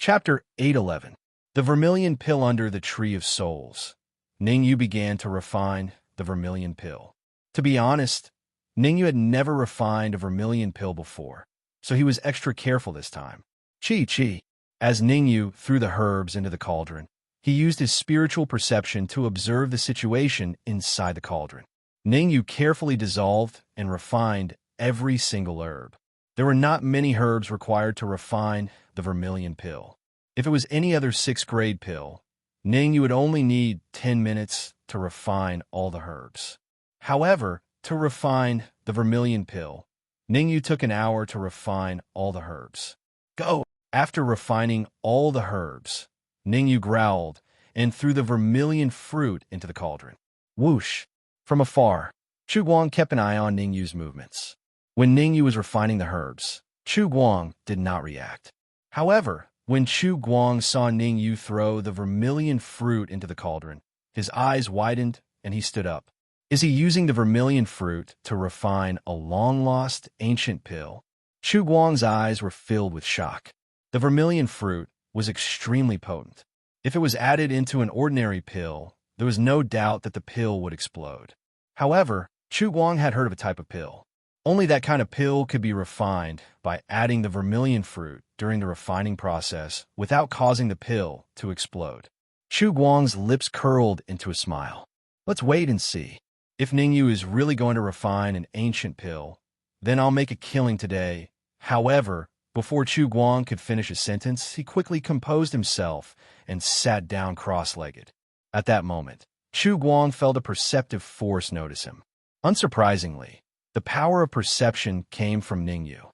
Chapter 811. The Vermilion Pill Under the Tree of Souls. Ningyu began to refine the vermilion pill. To be honest, Ningyu had never refined a vermilion pill before, so he was extra careful this time. Chi. As Ningyu threw the herbs into the cauldron, he used his spiritual perception to observe the situation inside the cauldron. Ningyu carefully dissolved and refined every single herb. There were not many herbs required to refine the vermilion pill. If it was any other 6th grade pill, Ningyu would only need 10 minutes to refine all the herbs. However, to refine the vermilion pill, Ningyu took an hour to refine all the herbs. Go! After refining all the herbs, Ningyu growled and threw the vermilion fruit into the cauldron. Whoosh! From afar, Chu Guang kept an eye on Ningyu's movements. When Ningyu was refining the herbs, Chu Guang did not react. However, when Chu Guang saw Ningyu throw the vermilion fruit into the cauldron, his eyes widened and he stood up. Is he using the vermilion fruit to refine a long-lost ancient pill? Chu Guang's eyes were filled with shock. The vermilion fruit was extremely potent. If it was added into an ordinary pill, there was no doubt that the pill would explode. However, Chu Guang had heard of a type of pill. Only that kind of pill could be refined by adding the vermilion fruit during the refining process without causing the pill to explode. Chu Guang's lips curled into a smile. Let's wait and see. If Ningyu is really going to refine an ancient pill, then I'll make a killing today. However, before Chu Guang could finish his sentence, he quickly composed himself and sat down cross-legged. At that moment, Chu Guang felt a perceptive force notice him. Unsurprisingly, the power of perception came from Ningyu.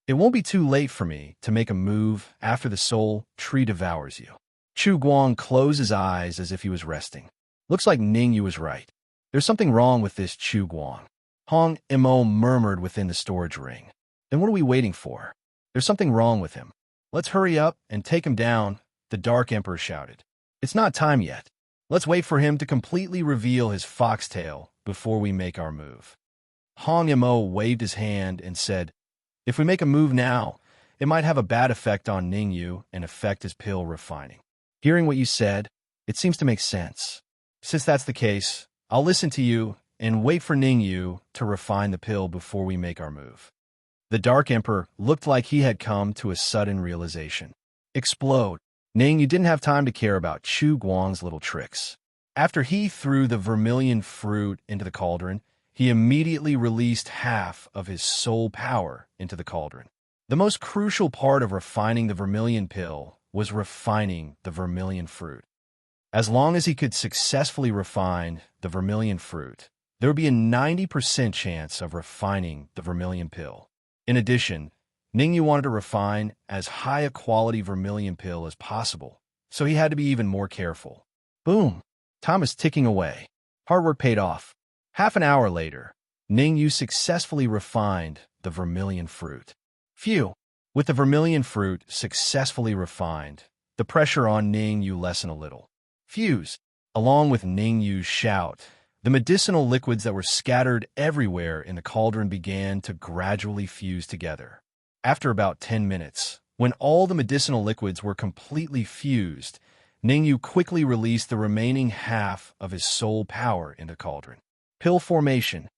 It won't be too late for me to make a move after the soul tree devours you. Chu Guang closed his eyes as if he was resting. Looks like Ningyu was right. There's something wrong with this Chu Guang. Hong Mo murmured within the storage ring. Then what are we waiting for? There's something wrong with him. Let's hurry up and take him down, the Dark Emperor shouted. It's not time yet. Let's wait for him to completely reveal his foxtail before we make our move. Hong Mo waved his hand and said, if we make a move now, it might have a bad effect on Ningyu and affect his pill refining. Hearing what you said, it seems to make sense. Since that's the case, I'll listen to you and wait for Ningyu to refine the pill before we make our move. The Dark Emperor looked like he had come to a sudden realization. Explode. Ningyu didn't have time to care about Chu Guang's little tricks. After he threw the vermilion fruit into the cauldron, he immediately released half of his soul power into the cauldron. The most crucial part of refining the vermilion pill was refining the vermilion fruit. As long as he could successfully refine the vermilion fruit, there would be a 90% chance of refining the vermilion pill. In addition, Ningyu wanted to refine as high a quality vermilion pill as possible, so he had to be even more careful. Boom! Time is ticking away. Hard work paid off. Half an hour later, Ningyu successfully refined the vermilion fruit. Phew! With the vermilion fruit successfully refined, the pressure on Ningyu lessened a little. Fuse! Along with Ningyu's shout, the medicinal liquids that were scattered everywhere in the cauldron began to gradually fuse together. After about 10 minutes, when all the medicinal liquids were completely fused, Ningyu quickly released the remaining half of his soul power in the cauldron. Pill formation.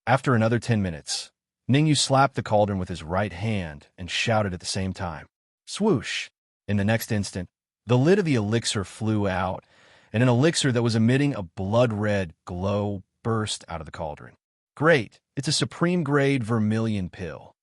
After another 10 minutes, Ningyu slapped the cauldron with his right hand and shouted at the same time. Swoosh! In the next instant, the lid of the elixir flew out, and an elixir that was emitting a blood-red glow burst out of the cauldron. Great! It's a supreme-grade vermilion pill.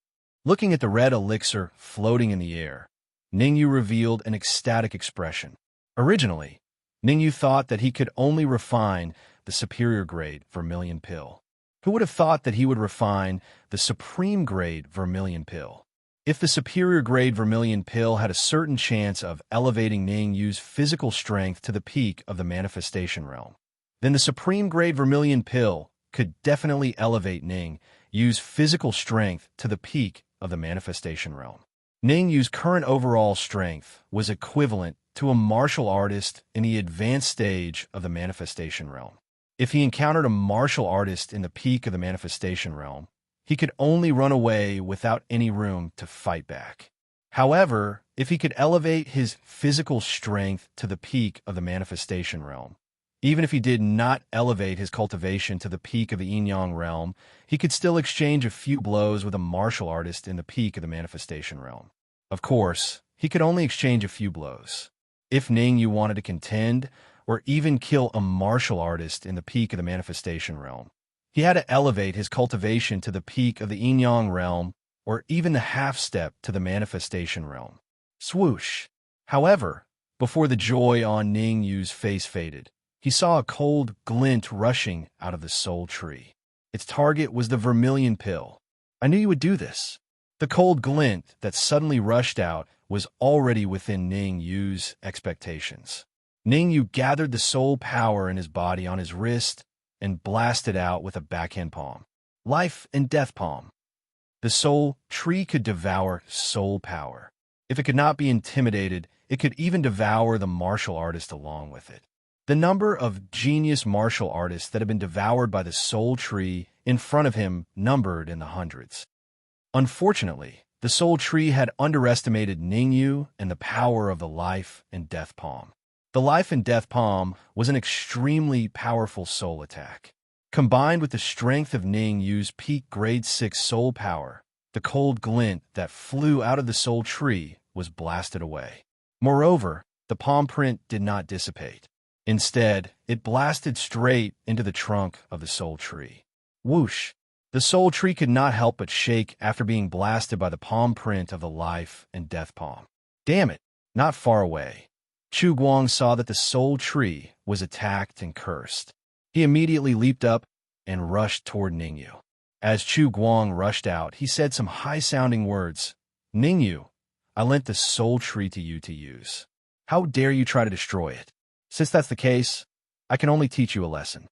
Looking at the red elixir floating in the air, Ningyu revealed an ecstatic expression. Originally, Ningyu thought that he could only refine the superior-grade vermilion pill. Who would have thought that he would refine the supreme-grade vermilion pill? If the superior-grade vermilion pill had a certain chance of elevating Ningyu's physical strength to the peak of the manifestation realm, then the supreme-grade vermilion pill could definitely elevate Ningyu's physical strength to the peak of the manifestation realm. Ningyu's current overall strength was equivalent to a martial artist in the advanced stage of the manifestation realm. If he encountered a martial artist in the peak of the manifestation realm, he could only run away without any room to fight back. However, if he could elevate his physical strength to the peak of the manifestation realm. Even if he did not elevate his cultivation to the peak of the yin-yang realm, he could still exchange a few blows with a martial artist in the peak of the manifestation realm. Of course, he could only exchange a few blows. If Ningyu wanted to contend, or even kill a martial artist in the peak of the manifestation realm, he had to elevate his cultivation to the peak of the yin-yang realm, or even the half-step to the manifestation realm. Swoosh! However, before the joy on Ningyu's face faded, he saw a cold glint rushing out of the soul tree. Its target was the vermilion pill. I knew you would do this. The cold glint that suddenly rushed out was already within Ningyu's expectations. Ningyu gathered the soul power in his body on his wrist and blasted out with a backhand palm. Life and death palm. The soul tree could devour soul power. If it could not be intimidated, it could even devour the martial artist along with it. The number of genius martial artists that had been devoured by the soul tree in front of him numbered in the hundreds. Unfortunately, the soul tree had underestimated Ningyu and the power of the life and death palm. The life and death palm was an extremely powerful soul attack. Combined with the strength of Ningyu's peak grade 6 soul power, the cold glint that flew out of the soul tree was blasted away. Moreover, the palm print did not dissipate. Instead, it blasted straight into the trunk of the soul tree. Whoosh! The soul tree could not help but shake after being blasted by the palm print of the life and death palm. Damn it! Not far away, Chu Guang saw that the soul tree was attacked and cursed. He immediately leaped up and rushed toward Ningyu. As Chu Guang rushed out, he said some high-sounding words. Ningyu, I lent the soul tree to you to use. How dare you try to destroy it? Since that's the case, I can only teach you a lesson.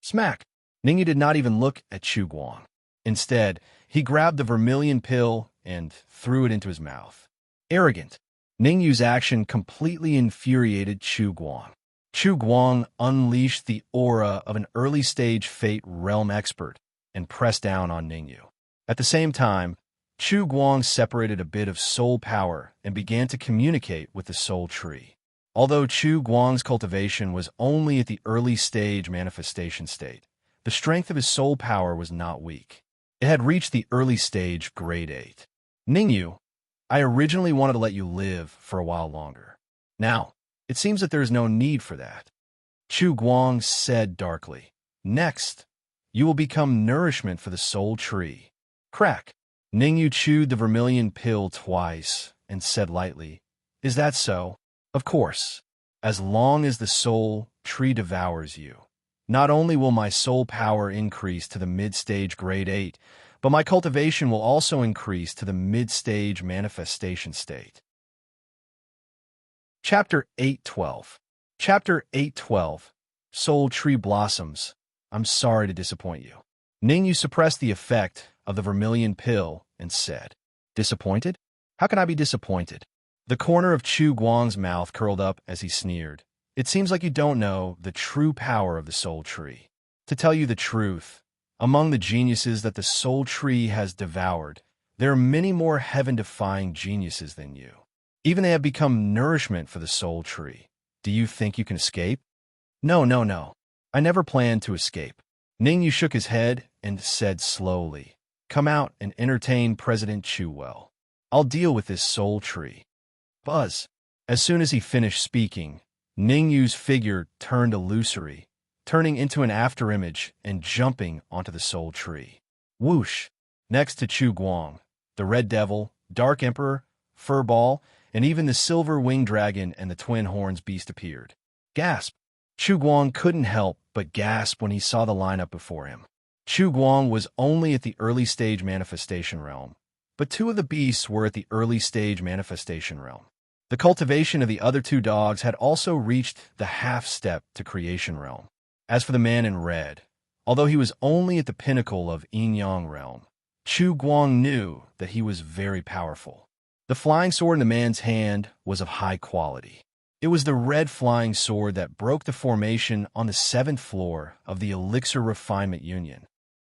Smack! Ningyu did not even look at Chu Guang. Instead, he grabbed the vermilion pill and threw it into his mouth. Arrogant! Ningyu's action completely infuriated Chu Guang. Chu Guang unleashed the aura of an early-stage Fate realm expert and pressed down on Ningyu. At the same time, Chu Guang separated a bit of soul power and began to communicate with the soul tree. Although Chu Guang's cultivation was only at the early-stage manifestation state, the strength of his soul power was not weak. It had reached the early-stage grade 8. Ningyu, I originally wanted to let you live for a while longer. Now, it seems that there is no need for that. Chu Guang said darkly. Next, you will become nourishment for the soul tree. Crack! Ningyu chewed the vermilion pill twice and said lightly, Is that so? Of course. As long as the soul tree devours you, not only will my soul power increase to the mid-stage grade 8, but my cultivation will also increase to the mid-stage manifestation state. Chapter 8:12. Chapter 8:12. Soul Tree Blossoms. I'm sorry to disappoint you. Ningyu suppressed the effect of the vermilion pill and said, Disappointed? How can I be disappointed? The corner of Chu Guang's mouth curled up as he sneered. It seems like you don't know the true power of the soul tree. To tell you the truth, among the geniuses that the soul tree has devoured, there are many more heaven-defying geniuses than you. Even they have become nourishment for the soul tree. Do you think you can escape? No. I never planned to escape. Ningyu shook his head and said slowly, Come out and entertain President Chu well. I'll deal with this soul tree. Buzz. As soon as he finished speaking, Ningyu's figure turned illusory, turning into an afterimage and jumping onto the soul tree. Whoosh! Next to Chu Guang, the Red Devil, Dark Emperor, Furball, and even the Silver Winged Dragon and the Twin Horns Beast appeared. Gasp! Chu Guang couldn't help but gasp when he saw the lineup before him. Chu Guang was only at the early-stage manifestation realm, but two of the beasts were at the early-stage manifestation realm. The cultivation of the other two dogs had also reached the half-step to creation realm. As for the man in red, although he was only at the pinnacle of yin-yang realm, Chu Guang knew that he was very powerful. The flying sword in the man's hand was of high quality. It was the red flying sword that broke the formation on the 7th floor of the Elixir Refinement Union.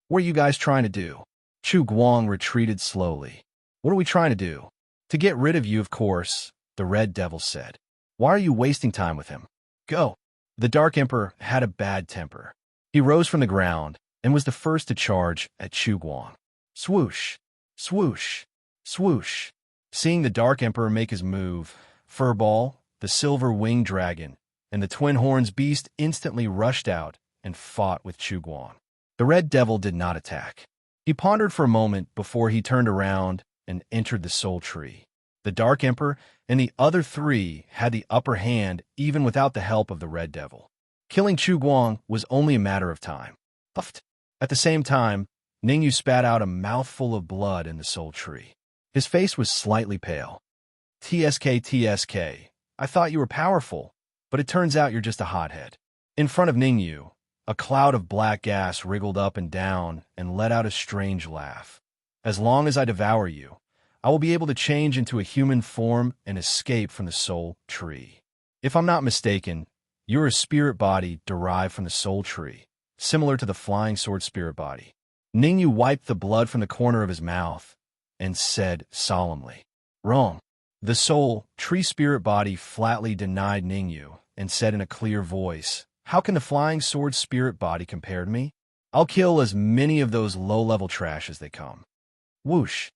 What are you guys trying to do? Chu Guang retreated slowly. What are we trying to do? To get rid of you, of course, the Red Devil said. Why are you wasting time with him? Go. The Dark Emperor had a bad temper. He rose from the ground and was the first to charge at Chuguang. Swoosh, swoosh, swoosh. Seeing the Dark Emperor make his move, Furball, the silver-winged dragon, and the Twin Horns beast instantly rushed out and fought with Chuguang. The Red Devil did not attack. He pondered for a moment before he turned around and entered the Soul Tree. The Dark Emperor and the other three had the upper hand even without the help of the Red Devil. Killing Chuguang was only a matter of time. Puffed. At the same time, Ningyu spat out a mouthful of blood in the Soul Tree. His face was slightly pale. TSK, I thought you were powerful, but it turns out you're just a hothead. In front of Ningyu, a cloud of black gas wriggled up and down and let out a strange laugh. As long as I devour you, I will be able to change into a human form and escape from the Soul Tree. If I'm not mistaken, you're a spirit body derived from the Soul Tree, similar to the flying sword spirit body. Ningyu wiped the blood from the corner of his mouth and said solemnly, Wrong. The Soul Tree spirit body flatly denied Ningyu and said in a clear voice, How can the flying sword spirit body compare to me? I'll kill as many of those low-level trash as they come. Whoosh.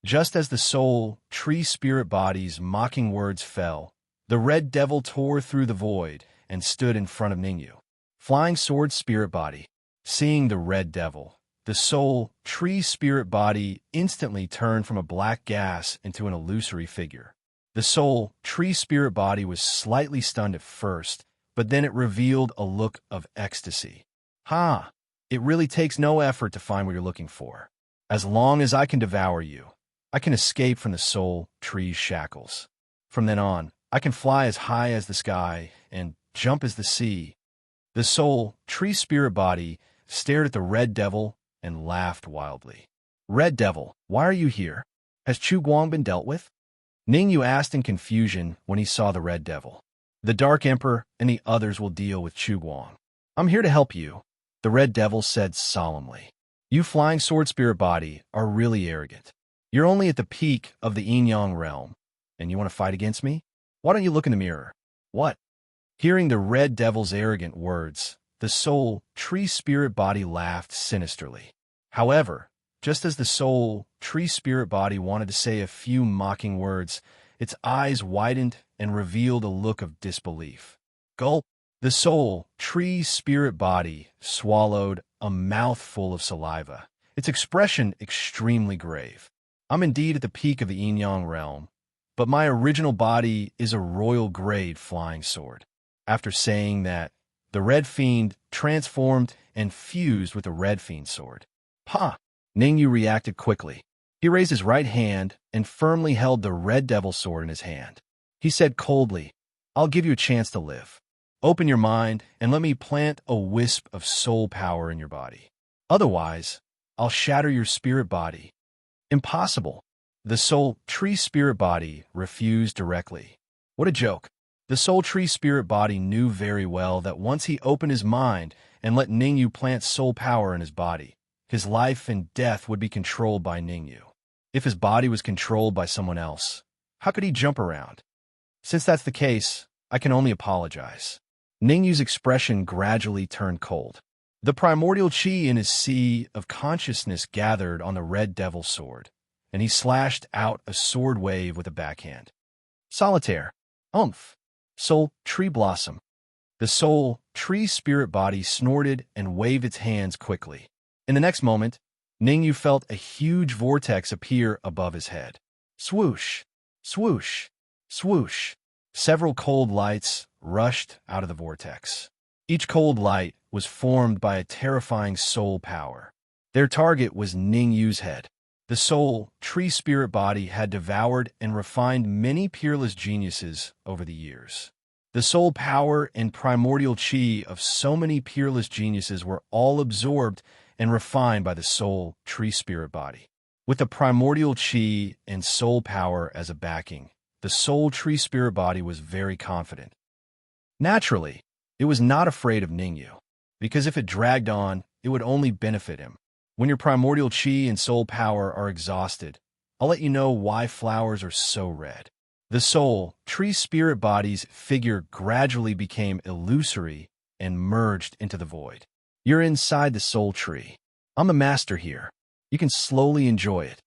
Just as the Soul Tree spirit body's mocking words fell, the Red Devil tore through the void and stood in front of Ningyu. Flying sword spirit body. Seeing the Red Devil, the Soul Tree spirit body instantly turned from a black gas into an illusory figure. The Soul Tree spirit body was slightly stunned at first, but then it revealed a look of ecstasy. Ha! It really takes no effort to find what you're looking for. As long as I can devour you, I can escape from the Soul Tree's shackles. From then on, I can fly as high as the sky and jump as the sea. The Soul Tree spirit body stared at the Red Devil and laughed wildly. Red Devil, why are you here? Has Chuguang been dealt with? Ningyu asked in confusion when he saw the Red Devil. The Dark Emperor and the others will deal with Chuguang. I'm here to help you, the Red Devil said solemnly. You flying sword spirit body are really arrogant. You're only at the peak of the yin-yang realm, and you want to fight against me? Why don't you look in the mirror? What? Hearing the Red Devil's arrogant words, the Soul Tree spirit body laughed sinisterly. However, just as the Soul Tree spirit body wanted to say a few mocking words, its eyes widened and revealed a look of disbelief. Gulp! The Soul Tree spirit body swallowed a mouthful of saliva, its expression extremely grave. I'm indeed at the peak of the yin-yang realm, but my original body is a royal-grade flying sword. After saying that, the Red Fiend transformed and fused with the Red Fiend sword. Pa! Ningyu reacted quickly. He raised his right hand and firmly held the Red Devil sword in his hand. He said coldly, I'll give you a chance to live. Open your mind and let me plant a wisp of soul power in your body. Otherwise, I'll shatter your spirit body. Impossible. The Soul Tree spirit body refused directly. What a joke. The Soul Tree spirit body knew very well that once he opened his mind and let Ningyu plant soul power in his body, his life and death would be controlled by Ningyu. If his body was controlled by someone else, how could he jump around? Since that's the case, I can only apologize. Ningyu's expression gradually turned cold. The primordial chi in his sea of consciousness gathered on the Red Devil sword, and he slashed out a sword wave with a backhand. Solitaire. Umph. Soul Tree Blossom. The Soul Tree spirit body snorted and waved its hands quickly. In the next moment, Ningyu felt a huge vortex appear above his head. Swoosh, swoosh, swoosh. Several cold lights rushed out of the vortex. Each cold light was formed by a terrifying soul power. Their target was Ningyu's head. The Soul Tree spirit body had devoured and refined many peerless geniuses over the years. The soul power and primordial chi of so many peerless geniuses were all absorbed and refined by the Soul Tree spirit body. With the primordial chi and soul power as a backing, the Soul Tree spirit body was very confident. Naturally, it was not afraid of Ningyu, because if it dragged on, it would only benefit him. When your primordial chi and soul power are exhausted, I'll let you know why flowers are so red. The soul, tree spirit body's figure gradually became illusory and merged into the void. You're inside the soul tree. I'm the master here. You can slowly enjoy it.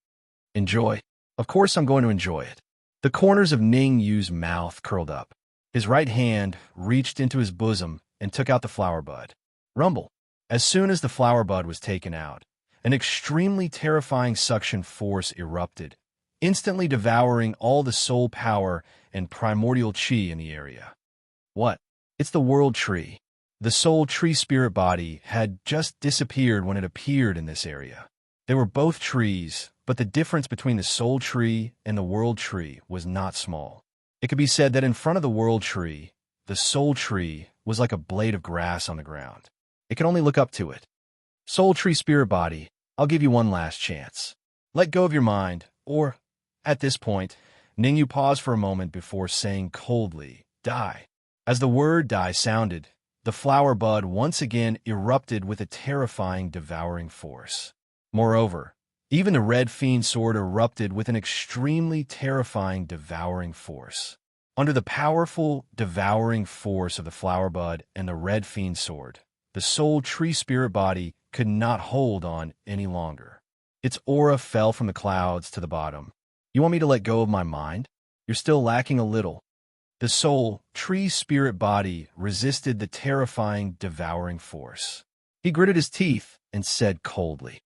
Enjoy? Of course I'm going to enjoy it. The corners of Ning Yu's mouth curled up. His right hand reached into his bosom and took out the flower bud. Rumble. As soon as the flower bud was taken out, an extremely terrifying suction force erupted, instantly devouring all the soul power and primordial chi in the area. What? It's the world tree. The soul tree spirit body had just disappeared when it appeared in this area. They were both trees, but the difference between the soul tree and the world tree was not small. It could be said that in front of the world tree, the soul tree was like a blade of grass on the ground. It could only look up to it. Soul tree spirit body, I'll give you one last chance. Let go of your mind, or, at this point, Ningyu paused for a moment before saying coldly, die. As the word die sounded, the flower bud once again erupted with a terrifying, devouring force. Moreover, even the red fiend sword erupted with an extremely terrifying, devouring force. Under the powerful, devouring force of the flower bud and the red fiend sword, the soul tree spirit body could not hold on any longer. Its aura fell from the clouds to the bottom. You want me to let go of my mind? You're still lacking a little. The soul tree spirit body resisted the terrifying, devouring force. He gritted his teeth and said coldly.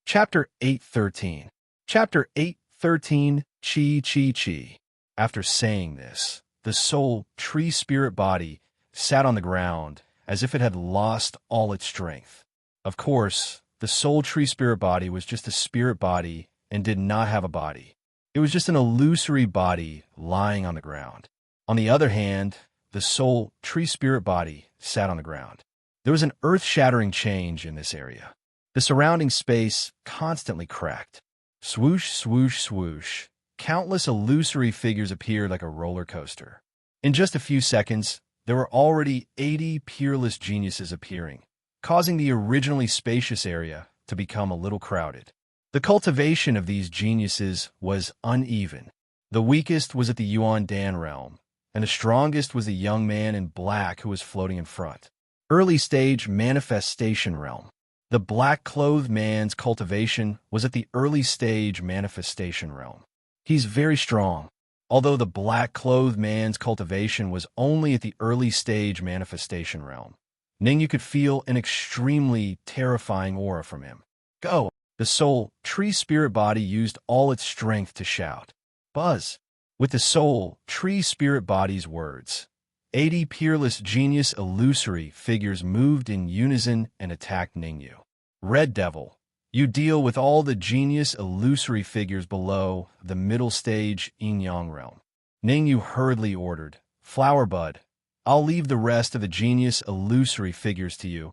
Chapter 8:13. Chapter 8:13. Chi Chi Chi. After saying this, the soul tree spirit body sat on the ground as if it had lost all its strength. Of course, the soul tree spirit body was just a spirit body and did not have a body. It was just an illusory body lying on the ground. On the other hand, the soul tree spirit body sat on the ground. There was an earth-shattering change in this area. The surrounding space constantly cracked. Swoosh, swoosh, swoosh. Countless illusory figures appeared like a roller coaster. In just a few seconds, there were already 80 peerless geniuses appearing, causing the originally spacious area to become a little crowded. The cultivation of these geniuses was uneven. The weakest was at the Yuan Dan realm, and the strongest was the young man in black who was floating in front. Early stage manifestation realm. The black-clothed man's cultivation was at the early stage manifestation realm. He's very strong. Although the black-clothed man's cultivation was only at the early stage manifestation realm, Ningyu could feel an extremely terrifying aura from him. Go! The soul tree spirit body used all its strength to shout. Buzz! With the soul tree spirit body's words, 80 peerless genius illusory figures moved in unison and attacked Ningyu. Red Devil, you deal with all the genius illusory figures below the middle stage yin-yang realm. Ningyu hurriedly ordered, Flower Bud, I'll leave the rest of the genius illusory figures to you,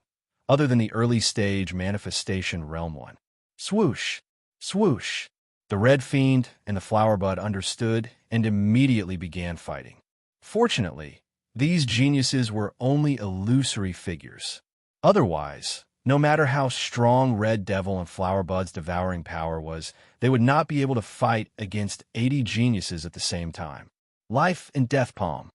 other than the early stage manifestation realm one. Swoosh! Swoosh! The Red Fiend and the Flower Bud understood and immediately began fighting. Fortunately, these geniuses were only illusory figures. Otherwise, no matter how strong Red Devil and Flower Bud's devouring power was, they would not be able to fight against 80 geniuses at the same time. Life and Death Palm.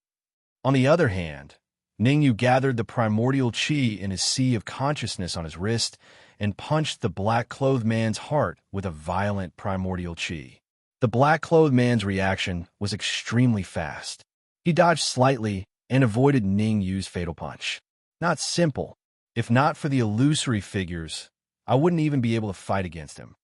On the other hand, Ningyu gathered the primordial chi in his sea of consciousness on his wrist and punched the black-clothed man's heart with a violent primordial chi. The black-clothed man's reaction was extremely fast. He dodged slightly and avoided Ningyu's fatal punch. Not simple. If not for the illusory figures, I wouldn't even be able to fight against him.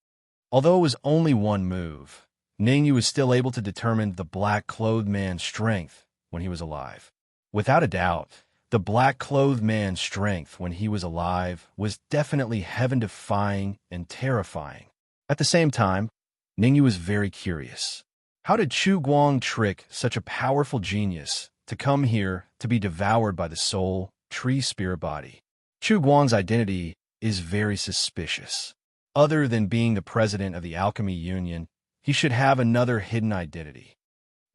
Although it was only one move, Ningyu was still able to determine the black-clothed man's strength when he was alive. Without a doubt, the black-clothed man's strength when he was alive was definitely heaven-defying and terrifying. At the same time, Ningyu was very curious. How did Chu Guang trick such a powerful genius to come here to be devoured by the soul tree spirit body? Chu Guang's identity is very suspicious. Other than being the president of the Alchemy Union, he should have another hidden identity.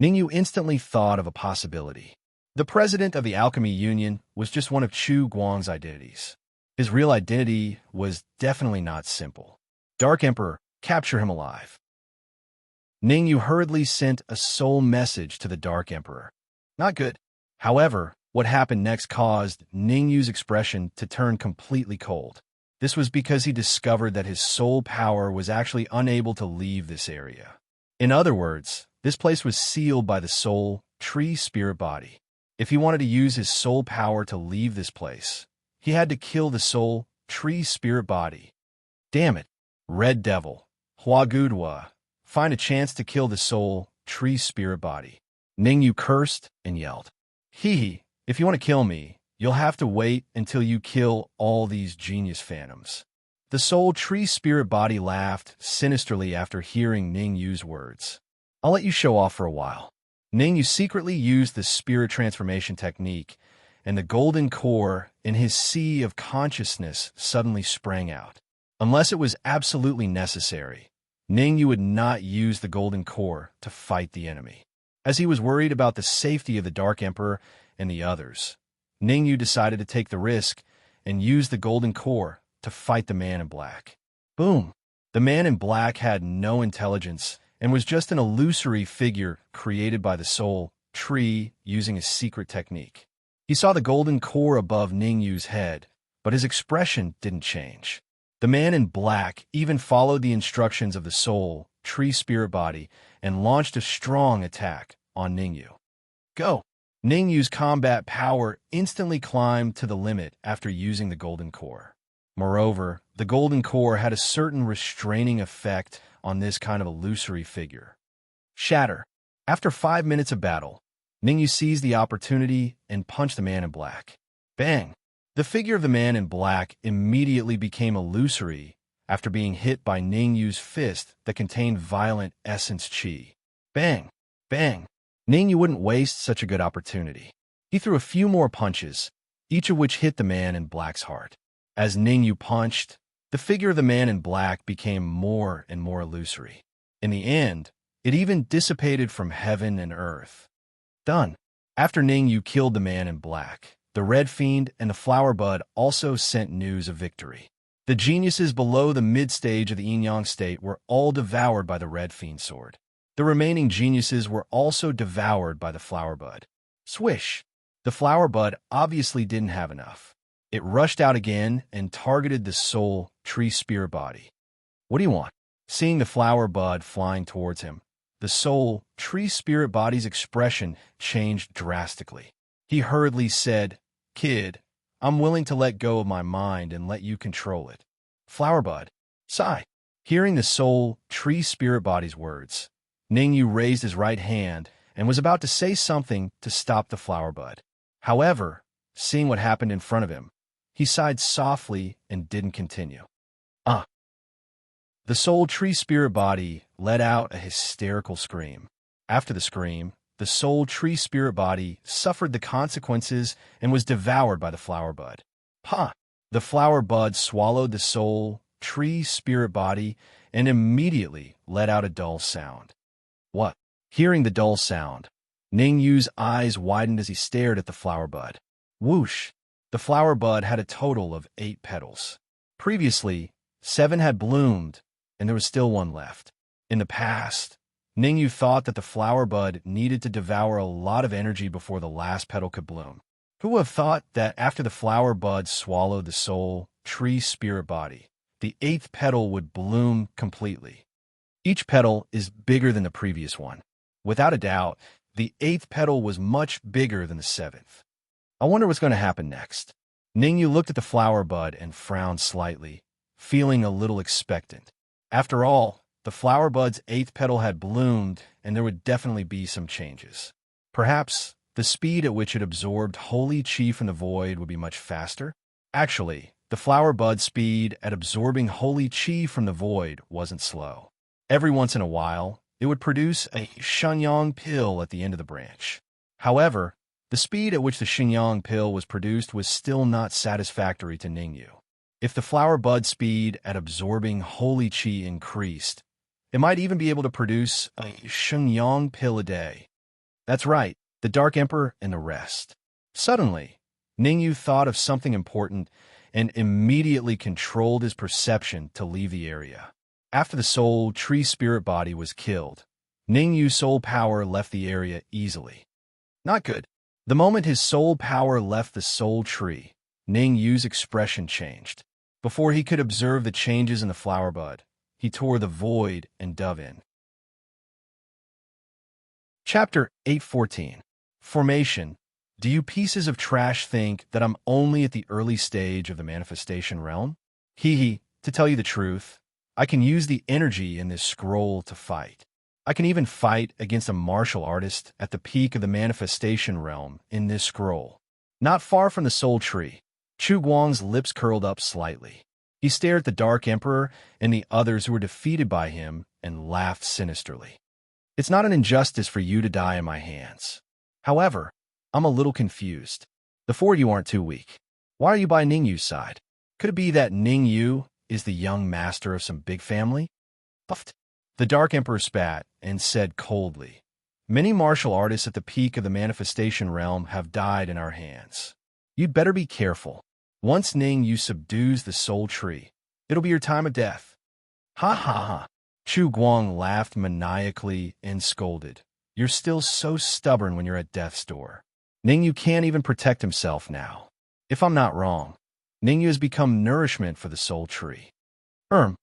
Ningyu instantly thought of a possibility. The president of the Alchemy Union was just one of Chu Guang's identities. His real identity was definitely not simple. Dark Emperor, Capture him alive. Ningyu hurriedly sent a soul message to the Dark Emperor. Not good. However, what happened next caused Ningyu's expression to turn completely cold. This was because he discovered that his soul power was actually unable to leave this area. In other words, this place was sealed by the soul tree spirit body. If he wanted to use his soul power to leave this place, he had to kill the soul tree spirit body. Damn it, Red Devil, Huagudwa, find a chance to kill the soul tree spirit body. Ningyu cursed and yelled. Hee, if you want to kill me, you'll have to wait until you kill all these genius phantoms. The soul tree spirit body laughed sinisterly after hearing Ningyu's words. I'll let you show off for a while. Ningyu secretly used the spirit transformation technique, and the golden core in his sea of consciousness suddenly sprang out. Unless it was absolutely necessary, Ningyu would not use the golden core to fight the enemy. As he was worried about the safety of the Dark Emperor and the others, Ningyu decided to take the risk and use the golden core to fight the man in black. Boom! The man in black had no intelligence and was just an illusory figure created by the soul tree using a secret technique. He saw the golden core above Ningyu's head, but his expression didn't change. The man in black even followed the instructions of the soul tree spirit body and launched a strong attack on Ningyu. Go! Ningyu's combat power instantly climbed to the limit after using the golden core. Moreover, the golden core had a certain restraining effect on this kind of illusory figure. Shatter. After 5 minutes of battle, Ningyu seized the opportunity and punched the man in black. Bang! The figure of the man in black immediately became illusory after being hit by Ningyu's fist that contained violent essence chi. Bang! Bang! Ningyu wouldn't waste such a good opportunity. He threw a few more punches, each of which hit the man in black's heart. As Ningyu punched, the figure of the man in black became more and more illusory. In the end, it even dissipated from heaven and earth. Done. After Ningyu killed the man in black, the Red Fiend and the Flower Bud also sent news of victory. The geniuses below the mid-stage of the yin-yang state were all devoured by the Red Fiend sword. The remaining geniuses were also devoured by the Flower Bud. Swish! The Flower Bud obviously didn't have enough. It rushed out again and targeted the soul tree spirit body. What do you want? Seeing the Flower Bud flying towards him, the soul tree spirit body's expression changed drastically. He hurriedly said, Kid, I'm willing to let go of my mind and let you control it. Flower Bud, sigh. Hearing the soul tree spirit body's words, Ningyu raised his right hand and was about to say something to stop the Flower Bud. However, seeing what happened in front of him, he sighed softly and didn't continue. The soul tree spirit body let out a hysterical scream. After the scream, the soul tree spirit body suffered the consequences and was devoured by the Flower Bud. The Flower Bud swallowed the soul tree spirit body and immediately let out a dull sound. What? Hearing the dull sound, Ningyu's eyes widened as he stared at the Flower Bud. Whoosh! The Flower Bud had a total of 8 petals. Previously, 7 had bloomed, and there was still 1 left. In the past, Ningyu thought that the Flower Bud needed to devour a lot of energy before the last petal could bloom. Who would have thought that after the Flower Bud swallowed the soul tree spirit body, the 8th petal would bloom completely? Each petal is bigger than the previous one. Without a doubt, the 8th petal was much bigger than the 7th. I wonder what's going to happen next. Ningyu looked at the Flower Bud and frowned slightly, feeling a little expectant. After all, the Flower Bud's 8th petal had bloomed, and there would definitely be some changes. Perhaps the speed at which it absorbed holy chi from the void would be much faster. Actually, the Flower Bud's speed at absorbing holy chi from the void wasn't slow. Every once in a while, it would produce a Shenyang pill at the end of the branch. However, the speed at which the Shenyang pill was produced was still not satisfactory to Ningyu. If the Flower Bud speed at absorbing holy chi increased, it might even be able to produce a Shenyang pill a day. That's right, the Dark Emperor and the rest. Suddenly, Ningyu thought of something important and immediately controlled his perception to leave the area. After the soul tree spirit body was killed, Ning Yu's soul power left the area easily. Not good. The moment his soul power left the soul tree, Ning Yu's expression changed. Before he could observe the changes in the flower bud, he tore the void and dove in. Chapter 8:14. Formation. Do you pieces of trash think that I'm only at the early stage of the manifestation realm? To tell you the truth, I can use the energy in this scroll to fight. I can even fight against a martial artist at the peak of the manifestation realm in this scroll. Not far from the soul tree, Chu Guang's lips curled up slightly. He stared at the Dark Emperor and the others who were defeated by him and laughed sinisterly. It's not an injustice for you to die in my hands. However, I'm a little confused. The four of you aren't too weak. Why are you by Ning Yu's side? Could it be that Ning Yu is the young master of some big family? Puffed. The Dark Emperor spat and said coldly, "Many martial artists at the peak of the manifestation realm have died in our hands. You'd better be careful. Once Ning Yu subdues the soul tree, it'll be your time of death." Ha ha ha. Chu Guang laughed maniacally and scolded, "You're still so stubborn when you're at death's door. Ning Yu can't even protect himself now. If I'm not wrong, Ning Yu has become nourishment for the soul tree." Pardon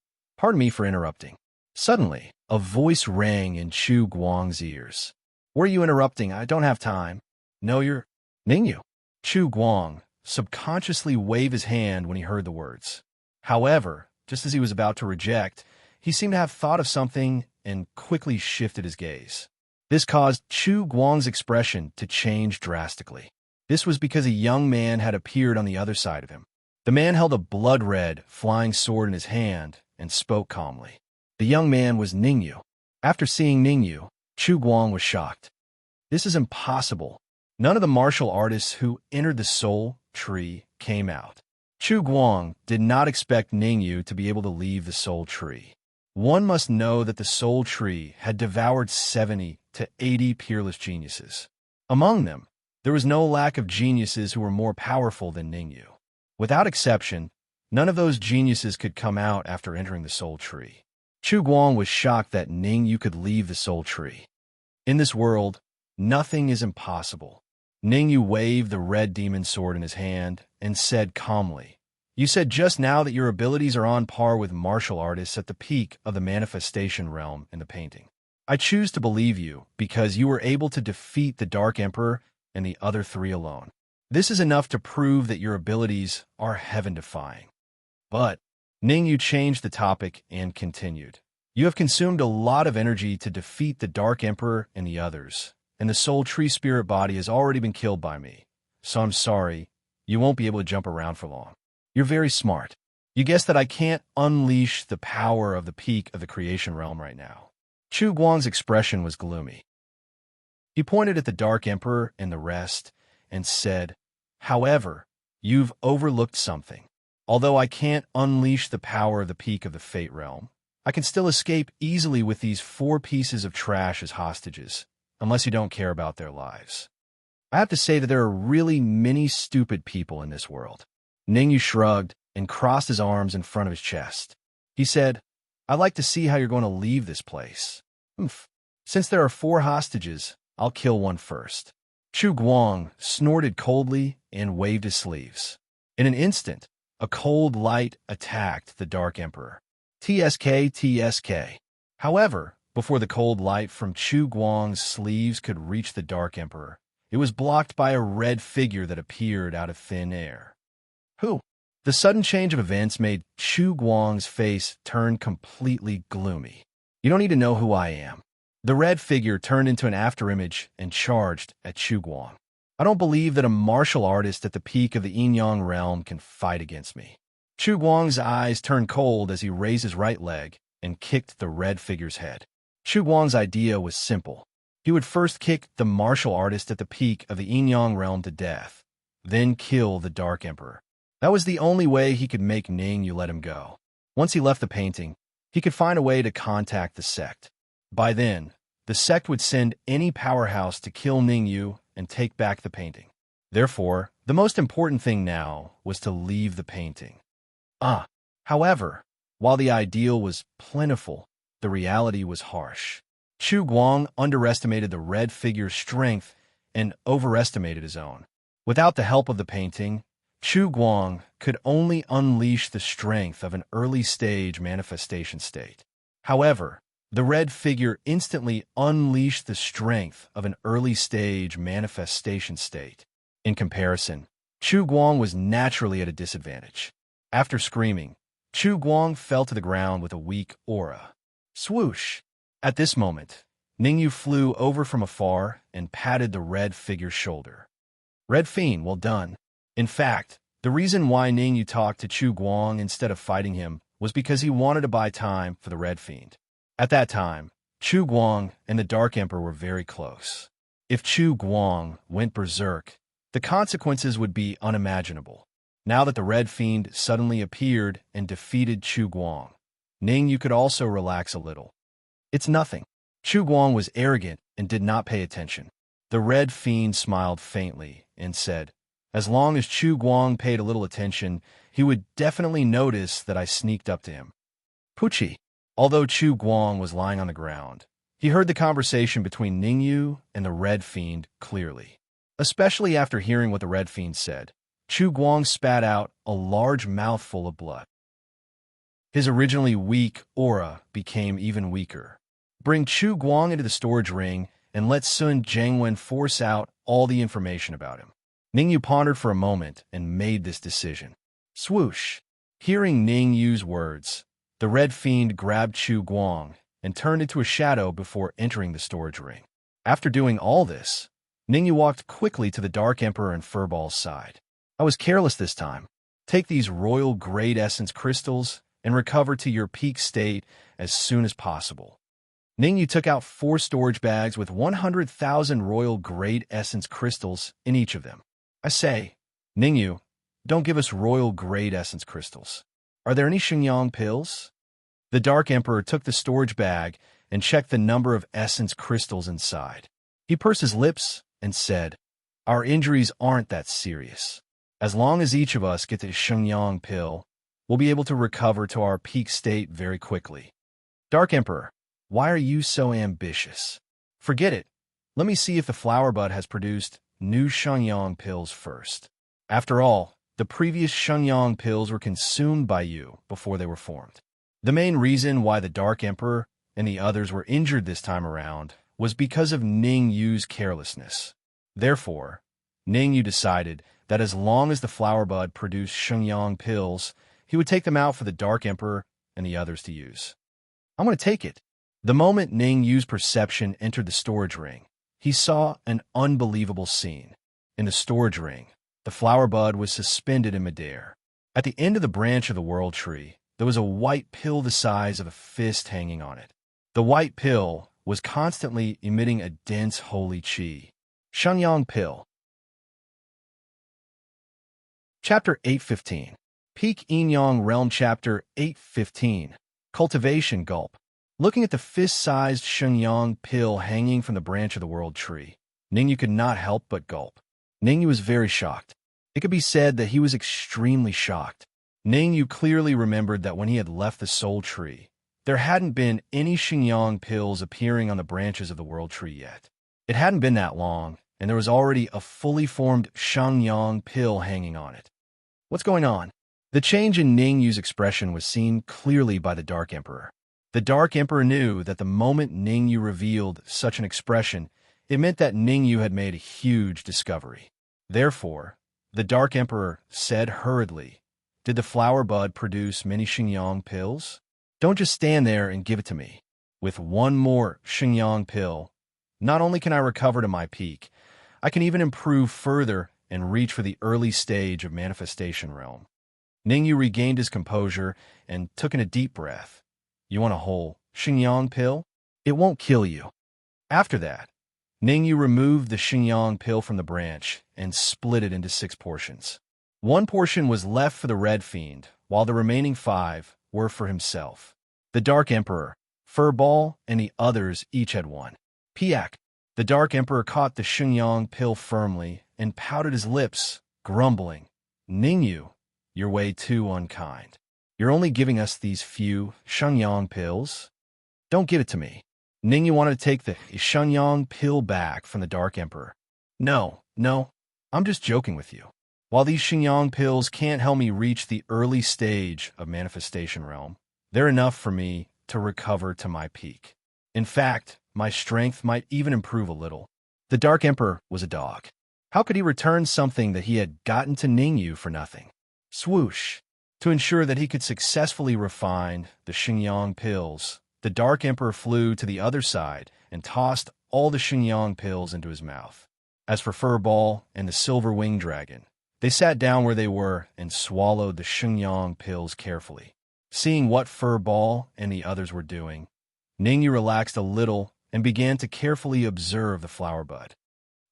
me for interrupting. Suddenly, a voice rang in Chu Guang's ears. "Were you interrupting? I don't have time." "No, you're Ning Yu." Chu Guang subconsciously waved his hand when he heard the words. However, just as he was about to reject, he seemed to have thought of something and quickly shifted his gaze. This caused Chu Guang's expression to change drastically. This was because a young man had appeared on the other side of him. The man held a blood-red, flying sword in his hand and spoke calmly. The young man was Ning Yu. After seeing Ning Yu, Chu Guang was shocked. This is impossible. None of the martial artists who entered the soul tree came out. Chu Guang did not expect Ning Yu to be able to leave the soul tree. One must know that the soul tree had devoured 70 to 80 peerless geniuses. Among them, there was no lack of geniuses who were more powerful than Ning Yu. Without exception, none of those geniuses could come out after entering the soul tree. Chu Guang was shocked that Ning Yu could leave the soul tree. In this world, nothing is impossible. Ning Yu waved the red demon sword in his hand and said calmly, "You said just now that your abilities are on par with martial artists at the peak of the manifestation realm in the painting. I choose to believe you because you were able to defeat the Dark Emperor and the other three alone. This is enough to prove that your abilities are heaven-defying." But Ning Yu changed the topic and continued, "You have consumed a lot of energy to defeat the Dark Emperor and the others, and the soul tree spirit body has already been killed by me. So I'm sorry, you won't be able to jump around for long. You're very smart. You guessed that I can't unleash the power of the peak of the creation realm right now." Chu Guang's expression was gloomy. He pointed at the Dark Emperor and the rest and said, "However, you've overlooked something. Although I can't unleash the power of the peak of the fate realm, I can still escape easily with these 4 pieces of trash as hostages, unless you don't care about their lives. I have to say that there are really many stupid people in this world." Ning Yu shrugged and crossed his arms in front of his chest. He said, "I'd like to see how you're going to leave this place. Since there are 4 hostages, I'll kill one first." Chu Guang snorted coldly and waved his sleeves. In an instant, a cold light attacked the Dark Emperor. TSK. However, before the cold light from Chu Guang's sleeves could reach the Dark Emperor, it was blocked by a red figure that appeared out of thin air. Who? The sudden change of events made Chu Guang's face turn completely gloomy. "You don't need to know who I am." The red figure turned into an afterimage and charged at Chu Guang. "I don't believe that a martial artist at the peak of the Yin-Yang realm can fight against me." Chu Guang's eyes turned cold as he raised his right leg and kicked the red figure's head. Chu Guang's idea was simple. He would first kick the martial artist at the peak of the Yin-Yang realm to death, then kill the Dark Emperor. That was the only way he could make Ning Yu let him go. Once he left the painting, he could find a way to contact the sect. By then, the sect would send any powerhouse to kill Ning Yu and take back the painting. Therefore, the most important thing now was to leave the painting. However, While the ideal was plentiful, the reality was harsh. Chu Guang underestimated the red figure's strength and overestimated his own. Without the help of the painting, Chu Guang could only unleash the strength of an early-stage manifestation state. However, the red figure instantly unleashed the strength of an early-stage manifestation state. In comparison, Chu Guang was naturally at a disadvantage. After screaming, Chu Guang fell to the ground with a weak aura. Swoosh! At this moment, Ningyu flew over from afar and patted the red figure's shoulder. Red Fiend, well done. In fact, the reason why Ningyu talked to Chu Guang instead of fighting him was because he wanted to buy time for the Red Fiend. At that time, Chu Guang and the Dark Emperor were very close. If Chu Guang went berserk, the consequences would be unimaginable. Now that the Red Fiend suddenly appeared and defeated Chu Guang, Ningyu could also relax a little. It's nothing. Chu Guang was arrogant and did not pay attention. The Red Fiend smiled faintly and said, "As long as Chu Guang paid a little attention, he would definitely notice that I sneaked up to him." Pucci. Although Chu Guang was lying on the ground, he heard the conversation between Ningyu and the Red Fiend clearly. Especially after hearing what the Red Fiend said, Chu Guang spat out a large mouthful of blood. His originally weak aura became even weaker. Bring Chu Guang into the storage ring and let Sun Jiangwen force out all the information about him. Ningyu pondered for a moment and made this decision. Swoosh! Hearing Ningyu's words, the Red Fiend grabbed Chu Guang and turned into a shadow before entering the storage ring. After doing all this, Ningyu walked quickly to the Dark Emperor and Furball's side. "I was careless this time. Take these royal grade essence crystals and recover to your peak state as soon as possible." Ningyu took out 4 storage bags with 100,000 royal grade essence crystals in each of them. "I say, Ningyu, don't give us royal grade essence crystals. Are there any Xingyang pills?" The Dark Emperor took the storage bag and checked the number of essence crystals inside. He pursed his lips and said, "Our injuries aren't that serious. As long as each of us gets a Xingyang pill, we'll be able to recover to our peak state very quickly." "Dark Emperor, why are you so ambitious? Forget it. Let me see if the flower bud has produced new Xingyang pills first. After all, the previous Xingyang pills were consumed by you before they were formed." The main reason why the Dark Emperor and the others were injured this time around was because of Ningyu's carelessness. Therefore, Ningyu decided that as long as the flower bud produced Xingyang pills, he would take them out for the Dark Emperor and the others to use. "I'm going to take it." The moment Ningyu's perception entered the storage ring, he saw an unbelievable scene. In the storage ring, the flower bud was suspended in midair. At the end of the branch of the World Tree, there was a white pill the size of a fist hanging on it. The white pill was constantly emitting a dense holy qi. Xingyang Pill. Chapter 815. Peak Yin-Yang Realm Chapter 815. Cultivation Gulp. Looking at the fist-sized Xingyang pill hanging from the branch of the World Tree, Ningyu could not help but gulp. Ningyu was very shocked. It could be said that he was extremely shocked. Ningyu clearly remembered that when he had left the Soul Tree, there hadn't been any Xingyang pills appearing on the branches of the World Tree yet. It hadn't been that long, and there was already a fully formed Xingyang pill hanging on it. What's going on? The change in Ningyu's expression was seen clearly by the Dark Emperor. The Dark Emperor knew that the moment Ningyu revealed such an expression, it meant that Ningyu had made a huge discovery. Therefore, the Dark Emperor said hurriedly, "Did the flower bud produce many Xingyang pills? Don't just stand there and give it to me. With one more Xingyang pill, not only can I recover to my peak, I can even improve further and reach for the early stage of manifestation realm." Ningyu regained his composure and took in a deep breath. "You want a whole Xingyang pill? It won't kill you." After that, Ningyu removed the Xingyang pill from the branch and split it into 6 portions. 1 portion was left for the Red Fiend, while the remaining 5 were for himself. The Dark Emperor, Furball, and the others each had 1. Piak. The Dark Emperor caught the Xingyang pill firmly and pouted his lips, grumbling, "Ningyu, you're way too unkind. You're only giving us these few Shenyang pills? Don't give it to me. Ningyu wanted to take the Shenyang pill back from the Dark Emperor. No, no, I'm just joking with you. While these Shenyang pills can't help me reach the early stage of manifestation realm, they're enough for me to recover to my peak. In fact, my strength might even improve a little. The Dark Emperor was a dog. How could he return something that he had gotten to Ningyu for nothing? Swoosh! To ensure that he could successfully refine the Shenyang pills, the Dark Emperor flew to the other side and tossed all the Shenyang pills into his mouth. As for Furball and the Silver Winged Dragon, they sat down where they were and swallowed the Shenyang pills carefully. Seeing what Furball and the others were doing, Ningyu relaxed a little and began to carefully observe the flower bud.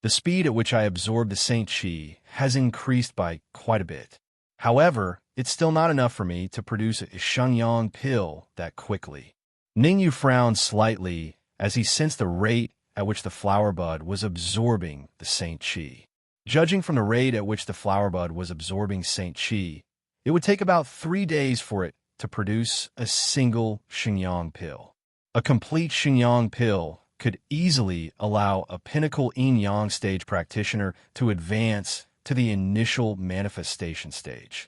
The speed at which I absorb the Saint Chi has increased by quite a bit. However, it's still not enough for me to produce a Shenyang pill that quickly. Ningyu frowned slightly as he sensed the rate at which the flower bud was absorbing the Saint Chi. Judging from the rate at which the flower bud was absorbing Saint Chi, it would take about 3 days for it to produce a single Shenyang pill. A complete Shenyang pill could easily allow a pinnacle yin-yang stage practitioner to advance to the initial manifestation stage.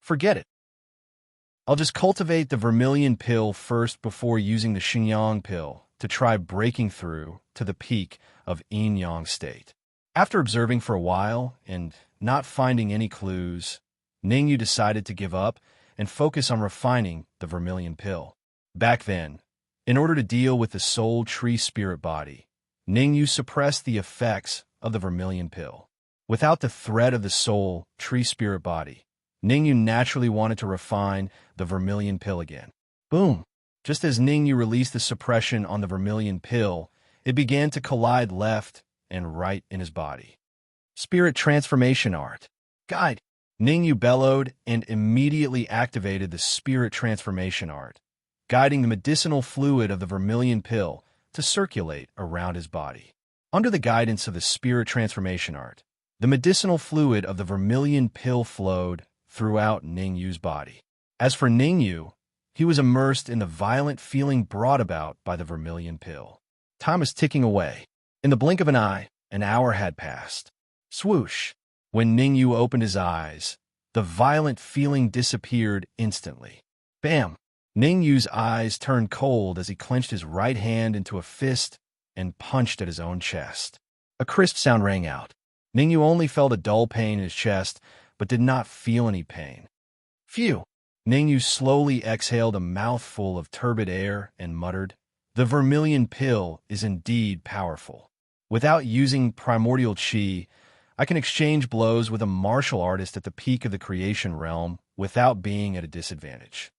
Forget it. I'll just cultivate the vermilion pill first before using the Shenyang pill to try breaking through to the peak of yin-yang state. After observing for a while and not finding any clues, Ningyu decided to give up and focus on refining the vermilion pill. Back then, in order to deal with the soul tree spirit body, Ningyu suppressed the effects of the vermilion pill. Without the threat of the soul tree spirit body, Ningyu naturally wanted to refine the vermilion pill again. Boom! Just as Ningyu released the suppression on the vermilion pill, it began to collide left and right in his body. Spirit transformation art. Guide! Ningyu bellowed and immediately activated the spirit transformation art, guiding the medicinal fluid of the vermilion pill to circulate around his body. Under the guidance of the spirit transformation art, the medicinal fluid of the vermilion pill flowed throughout Ningyu's body. As for Ningyu, he was immersed in the violent feeling brought about by the vermilion pill. Time was ticking away. In the blink of an eye, an hour had passed. Swoosh! When Ningyu opened his eyes, the violent feeling disappeared instantly. Bam! Ningyu's eyes turned cold as he clenched his right hand into a fist and punched at his own chest. A crisp sound rang out. Ningyu only felt a dull pain in his chest, but did not feel any pain. Phew! Ningyu slowly exhaled a mouthful of turbid air and muttered, "The vermilion pill is indeed powerful. Without using primordial chi, I can exchange blows with a martial artist at the peak of the creation realm without being at a disadvantage."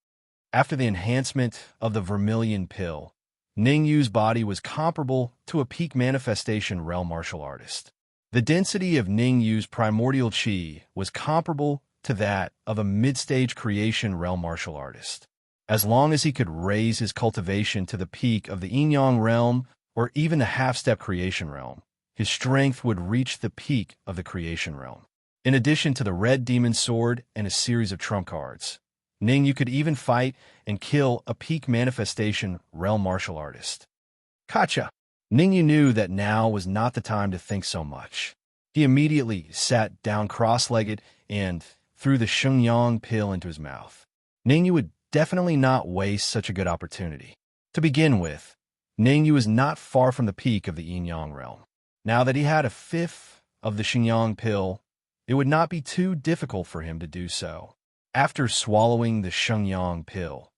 After the enhancement of the vermilion pill, Ningyu's body was comparable to a peak manifestation realm martial artist. The density of Ningyu's primordial chi was comparable to that of a mid-stage creation realm martial artist. As long as he could raise his cultivation to the peak of the yin-yang realm or even the half-step creation realm, his strength would reach the peak of the creation realm. In addition to the red demon sword and a series of trump cards, Ningyu could even fight and kill a peak manifestation realm martial artist. Gotcha! Ningyu knew that now was not the time to think so much. He immediately sat down cross-legged and threw the Shenyang pill into his mouth. Ningyu would definitely not waste such a good opportunity. To begin with, Ningyu was not far from the peak of the yin-yang realm. Now that he had a fifth of the Shenyang pill, it would not be too difficult for him to do so. After swallowing the Shenyang pill,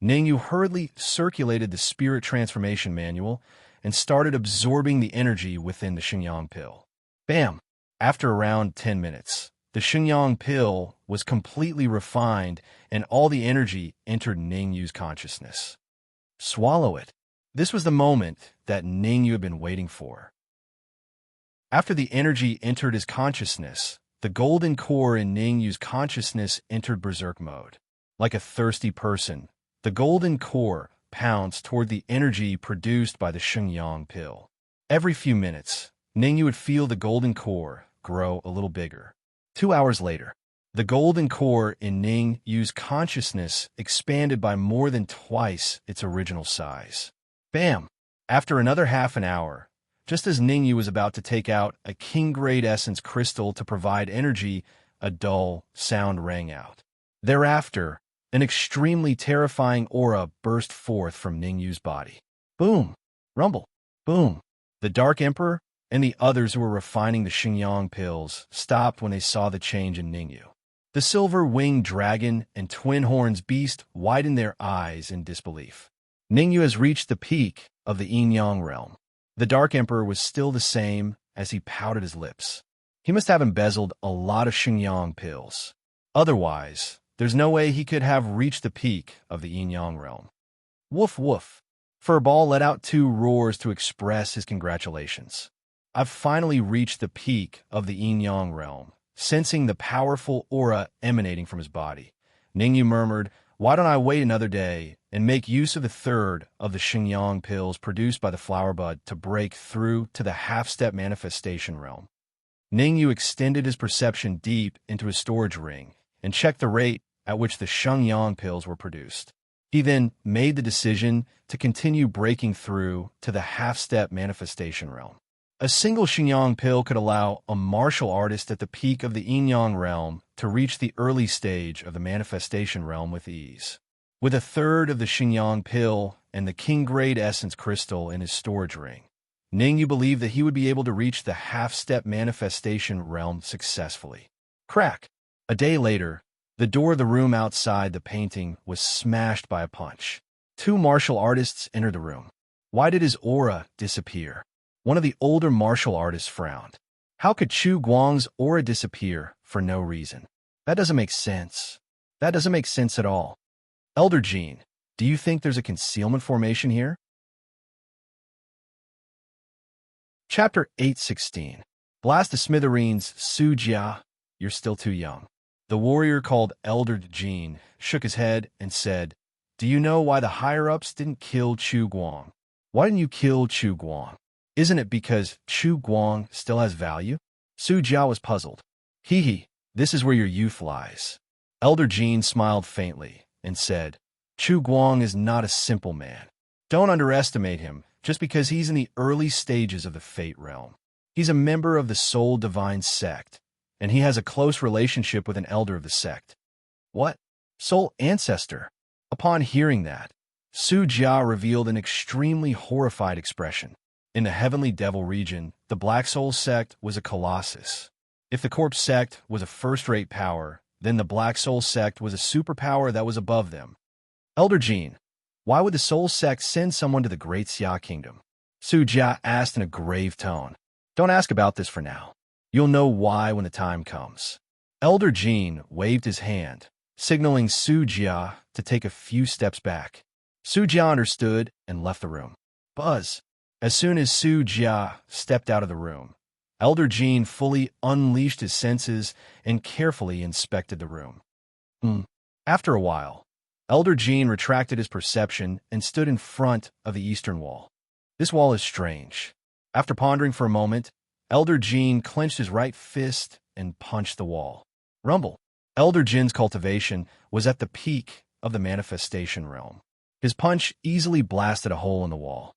Ningyu hurriedly circulated the spirit transformation manual and started absorbing the energy within the Shenyang pill. Bam! After around 10 minutes, the Shenyang pill was completely refined and all the energy entered Ningyu's consciousness. Swallow it. This was the moment that Ningyu had been waiting for. After the energy entered his consciousness, the golden core in Ningyu's consciousness entered berserk mode. Like a thirsty person, the golden core pounced toward the energy produced by the Shenyang pill. Every few minutes, Ningyu would feel the golden core grow a little bigger. 2 hours later, The golden core in Ning Yu's consciousness expanded by more than twice its original size. Bam! After another half an hour, just as Ning Yu was about to take out a king-grade essence crystal to provide energy, a dull sound rang out. Thereafter, an extremely terrifying aura burst forth from Ning Yu's body. Boom! Rumble! Boom! The Dark Emperor and the others who were refining the Xinjiang pills stopped when they saw the change in Ning Yu. The silver-winged dragon and twin horns beast widened their eyes in disbelief. Ning Yu has reached the peak of the yin-yang realm. The Dark Emperor was still the same as he pouted his lips. He must have embezzled a lot of Xinjiang pills. Otherwise, there's no way he could have reached the peak of the yin-yang realm. Woof woof. Furball let out two roars to express his congratulations. I've finally reached the peak of the yin-yang realm. Sensing the powerful aura emanating from his body, Ning Yu murmured, "Why don't I wait another day and make use of the third of the Xinjiang pills produced by the flower bud to break through to the half-step manifestation realm?" Ning Yu extended his perception deep into his storage ring and checked the rate at which the Xinjiang pills were produced. He then made the decision to continue breaking through to the half-step manifestation realm. A single Xinjiang pill could allow a martial artist at the peak of the yin-yang realm to reach the early stage of the manifestation realm with ease. With a third of the Xinjiang pill and the king-grade essence crystal in his storage ring, Ning Yu believed that he would be able to reach the half-step manifestation realm successfully. Crack! A day later, the door of the room outside the painting was smashed by a punch. Two martial artists entered the room. Why did his aura disappear? One of the older martial artists frowned. How could Chu Guang's aura disappear for no reason? That doesn't make sense. That doesn't make sense at all. Elder Jean, do you think there's a concealment formation here? Chapter 8:16. Blast the smithereens, Su Jia. You're still too young. The warrior called Elder Jean shook his head and said, "Do you know why the higher-ups didn't kill Chu Guang? Why didn't you kill Chu Guang? Isn't it because Chu Guang still has value?" Su Jia was puzzled. Hee, this is where your youth lies. Elder Jean smiled faintly and said, "Chu Guang is not a simple man. Don't underestimate him just because he's in the early stages of the Fate Realm. He's a member of the Soul Divine Sect, and he has a close relationship with an elder of the sect." What? Soul Ancestor? Upon hearing that, Su Jia revealed an extremely horrified expression. In the Heavenly Devil region, the Black Soul Sect was a colossus. If the Corpse Sect was a first-rate power, then the Black Soul Sect was a superpower that was above them. Elder Jean, why would the Soul Sect send someone to the Great Xia Kingdom? Su Jia asked in a grave tone. Don't ask about this for now. You'll know why when the time comes. Elder Jean waved his hand, signaling Su Jia to take a few steps back. Su Jia understood and left the room. Buzz. As soon as Su Jia stepped out of the room, Elder Jean fully unleashed his senses and carefully inspected the room. After a while, Elder Jean retracted his perception and stood in front of the eastern wall. This wall is strange. After pondering for a moment, Elder Jean clenched his right fist and punched the wall. Rumble. Elder Jin's cultivation was at the peak of the manifestation realm. His punch easily blasted a hole in the wall.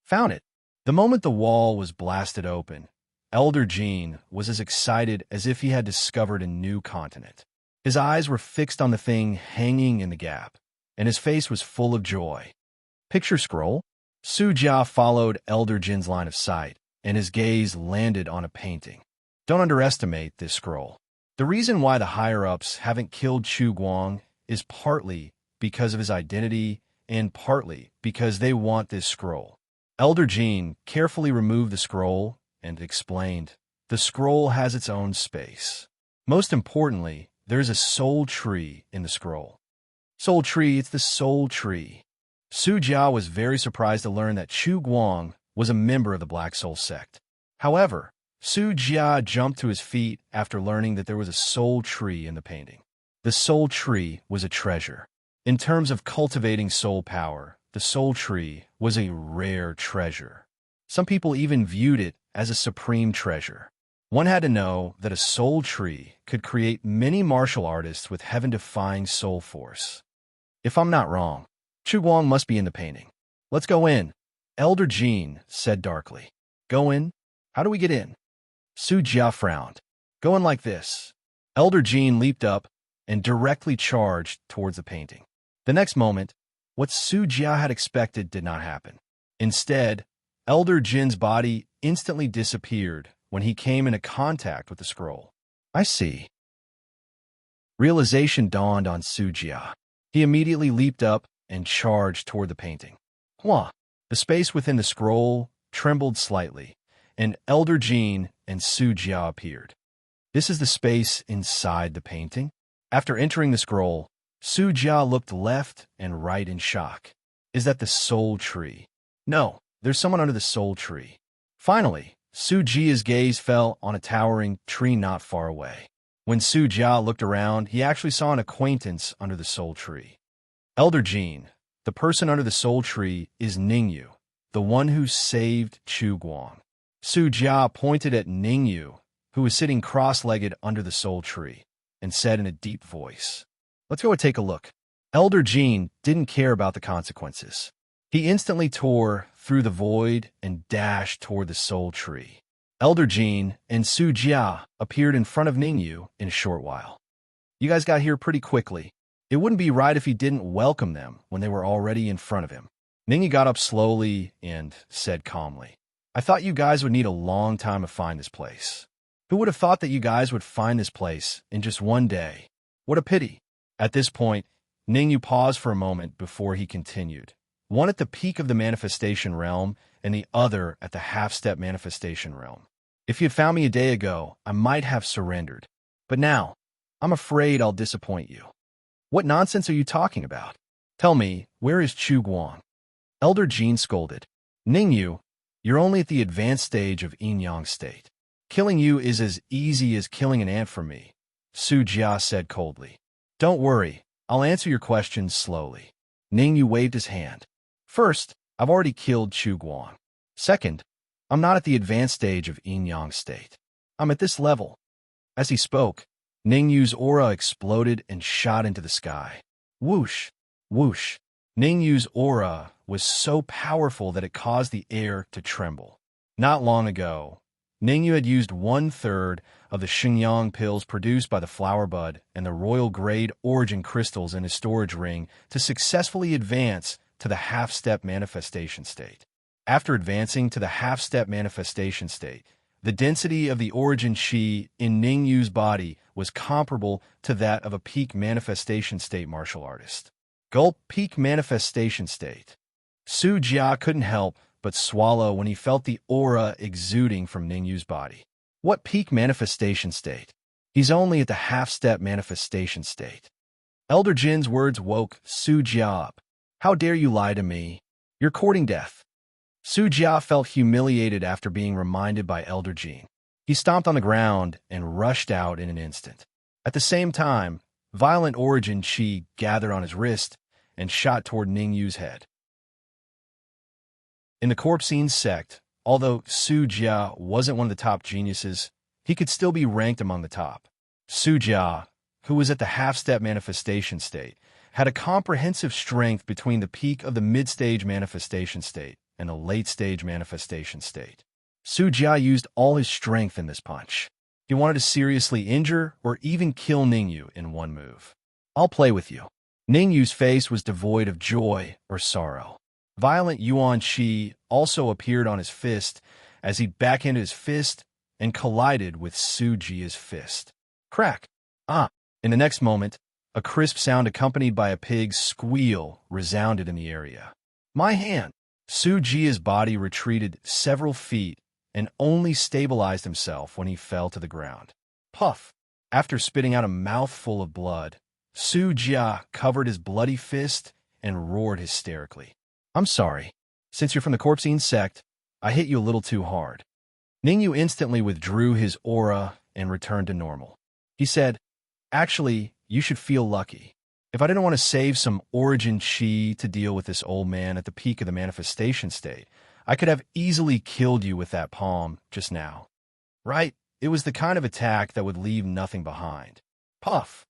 Found it. The moment the wall was blasted open, Elder Jean was as excited as if he had discovered a new continent. His eyes were fixed on the thing hanging in the gap, and his face was full of joy. Picture scroll? Su Jia followed Elder Jin's line of sight, and his gaze landed on a painting. Don't underestimate this scroll. The reason why the higher-ups haven't killed Chu Guang is partly because of his identity and partly because they want this scroll. Elder Jean carefully removed the scroll and explained, the scroll has its own space. Most importantly, there's a soul tree in the scroll. Soul tree, it's the soul tree. Su Jia was very surprised to learn that Chu Guang was a member of the Black Soul Sect. However, Su Jia jumped to his feet after learning that there was a soul tree in the painting. The soul tree was a treasure. In terms of cultivating soul power, the soul tree was a rare treasure. Some people even viewed it as a supreme treasure. One had to know that a soul tree could create many martial artists with heaven-defying soul force. If I'm not wrong, Chu Guang must be in the painting. Let's go in, Elder Jean said darkly. Go in? How do we get in? Su Jia frowned. Go in like this. Elder Jean leaped up and directly charged towards the painting. The next moment, what Su Jia had expected did not happen. Instead, Elder Jin's body instantly disappeared when he came into contact with the scroll. I see. Realization dawned on Su Jia. He immediately leaped up and charged toward the painting. Hua! The space within the scroll trembled slightly, and Elder Jean and Su Jia appeared. This is the space inside the painting? After entering the scroll, Su Jia looked left and right in shock. Is that the soul tree? No, there's someone under the soul tree. Finally, Su Jia's gaze fell on a towering tree not far away. When Su Jia looked around, he actually saw an acquaintance under the soul tree. Elder Jean, the person under the soul tree is Ningyu, the one who saved Chu Guang. Su Jia pointed at Ningyu, who was sitting cross-legged under the soul tree, and said in a deep voice, Let's go and take a look. Elder Jean didn't care about the consequences. He instantly tore through the void and dashed toward the soul tree. Elder Jean and Su Jia appeared in front of Ningyu in a short while. You guys got here pretty quickly. It wouldn't be right if he didn't welcome them when they were already in front of him. Ningyu got up slowly and said calmly, I thought you guys would need a long time to find this place. Who would have thought that you guys would find this place in just one day? What a pity. At this point, Ningyu paused for a moment before he continued. One at the peak of the manifestation realm and the other at the half-step manifestation realm. If you had found me a day ago, I might have surrendered. But now, I'm afraid I'll disappoint you. What nonsense are you talking about? Tell me, where is Chu Guang? Elder Jean scolded. Ningyu, you're only at the advanced stage of yin-yang state. Killing you is as easy as killing an ant for me, Su Jia said coldly. Don't worry, I'll answer your questions slowly. Ningyu waved his hand. First, I've already killed Chu Guang. Second, I'm not at the advanced stage of yin-yang state. I'm at this level. As he spoke, Ningyu's aura exploded and shot into the sky. Whoosh! Whoosh! Ningyu's aura was so powerful that it caused the air to tremble. Not long ago, Ningyu had used 1/3 of the Xingyang pills produced by the flower bud and the royal grade origin crystals in his storage ring to successfully advance to the half-step manifestation state. After advancing to the half-step manifestation state, the density of the origin chi in Ningyu's body was comparable to that of a peak manifestation state martial artist. Gulp peak manifestation state. Su Jia couldn't help but swallow when he felt the aura exuding from Ningyu's body. What peak manifestation state? He's only at the half-step manifestation state. Elder Jin's words woke Su Jia up. How dare you lie to me? You're courting death. Su Jia felt humiliated after being reminded by Elder Jin. He stomped on the ground and rushed out in an instant. At the same time, violent origin chi gathered on his wrist and shot toward Ningyu's head. In the Corpsine sect, although Su Jia wasn't one of the top geniuses, he could still be ranked among the top. Su Jia, who was at the half-step manifestation state, had a comprehensive strength between the peak of the mid-stage manifestation state and the late-stage manifestation state. Su Jia used all his strength in this punch. He wanted to seriously injure or even kill Ningyu in one move. I'll play with you. Ningyu's face was devoid of joy or sorrow. Violent yuan chi also appeared on his fist as he backhanded his fist and collided with Su Jia's fist. Crack! Ah! In the next moment, a crisp sound accompanied by a pig's squeal resounded in the area. My hand! Su Jia's body retreated several feet and only stabilized himself when he fell to the ground. Puff! After spitting out a mouthful of blood, Su Jia covered his bloody fist and roared hysterically. I'm sorry. Since you're from the Corpsine sect, I hit you a little too hard. Ningyu instantly withdrew his aura and returned to normal. He said, Actually, you should feel lucky. If I didn't want to save some origin chi to deal with this old man at the peak of the manifestation state, I could have easily killed you with that palm just now. Right? It was the kind of attack that would leave nothing behind. Puff.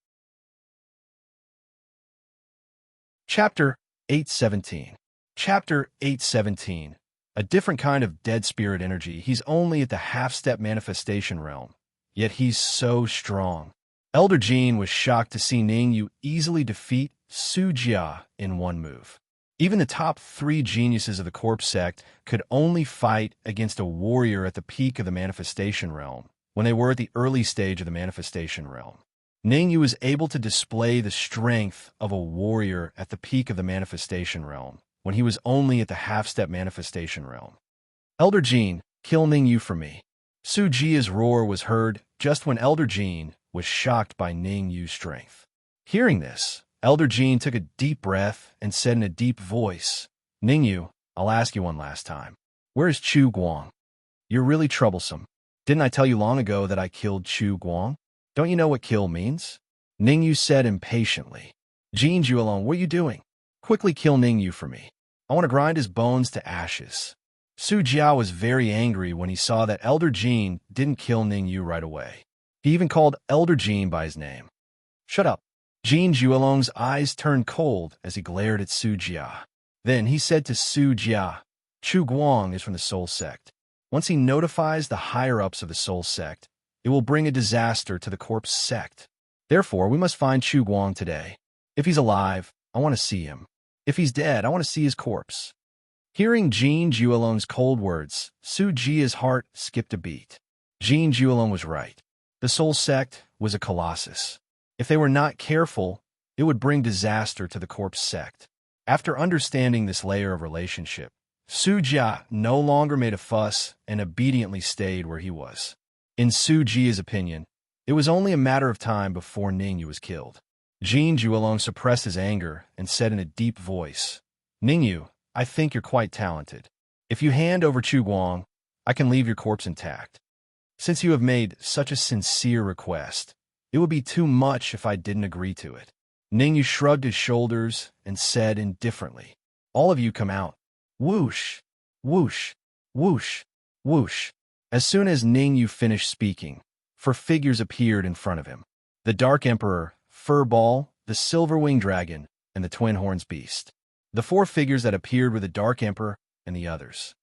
Chapter 817. Chapter 817. A different kind of dead spirit energy. He's only at the half-step manifestation realm, yet he's so strong. Elder Jean was shocked to see Ningyu easily defeat Su Jia in one move. Even the top 3 geniuses of the corpse sect could only fight against a warrior at the peak of the manifestation realm when they were at the early stage of the manifestation realm. Ningyu was able to display the strength of a warrior at the peak of the manifestation realm when he was only at the half-step manifestation realm. Elder Jean, kill Ningyu for me. Su Jia's roar was heard just when Elder Jean was shocked by Ningyu's strength. Hearing this, Elder Jean took a deep breath and said in a deep voice, Ningyu, I'll ask you one last time. Where is Chu Guang? You're really troublesome. Didn't I tell you long ago that I killed Chu Guang? Don't you know what kill means? Ningyu said impatiently. Jean Juelong, what are you doing? Quickly kill Ningyu for me. I want to grind his bones to ashes. Su Jia was very angry when he saw that Elder Jean didn't kill Ningyu right away. He even called Elder Jean by his name. Shut up. Jean Juelong's eyes turned cold as he glared at Su Jia. Then he said to Su Jia, Chu Guang is from the Soul Sect. Once he notifies the higher-ups of the Soul Sect, it will bring a disaster to the Corpse Sect. Therefore, we must find Chu Guang today. If he's alive, I want to see him. If he's dead, I want to see his corpse. Hearing Jean Juelong's cold words, Su Jia's heart skipped a beat. Jean Juelong was right. The Soul Sect was a colossus. If they were not careful, it would bring disaster to the Corpse Sect. After understanding this layer of relationship, Su Jia no longer made a fuss and obediently stayed where he was. In Su Jia's opinion, it was only a matter of time before Ningyu was killed. Jean Juelong suppressed his anger and said in a deep voice, Ningyu, I think you're quite talented. If you hand over Chu Guang, I can leave your corpse intact. Since you have made such a sincere request, it would be too much if I didn't agree to it. Ningyu shrugged his shoulders and said indifferently, All of you come out. Whoosh, whoosh, whoosh, whoosh. As soon as Ningyu finished speaking, 4 figures appeared in front of him. The Dark Emperor, Furball, the Silver-Winged Dragon, and the Twin Horns Beast. The 4 figures that appeared were the Dark Emperor and the others.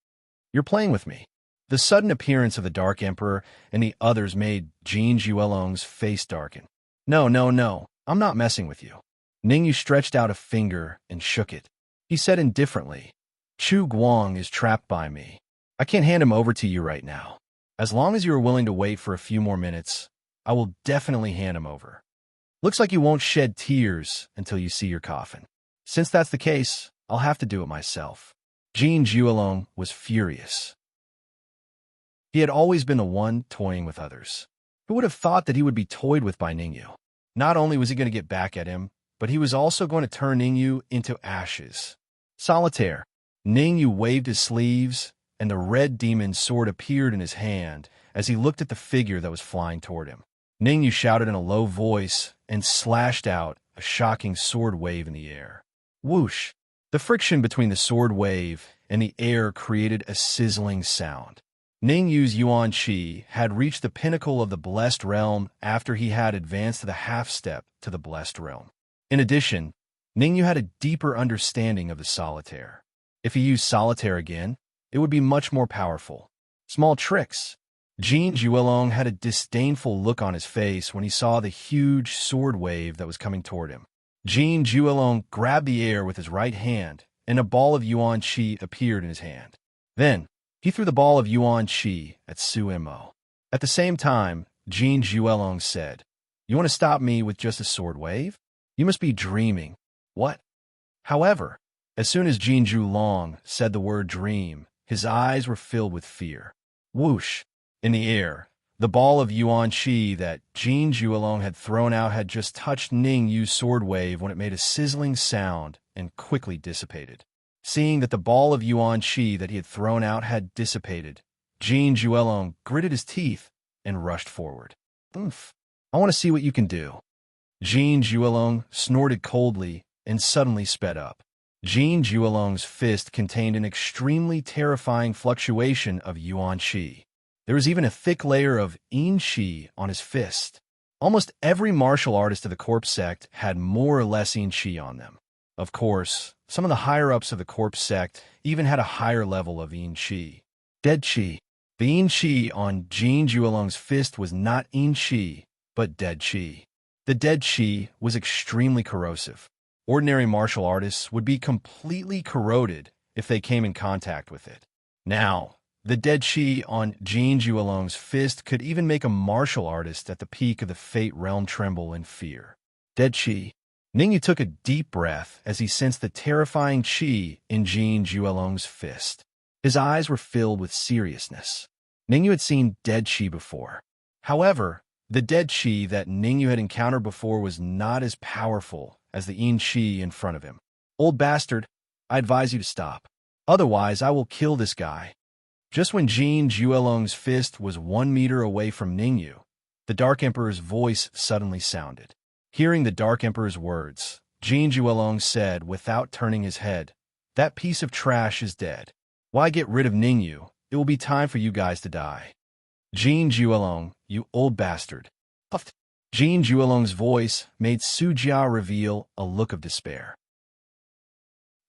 You're playing with me. The sudden appearance of the Dark Emperor and the others made Jean Juelong's face darken. No, no, no, I'm not messing with you. Ningyu stretched out a finger and shook it. He said indifferently, Chu Guang is trapped by me. I can't hand him over to you right now. As long as you are willing to wait for a few more minutes, I will definitely hand him over. Looks like you won't shed tears until you see your coffin. Since that's the case, I'll have to do it myself. Jean Juelong was furious. He had always been the one toying with others. Who would have thought that he would be toyed with by Ningyu? Not only was he going to get back at him, but he was also going to turn Ningyu into ashes. Solitaire. Ningyu waved his sleeves, and the red demon's sword appeared in his hand as he looked at the figure that was flying toward him. Ningyu shouted in a low voice and slashed out a shocking sword wave in the air. Whoosh! The friction between the sword wave and the air created a sizzling sound. Ningyu's Yuan Qi had reached the pinnacle of the Blessed Realm after he had advanced to the half-step to the Blessed Realm. In addition, Ningyu had a deeper understanding of the Solitaire. If he used Solitaire again, it would be much more powerful. Small tricks. Jean Juelong had a disdainful look on his face when he saw the huge sword wave that was coming toward him. Jean Juelong grabbed the air with his right hand, and a ball of Yuan Qi appeared in his hand. Then, he threw the ball of Yuan Qi at Su Mo. At the same time, Jean Juelong said, You want to stop me with just a sword wave? You must be dreaming. What? However, as soon as Jean Juelong said the word dream, his eyes were filled with fear. Whoosh! In the air, the ball of Yuan Qi that Jean Juelong had thrown out had just touched Ningyu's sword wave when it made a sizzling sound and quickly dissipated. Seeing that the ball of Yuan Qi that he had thrown out had dissipated, Jean Juelong gritted his teeth and rushed forward. Oomph! I want to see what you can do. Jean Juelong snorted coldly and suddenly sped up. Jean Juelong's fist contained an extremely terrifying fluctuation of Yuan Qi. There was even a thick layer of Yin-Chi on his fist. Almost every martial artist of the corpse sect had more or less Yin-Chi on them. Of course, some of the higher-ups of the corpse sect even had a higher level of Yin-Chi. Dead Chi. The Yin-Chi on Jin Juelong's fist was not Yin-Chi, but Dead Chi. The Dead Chi was extremely corrosive. Ordinary martial artists would be completely corroded if they came in contact with it. Now, the Dead Chi on Jin Juelong's fist could even make a martial artist at the peak of the Fate realm tremble in fear. Dead Chi. Ningyu took a deep breath as he sensed the terrifying Chi in Jin Juelong's fist. His eyes were filled with seriousness. Ningyu had seen Dead Chi before. However, the Dead Chi that Ningyu had encountered before was not as powerful as the Yin Chi in front of him. Old bastard, I advise you to stop. Otherwise, I will kill this guy. Just when Jin Juelong's fist was 1 meter away from Ningyu, the Dark Emperor's voice suddenly sounded. Hearing the Dark Emperor's words, Jin Juelong said without turning his head, "That piece of trash is dead. Why get rid of Ningyu? It will be time for you guys to die." Jin Juelong, you old bastard. Puffed. Jin Juelong's voice made Su Jia reveal a look of despair.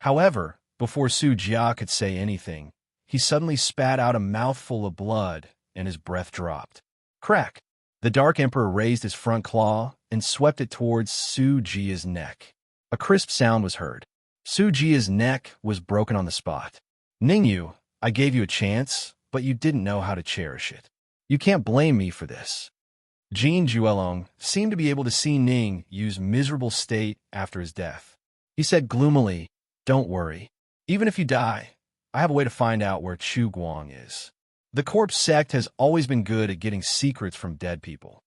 However, before Su Jia could say anything, he suddenly spat out a mouthful of blood, and his breath dropped. Crack! The Dark Emperor raised his front claw and swept it towards Su Jia's neck. A crisp sound was heard. Su Jia's neck was broken on the spot. Ningyu, I gave you a chance, but you didn't know how to cherish it. You can't blame me for this. Jin Juelong seemed to be able to see Ningyu's miserable state after his death. He said gloomily, "Don't worry. Even if you die, I have a way to find out where Chu Guang is. The corpse sect has always been good at getting secrets from dead people."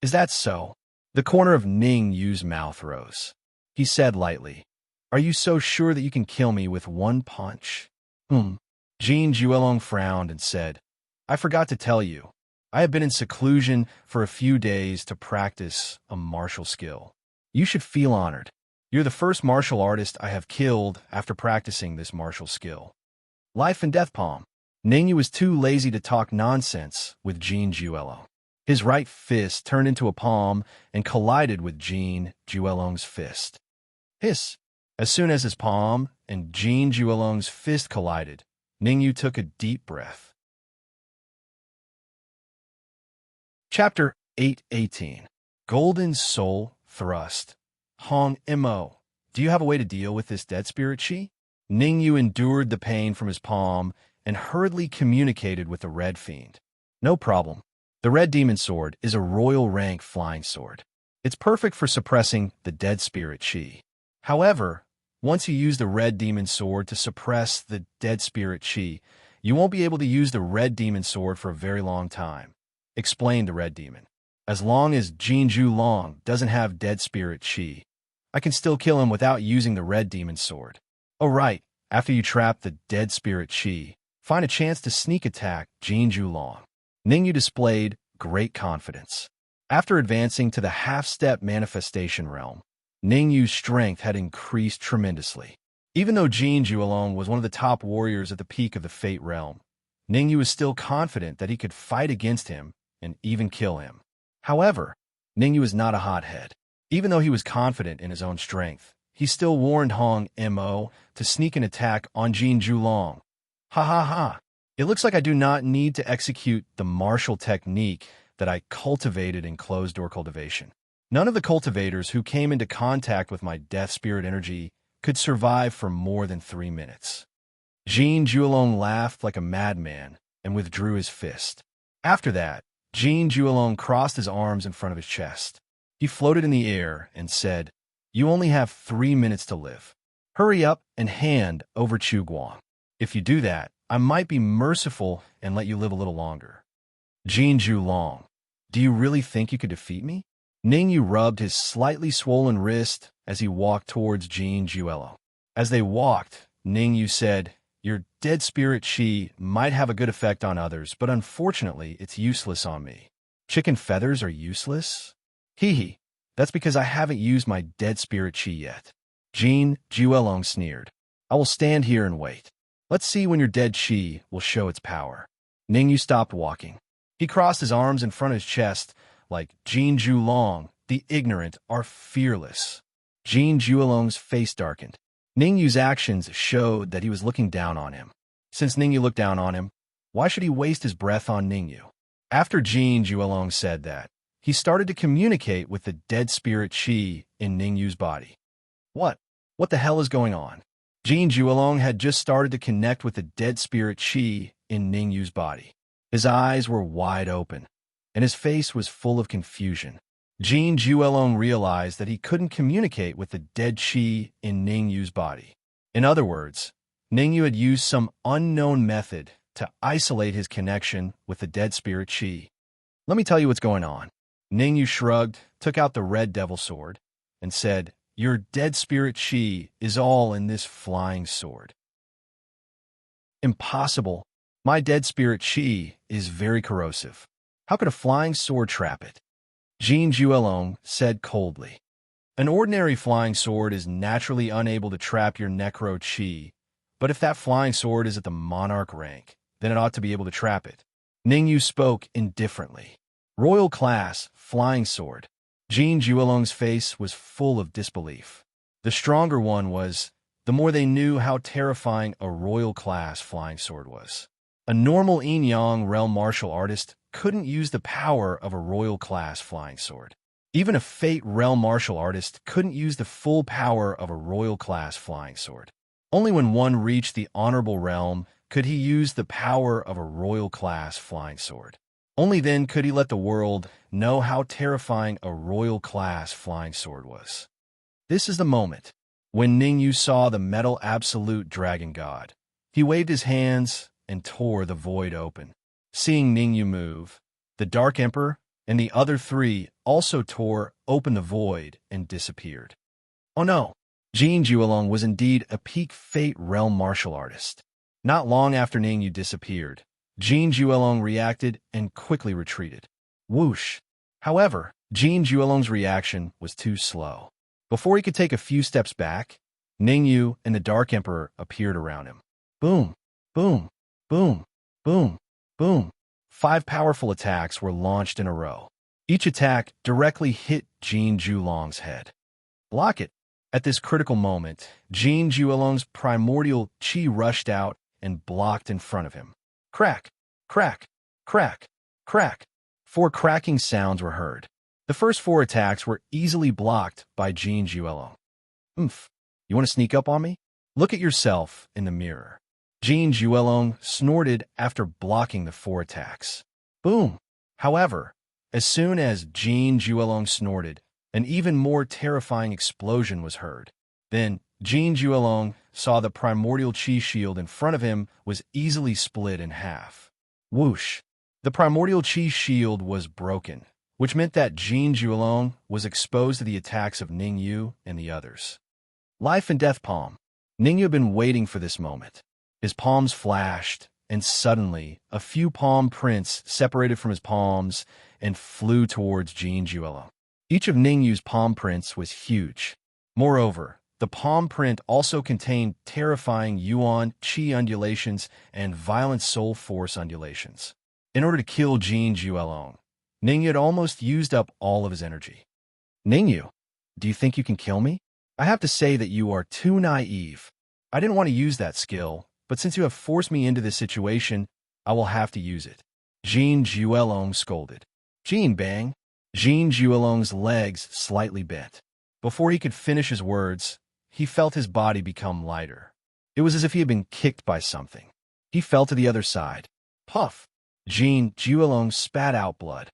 Is that so? The corner of Ningyu's mouth rose. He said lightly, "Are you so sure that you can kill me with one punch?" Jin Juelong frowned and said, "I forgot to tell you. I have been in seclusion for a few days to practice a martial skill. You should feel honored. You're the first martial artist I have killed after practicing this martial skill." Life and death palm. Ningyu was too lazy to talk nonsense with Jin Juelong. His right fist turned into a palm and collided with Jin Juelong's fist. Hiss! As soon as his palm and Jin Juelong's fist collided, Ningyu took a deep breath. Chapter 8:18. Golden Soul Thrust. Hong Mo, do you have a way to deal with this dead spirit Chi? Ningyu endured the pain from his palm and hurriedly communicated with the Red Fiend. No problem. The Red Demon Sword is a royal rank flying sword. It's perfect for suppressing the dead spirit Chi. However, once you use the Red Demon Sword to suppress the dead spirit Chi, you won't be able to use the Red Demon Sword for a very long time, explained the Red Demon. As long as Jin Juelong doesn't have dead spirit Chi, I can still kill him without using the Red Demon Sword. Oh right, after you trap the dead spirit Chi, find a chance to sneak attack Jin Juelong. Ningyu displayed great confidence. After advancing to the half-step manifestation realm, Ningyu's strength had increased tremendously. Even though Jin Juelong was one of the top warriors at the peak of the Fate realm, Ningyu was still confident that he could fight against him and even kill him. However, Ningyu was not a hothead. Even though he was confident in his own strength, he still warned Hong Mo to sneak an attack on Jin Juelong. Ha ha ha! It looks like I do not need to execute the martial technique that I cultivated in closed-door cultivation. None of the cultivators who came into contact with my death spirit energy could survive for more than 3 minutes. Jin Juelong laughed like a madman and withdrew his fist. After that, Jin Juelong crossed his arms in front of his chest. He floated in the air and said, "You only have 3 minutes to live. Hurry up and hand over Chu Guang. If you do that, I might be merciful and let you live a little longer." Jin Juelong, do you really think you could defeat me? Ningyu rubbed his slightly swollen wrist as he walked towards Jin Juelong. As they walked, Ningyu said, "Your dead spirit Chi might have a good effect on others, but unfortunately, it's useless on me." Chicken feathers are useless? Hee hee, that's because I haven't used my dead spirit Chi yet. Jin Juelong sneered. "I will stand here and wait. Let's see when your dead Chi will show its power." Ningyu stopped walking. He crossed his arms in front of his chest, like Jin Long, the ignorant are fearless. Jin Long's face darkened. Ningyu's actions showed that he was looking down on him. Since Ningyu looked down on him, why should he waste his breath on Ningyu? After Jin Long said that, he started to communicate with the dead spirit Qi in Ningyu's body. What? What the hell is going on? Jin Long had just started to connect with the dead spirit Qi in Ningyu's body. His eyes were wide open, and his face was full of confusion. Jin Long realized that he couldn't communicate with the dead Qi in Ningyu's body. In other words, Ningyu had used some unknown method to isolate his connection with the dead spirit Qi. Let me tell you what's going on. Ningyu shrugged, took out the red devil sword, and said, "Your dead spirit Qi is all in this flying sword." Impossible. My dead spirit Qi is very corrosive. How could a flying sword trap it? Jin Long said coldly. An ordinary flying sword is naturally unable to trap your necro Qi, but if that flying sword is at the monarch rank, then it ought to be able to trap it. Ningyu spoke indifferently. Royal class, flying sword. Jin Long's face was full of disbelief. The stronger one was, the more they knew how terrifying a royal class flying sword was. A normal yin-yang realm martial artist couldn't use the power of a royal class flying sword. Even a fate realm martial artist couldn't use the full power of a royal class flying sword. Only when one reached the honorable realm could he use the power of a royal class flying sword. Only then could he let the world know how terrifying a royal class flying sword was. This is the moment when Ningyu saw the metal absolute dragon god. He waved his hands and tore the void open. Seeing Ningyu move, the Dark Emperor and the other three also tore open the void and disappeared. Oh no! Jin Long was indeed a peak fate realm martial artist. Not long after Ningyu disappeared, Jin Long reacted and quickly retreated. Whoosh! However, Jin Long's reaction was too slow. Before he could take a few steps back, Ningyu and the Dark Emperor appeared around him. Boom! Boom! Boom! Boom! Boom! 5 powerful attacks were launched in a row. Each attack directly hit Jin Long's head. Block it! At this critical moment, Jin Long's primordial Qi rushed out and blocked in front of him. Crack! Crack! Crack! Crack! 4 cracking sounds were heard. The first 4 attacks were easily blocked by Jin Long. Oomph! You want to sneak up on me? Look at yourself in the mirror. Jin Long snorted after blocking the 4 attacks. Boom! However, as soon as Jin Long snorted, an even more terrifying explosion was heard. Then, Jin Long saw the primordial Qi shield in front of him was easily split in half. Whoosh! The primordial Qi shield was broken, which meant that Jin Long was exposed to the attacks of Ningyu and the others. Life and death palm. Ningyu had been waiting for this moment. His palms flashed, and suddenly, a few palm prints separated from his palms and flew towards Jin Long. Each of Ningyu's palm prints was huge. Moreover, the palm print also contained terrifying Yuan Qi undulations and violent soul force undulations. In order to kill Jin Long, Ningyu had almost used up all of his energy. Ningyu, do you think you can kill me? I have to say that you are too naive. I didn't want to use that skill, but since you have forced me into this situation, I will have to use it. Jin Long scolded. Jin bang! Jin Long's legs slightly bent. Before he could finish his words, he felt his body become lighter. It was as if he had been kicked by something. He fell to the other side. Puff! Jin Long spat out blood.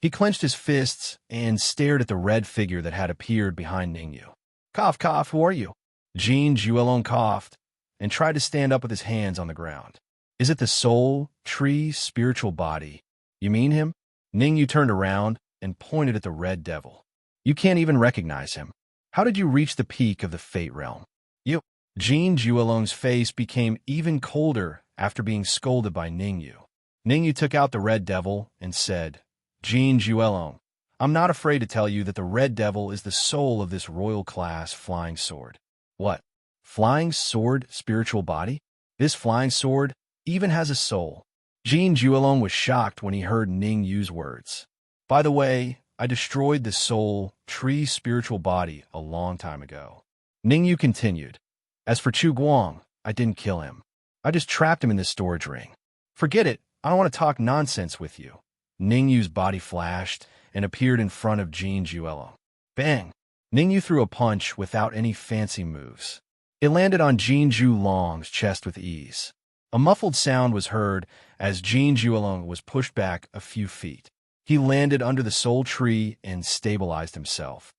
He clenched his fists and stared at the red figure that had appeared behind Ningyu. Cough, cough, who are you? Jin Long coughed and tried to stand up with his hands on the ground. Is it the soul, tree, spiritual body? You mean him? Ningyu turned around and pointed at the red devil. You can't even recognize him. How did you reach the peak of the fate realm? You. Jin Long's face became even colder after being scolded by Ningyu. Ningyu took out the red devil and said, Jin Long, I'm not afraid to tell you that the red devil is the soul of this royal class flying sword. What? Flying sword, spiritual body? This flying sword even has a soul. Jin Juelong was shocked when he heard Ning Yu's words. By the way, I destroyed the soul tree's spiritual body a long time ago. Ning Yu continued. As for Chu Guang, I didn't kill him. I just trapped him in this storage ring. Forget it. I don't want to talk nonsense with you. Ning Yu's body flashed and appeared in front of Jin Juelong. Bang! Ning Yu threw a punch without any fancy moves. It landed on Jin Juelong's chest with ease. A muffled sound was heard as Jin Juelong was pushed back a few feet. He landed under the soul tree and stabilized himself.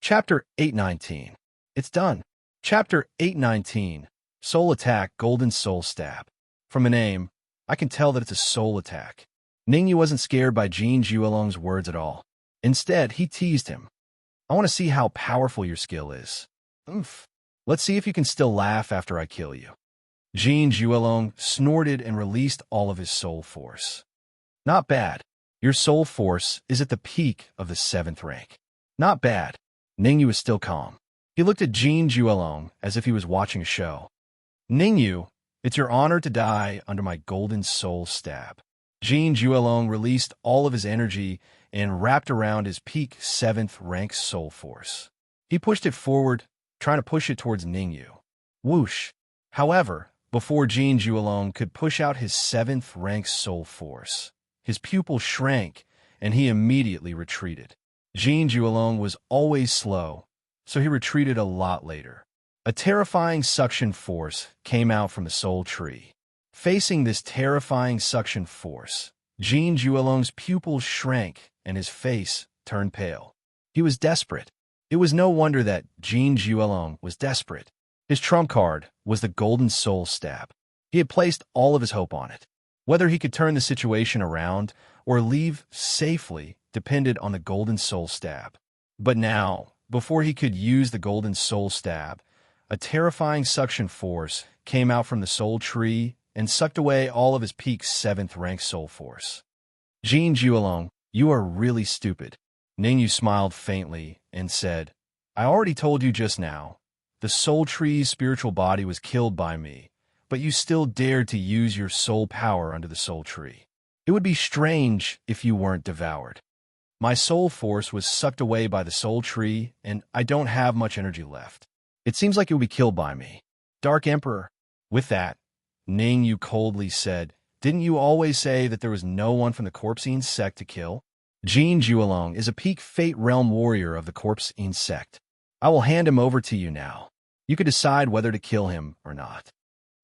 Chapter 819. It's done. Chapter 819. Soul Attack Golden Soul Stab. From the name, I can tell that it's a soul attack. Ning Yu wasn't scared by Jin Juelong's words at all. Instead, he teased him. I want to see how powerful your skill is. Oomph. Let's see if you can still laugh after I kill you. Jin Juelong snorted and released all of his soul force. Not bad. Your soul force is at the peak of the 7th rank. Not bad. Ning Yu was still calm. He looked at Jin Juelong as if he was watching a show. Ning Yu, it's your honor to die under my golden soul stab. Jin Juelong released all of his energy and wrapped around his peak 7th rank soul force. He pushed it forward, trying to push it towards Ning Yu. Whoosh! However, before Jin Juelong could push out his 7th rank soul force, his pupil shrank and he immediately retreated. Jin Juelong was always slow, so he retreated a lot later. A terrifying suction force came out from the soul tree. Facing this terrifying suction force, Jin Juelong's pupils shrank and his face turned pale. He was desperate. It was no wonder that Jin Juelong was desperate. His trump card was the Golden Soul Stab. He had placed all of his hope on it. Whether he could turn the situation around or leave safely depended on the Golden Soul Stab. But now, before he could use the Golden Soul Stab, a terrifying suction force came out from the soul tree and sucked away all of his peak 7th rank soul force. Jin Juelong, you are really stupid. Ning Yu smiled faintly and said, I already told you just now. The soul tree's spiritual body was killed by me, but you still dared to use your soul power under the soul tree. It would be strange if you weren't devoured. My soul force was sucked away by the soul tree, and I don't have much energy left. It seems like it would be killed by me. Dark Emperor. With that, Ning Yu coldly said, didn't you always say that there was no one from the Corpsine sect to kill? Jin Juelong is a peak Fate Realm warrior of the Corpsine sect. I will hand him over to you now. You could decide whether to kill him or not.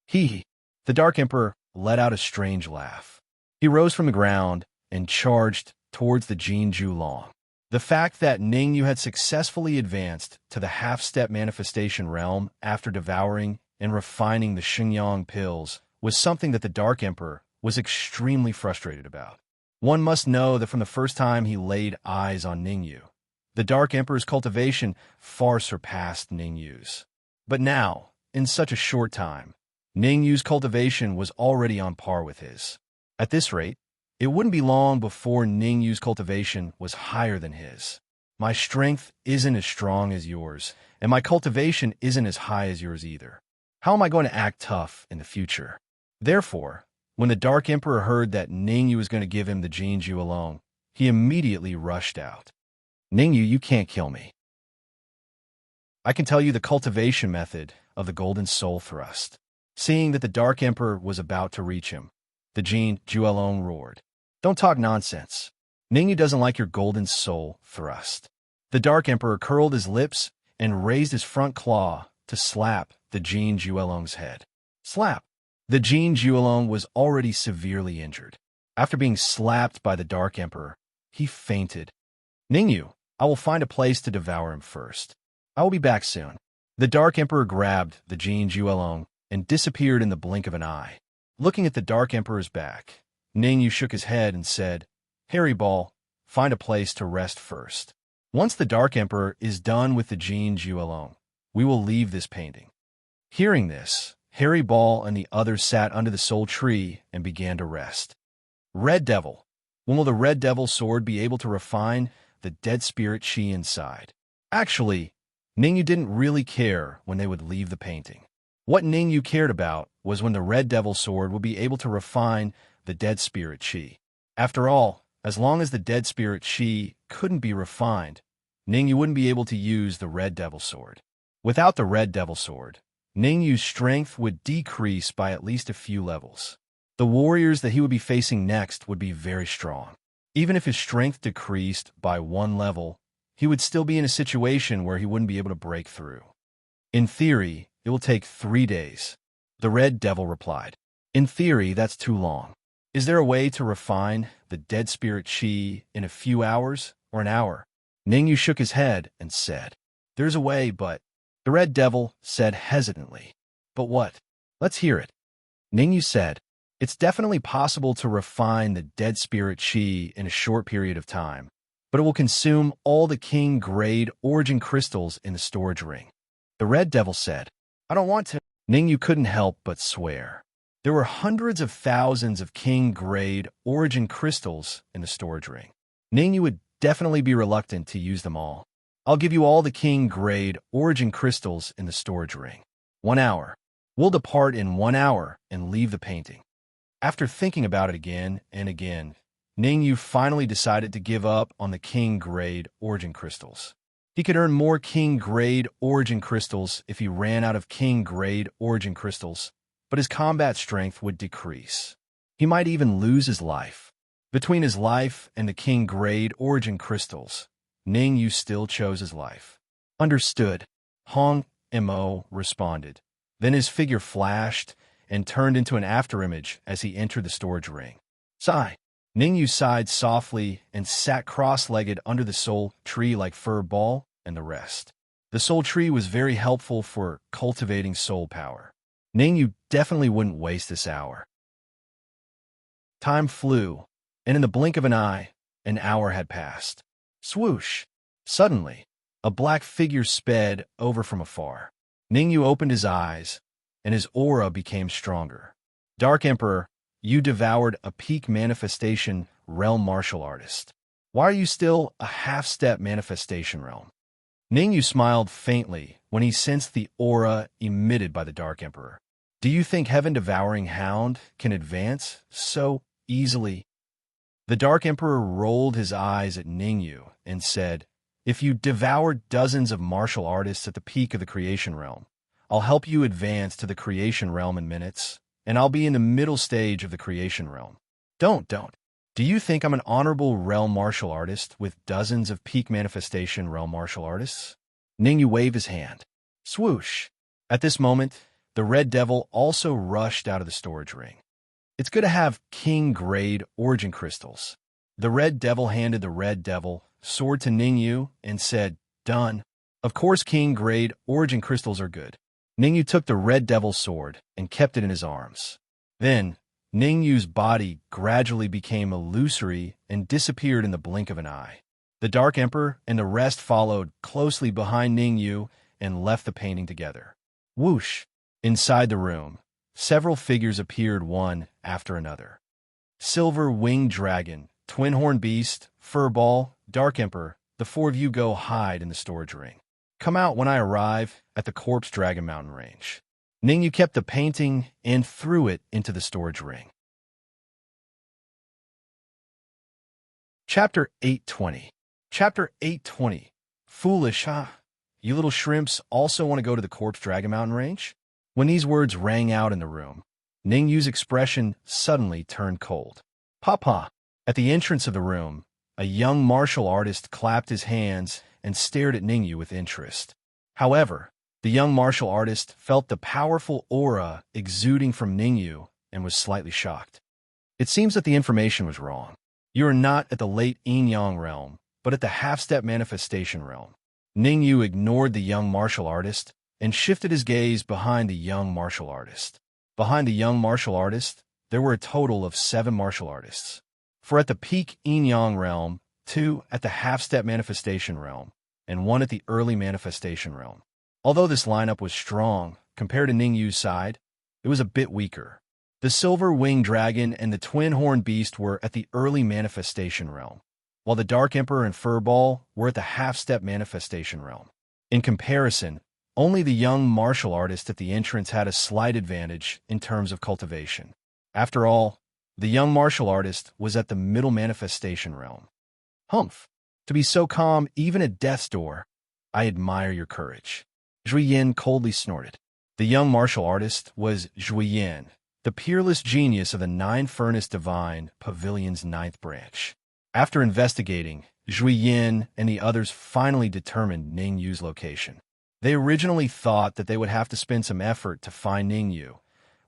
Hee. The Dark Emperor let out a strange laugh. He rose from the ground and charged towards the Jin Juelong. The fact that Ning Yu had successfully advanced to the half-step manifestation realm after devouring and refining the Xingyang pills was something that the Dark Emperor was extremely frustrated about. One must know that from the first time he laid eyes on Ning Yu, the Dark Emperor's cultivation far surpassed Ning Yu's. But now, in such a short time, Ning Yu's cultivation was already on par with his. At this rate, it wouldn't be long before Ning Yu's cultivation was higher than his. My strength isn't as strong as yours, and my cultivation isn't as high as yours either. How am I going to act tough in the future? Therefore, when the Dark Emperor heard that Ning Yu was going to give him the Jin Juelong, he immediately rushed out. Ning Yu, you can't kill me. I can tell you the cultivation method of the Golden Soul Thrust. Seeing that the Dark Emperor was about to reach him, the Jin Juelong roared. Don't talk nonsense. Ning Yu doesn't like your Golden Soul Thrust. The Dark Emperor curled his lips and raised his front claw to slap the Jin Juelong's head. Slap! The Jin Juelong was already severely injured. After being slapped by the Dark Emperor, he fainted. Ning Yu, I will find a place to devour him first. I will be back soon. The Dark Emperor grabbed the Jin Juelong and disappeared in the blink of an eye. Looking at the Dark Emperor's back, Ning Yu shook his head and said, Harry Ball, find a place to rest first. Once the Dark Emperor is done with the Jin Juelong, we will leave this painting. Hearing this, Harry Ball and the others sat under the soul tree and began to rest. Red Devil. When will the Red Devil sword be able to refine the dead spirit chi inside? Actually, Ning Yu didn't really care when they would leave the painting. What Ningyu cared about was when the Red Devil Sword would be able to refine the dead spirit chi. After all, as long as the dead spirit chi couldn't be refined, Ningyu wouldn't be able to use the Red Devil Sword. Without the Red Devil Sword, Ningyu's strength would decrease by at least a few levels. The warriors that he would be facing next would be very strong. Even if his strength decreased by 1 level, he would still be in a situation where he wouldn't be able to break through. In theory, it will take 3 days. The Red Devil replied. In theory, that's too long. Is there a way to refine the dead spirit chi in a few hours or an hour? Ningyu shook his head and said, There's a way, but... The Red Devil said hesitantly. But what? Let's hear it. Ningyu said, It's definitely possible to refine the dead spirit chi in a short period of time, but it will consume all the king-grade origin crystals in the storage ring. The Red Devil said, I don't want to. Ningyu couldn't help but swear. There were hundreds of thousands of king-grade origin crystals in the storage ring. Ningyu would definitely be reluctant to use them all. I'll give you all the king-grade origin crystals in the storage ring. 1 hour. We'll depart in 1 hour and leave the painting. After thinking about it again and again, Ningyu finally decided to give up on the king-grade origin crystals. He could earn more king-grade origin crystals if he ran out of king-grade origin crystals, but his combat strength would decrease. He might even lose his life. Between his life and the king-grade origin crystals, Ningyu still chose his life. Understood, Hong Mo responded. Then his figure flashed and turned into an afterimage as he entered the storage ring. Sigh. Ningyu sighed softly and sat cross-legged under the soul tree like Fur Ball and the rest. The soul tree was very helpful for cultivating soul power. Ningyu definitely wouldn't waste this hour. Time flew, and in the blink of an hour had passed. Swoosh! Suddenly, a black figure sped over from afar. Ningyu opened his eyes, and his aura became stronger. Dark Emperor, you devoured a peak manifestation realm martial artist. Why are you still a half-step manifestation realm? Ningyu smiled faintly when he sensed the aura emitted by the Dark Emperor. Do you think Heaven-Devouring Hound can advance so easily? The Dark Emperor rolled his eyes at Ningyu and said, If you devour dozens of martial artists at the peak of the creation realm, I'll help you advance to the creation realm in minutes, and I'll be in the middle stage of the creation realm. Don't. Do you think I'm an honorable realm martial artist with dozens of peak manifestation realm martial artists? Ningyu waved his hand. Swoosh! At this moment, the Red Devil also rushed out of the storage ring. It's good to have king-grade origin crystals. The Red Devil handed the Red Devil sword to Ningyu and said, Done. Of course king-grade origin crystals are good. Ningyu took the Red Devil sword and kept it in his arms. Then, Ningyu's body gradually became illusory and disappeared in the blink of an eye. The Dark Emperor and the rest followed closely behind Ningyu and left the painting together. Whoosh! Inside the room, several figures appeared one after another. Silver Winged Dragon, Twin Horn Beast, Furball, Dark Emperor, the 4 of you go hide in the storage ring. Come out when I arrive at the Corpse Dragon Mountain Range. Ningyu kept the painting and threw it into the storage ring. Chapter 820. Chapter 820. Foolish, huh? You little shrimps also want to go to the Corpse Dragon Mountain Range? When these words rang out in the room, Ningyu's expression suddenly turned cold. Papa! At the entrance of the room, a young martial artist clapped his hands and stared at Ningyu with interest. However, the young martial artist felt the powerful aura exuding from Ningyu and was slightly shocked. It seems that the information was wrong. You are not at the late Yin-Yang realm, but at the half-step manifestation realm. Ningyu ignored the young martial artist and shifted his gaze behind the young martial artist. Behind the young martial artist, there were a total of 7 martial artists. For at the peak Yin-Yang realm, 2 at the half-step manifestation realm, and 1 at the early manifestation realm. Although this lineup was strong, compared to Ningyu's side, it was a bit weaker. The Silver Winged Dragon and the Twin Horn Beast were at the early manifestation realm, while the Dark Emperor and Furball were at the half-step manifestation realm. In comparison, Only the young martial artist at the entrance had a slight advantage in terms of cultivation. After all, the young martial artist was at the middle manifestation realm. Humph! To be so calm even at death's door, I admire your courage. Zhui Yin coldly snorted. The young martial artist was Zhui Yin, the peerless genius of the Nine-Furnace Divine Pavilion's ninth branch. After investigating, Zhui Yin and the others finally determined Ning Yu's location. They originally thought that they would have to spend some effort to find Ning Yu,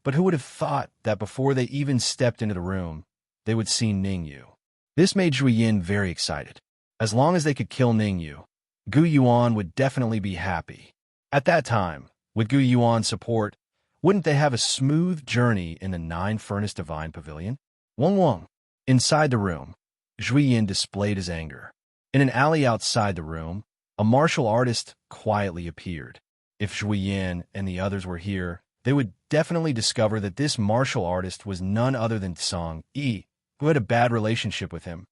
but who would have thought that before they even stepped into the room, they would see Ning Yu? This made Zhui Yin very excited. As long as they could kill Ning Yu, Gu Yuan would definitely be happy. At that time, with Gu Yuan's support, wouldn't they have a smooth journey in the Nine-Furnace Divine Pavilion? Wong Wong. Inside the room, Zhui Yin displayed his anger. In an alley outside the room, a martial artist quietly appeared. If Zhui Yin and the others were here, they would definitely discover that this martial artist was none other than Song Yi, who had a bad relationship with him.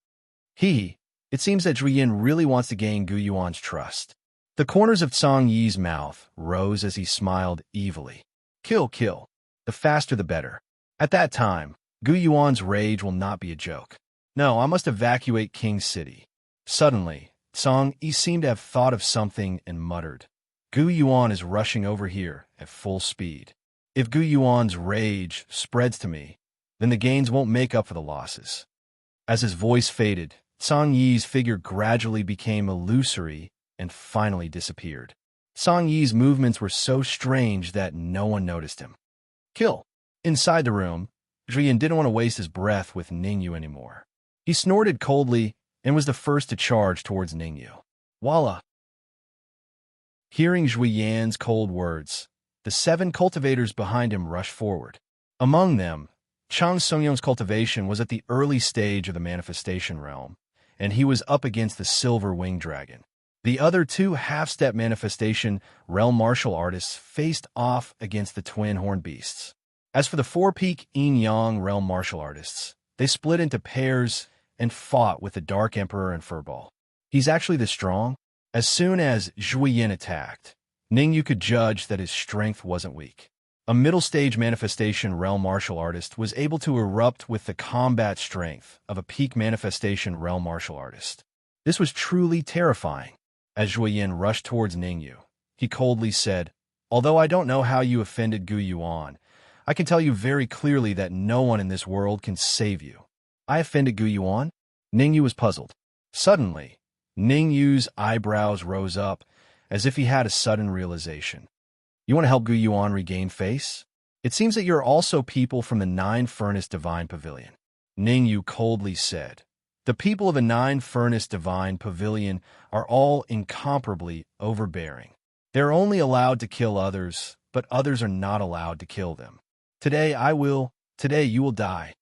It seems that Zhui Yin really wants to gain Gu Yuan's trust. The corners of Song Yi's mouth rose as he smiled evilly. Kill. The faster the better. At that time, Gu Yuan's rage will not be a joke. No, I must evacuate King City. Suddenly, Song Yi seemed to have thought of something and muttered. Gu Yuan is rushing over here at full speed. If Gu Yuan's rage spreads to me, then the gains won't make up for the losses. As his voice faded, Song Yi's figure gradually became illusory and finally disappeared. Song Yi's movements were so strange that no one noticed him. Kill. Inside the room, Zhui Yin didn't want to waste his breath with Ning Yu anymore. He snorted coldly and was the first to charge towards Ning Yu. Voila! Hearing Zhui Yan's cold words, the 7 cultivators behind him rushed forward. Among them, Chang Songyong's cultivation was at the early stage of the manifestation realm, and he was up against the silver winged dragon. The other 2 half-step manifestation realm martial artists faced off against the twin horned beasts. As for the 4-peak yin-yang realm martial artists, they split into pairs and fought with the Dark Emperor and Furball. He's actually this strong? As soon as Zhui Yin attacked, Ning Yu could judge that his strength wasn't weak. A middle-stage manifestation realm martial artist was able to erupt with the combat strength of a peak manifestation realm martial artist. This was truly terrifying. As Zhui Yin rushed towards Ning Yu, he coldly said, "Although I don't know how you offended Gu Yuan, I can tell you very clearly that no one in this world can save you." I offended Gu Yuan? Ning Yu was puzzled. Suddenly, Ning Yu's eyebrows rose up as if he had a sudden realization. You want to help Gu Yuan regain face? It seems that you're also people from the Nine-Furnace Divine Pavilion. Ning Yu coldly said. The people of the Nine-Furnace Divine Pavilion are all incomparably overbearing. They're only allowed to kill others, but others are not allowed to kill them. Today you will die.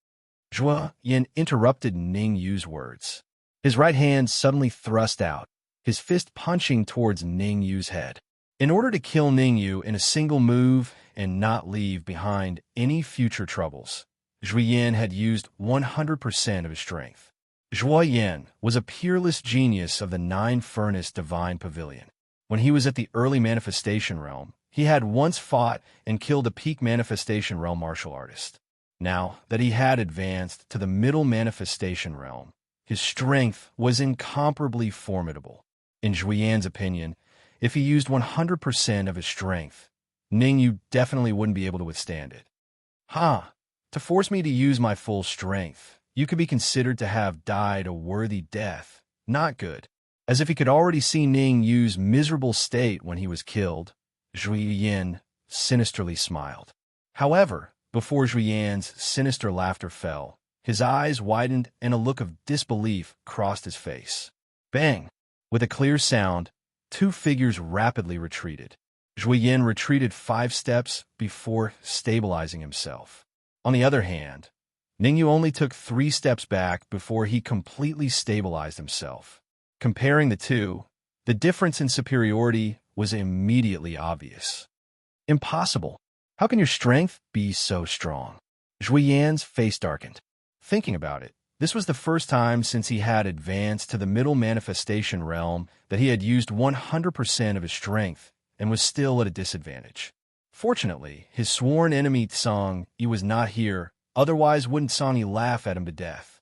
Zhui Yin interrupted Ning Yu's words. His right hand suddenly thrust out, his fist punching towards Ning Yu's head. In order to kill Ning Yu in a single move and not leave behind any future troubles, Zhui Yin had used 100% of his strength. Zhui Yin was a peerless genius of the Nine-Furnace Divine Pavilion. When he was at the early manifestation realm, he had once fought and killed a peak manifestation realm martial artist. Now that he had advanced to the middle manifestation realm, his strength was incomparably formidable. In Zhui Yan's opinion, if he used 100% of his strength, Ning Yu definitely wouldn't be able to withstand it. To force me to use my full strength, you could be considered to have died a worthy death. Not good. As if he could already see Ning Yu's miserable state when he was killed, Zhui Yin sinisterly smiled. However, before Zhui Yan's sinister laughter fell, his eyes widened and a look of disbelief crossed his face. Bang! With a clear sound, 2 figures rapidly retreated. Zhui Yin retreated 5 steps before stabilizing himself. On the other hand, Ning Yu only took 3 steps back before he completely stabilized himself. Comparing the 2, the difference in superiority was immediately obvious. Impossible. How can your strength be so strong? Zhui Yan's face darkened. Thinking about it, this was the first time since he had advanced to the middle manifestation realm that he had used 100% of his strength and was still at a disadvantage. Fortunately, his sworn enemy Song Yi was not here, otherwise wouldn't Song Yi laugh at him to death.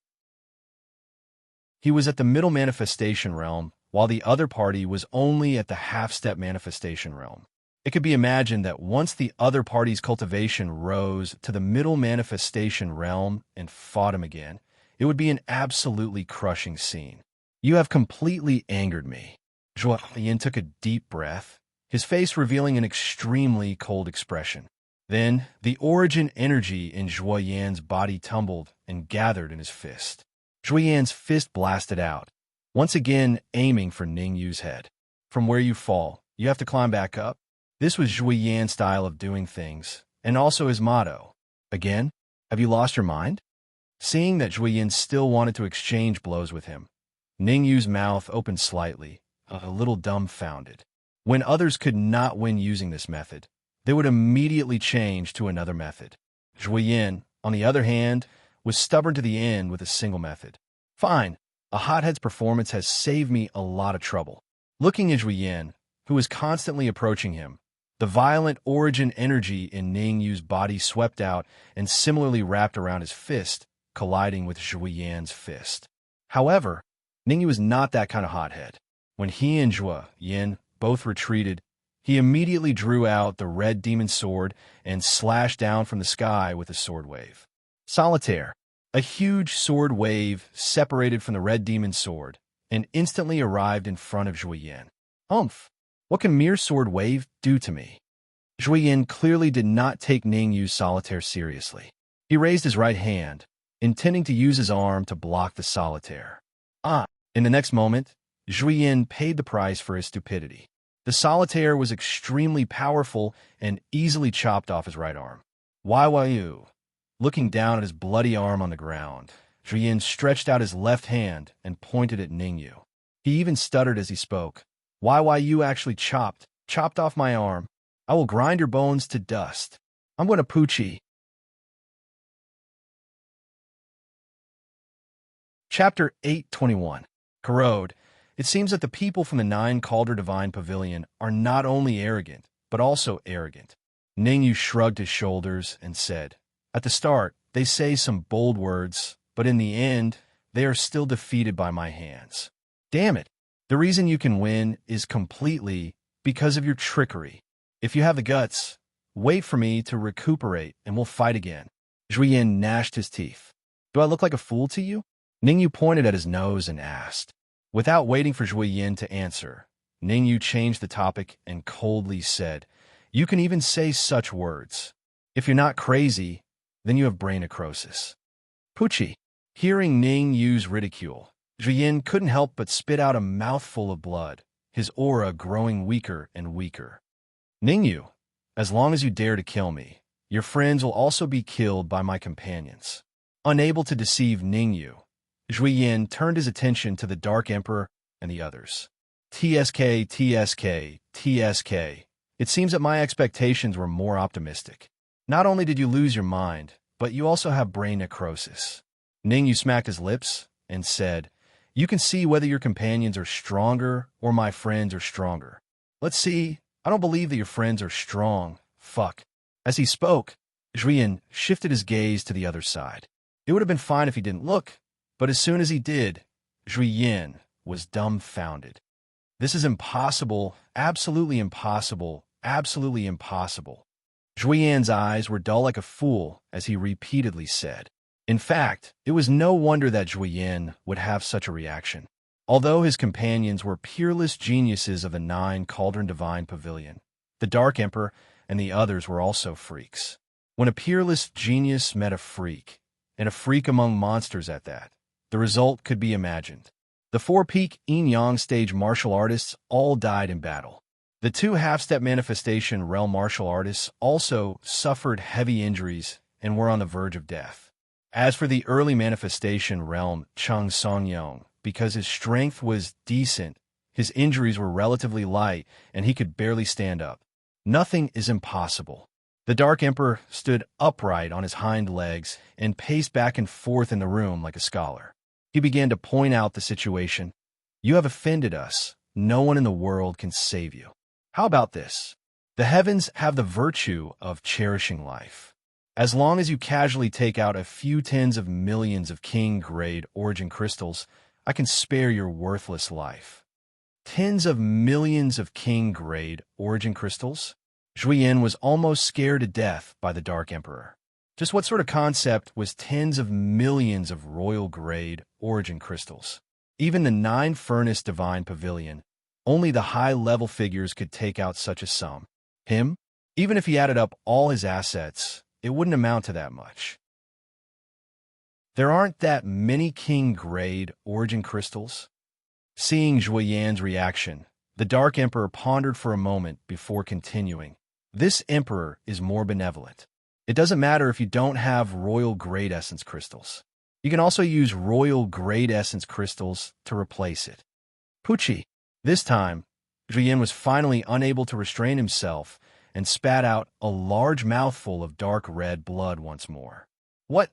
He was at the middle manifestation realm, while the other party was only at the half-step manifestation realm. It could be imagined that once the other party's cultivation rose to the middle manifestation realm and fought him again, it would be an absolutely crushing scene. You have completely angered me. Zhuo Yin took a deep breath, his face revealing an extremely cold expression. Then, the origin energy in Zhuo Yan's body tumbled and gathered in his fist. Zhuo Yan's fist blasted out, once again aiming for Ning Yu's head. From where you fall, you have to climb back up. This was Zhuo Yan's style of doing things, and also his motto. Again? Have you lost your mind? Seeing that Zhuo Yan still wanted to exchange blows with him, Ning Yu's mouth opened slightly, a little dumbfounded. When others could not win using this method, they would immediately change to another method. Zhuo Yan, on the other hand, was stubborn to the end with a single method. Fine, a hothead's performance has saved me a lot of trouble. Looking at Zhuo Yan, who was constantly approaching him, the violent origin energy in Ning Yu's body swept out and similarly wrapped around his fist, colliding with Zhuo Yan's fist. However, Ning Yu was not that kind of hothead. When he and Zhuo Yan both retreated, he immediately drew out the red demon sword and slashed down from the sky with a sword wave. Solitaire, a huge sword wave separated from the red demon sword and instantly arrived in front of Zhuo Yan. Humph! What can mere sword wave do to me? Zhuo Yan clearly did not take Ning Yu's solitaire seriously. He raised his right hand, intending to use his arm to block the solitaire. In the next moment, Zhuo Yan paid the price for his stupidity. The solitaire was extremely powerful and easily chopped off his right arm. Why you? Looking down at his bloody arm on the ground, Zhuo Yan stretched out his left hand and pointed at Ning Yu. He even stuttered as he spoke. Why you actually chopped off my arm? I will grind your bones to dust. I'm going to poochie. Chapter 821. Corrode. It seems that the people from the Nine Calder Divine Pavilion are not only arrogant, but also arrogant. Ning Yu shrugged his shoulders and said, at the start, they say some bold words, but in the end, they are still defeated by my hands. Damn it. The reason you can win is completely because of your trickery. If you have the guts, wait for me to recuperate and we'll fight again. Zhuo Yan gnashed his teeth. Do I look like a fool to you? Ning Yu pointed at his nose and asked. Without waiting for Zhuo Yan to answer, Ning Yu changed the topic and coldly said, you can even say such words. If you're not crazy, then you have brain necrosis. Poochie. Hearing Ning Yu's ridicule, Zhuo Yan couldn't help but spit out a mouthful of blood, his aura growing weaker and weaker. Ning Yu, as long as you dare to kill me, your friends will also be killed by my companions. Unable to deceive Ning Yu, Zhuo Yan turned his attention to the Dark Emperor and the others. TSK. It seems that my expectations were more optimistic. Not only did you lose your mind, but you also have brain necrosis. Ning Yu smacked his lips and said, you can see whether your companions are stronger or my friends are stronger. Let's see. I don't believe that your friends are strong. Fuck. As he spoke, Zhuo Yan shifted his gaze to the other side. It would have been fine if he didn't look, but as soon as he did, Zhuo Yan was dumbfounded. This is impossible, absolutely impossible, absolutely impossible. Zhuo Yan's eyes were dull like a fool as he repeatedly said. In fact, it was no wonder that Zhuo Yan would have such a reaction. Although his companions were peerless geniuses of the Nine Cauldron Divine Pavilion, the Dark Emperor and the others were also freaks. When a peerless genius met a freak, and a freak among monsters at that, the result could be imagined. The four-peak yin-yang stage martial artists all died in battle. The two half-step manifestation realm martial artists also suffered heavy injuries and were on the verge of death. As for the early manifestation realm Chung Song-yong, because his strength was decent, his injuries were relatively light, and he could barely stand up. Nothing is impossible. The Dark Emperor stood upright on his hind legs and paced back and forth in the room like a scholar. He began to point out the situation. You have offended us. No one in the world can save you. How about this? The heavens have the virtue of cherishing life. As long as you casually take out a few tens of millions of king-grade origin crystals, I can spare your worthless life. Tens of millions of king-grade origin crystals? Julian was almost scared to death by the Dark Emperor. Just what sort of concept was tens of millions of royal-grade origin crystals? Even the 9-furnace divine pavilion, only the high-level figures could take out such a sum. Him? Even if he added up all his assets, it wouldn't amount to that much. There aren't that many king-grade origin crystals? Seeing Julian's reaction, the Dark Emperor pondered for a moment before continuing. This emperor is more benevolent. It doesn't matter if you don't have royal grade essence crystals. You can also use royal grade essence crystals to replace it. Poochie. This time, Julian was finally unable to restrain himself and spat out a large mouthful of dark red blood once more. What?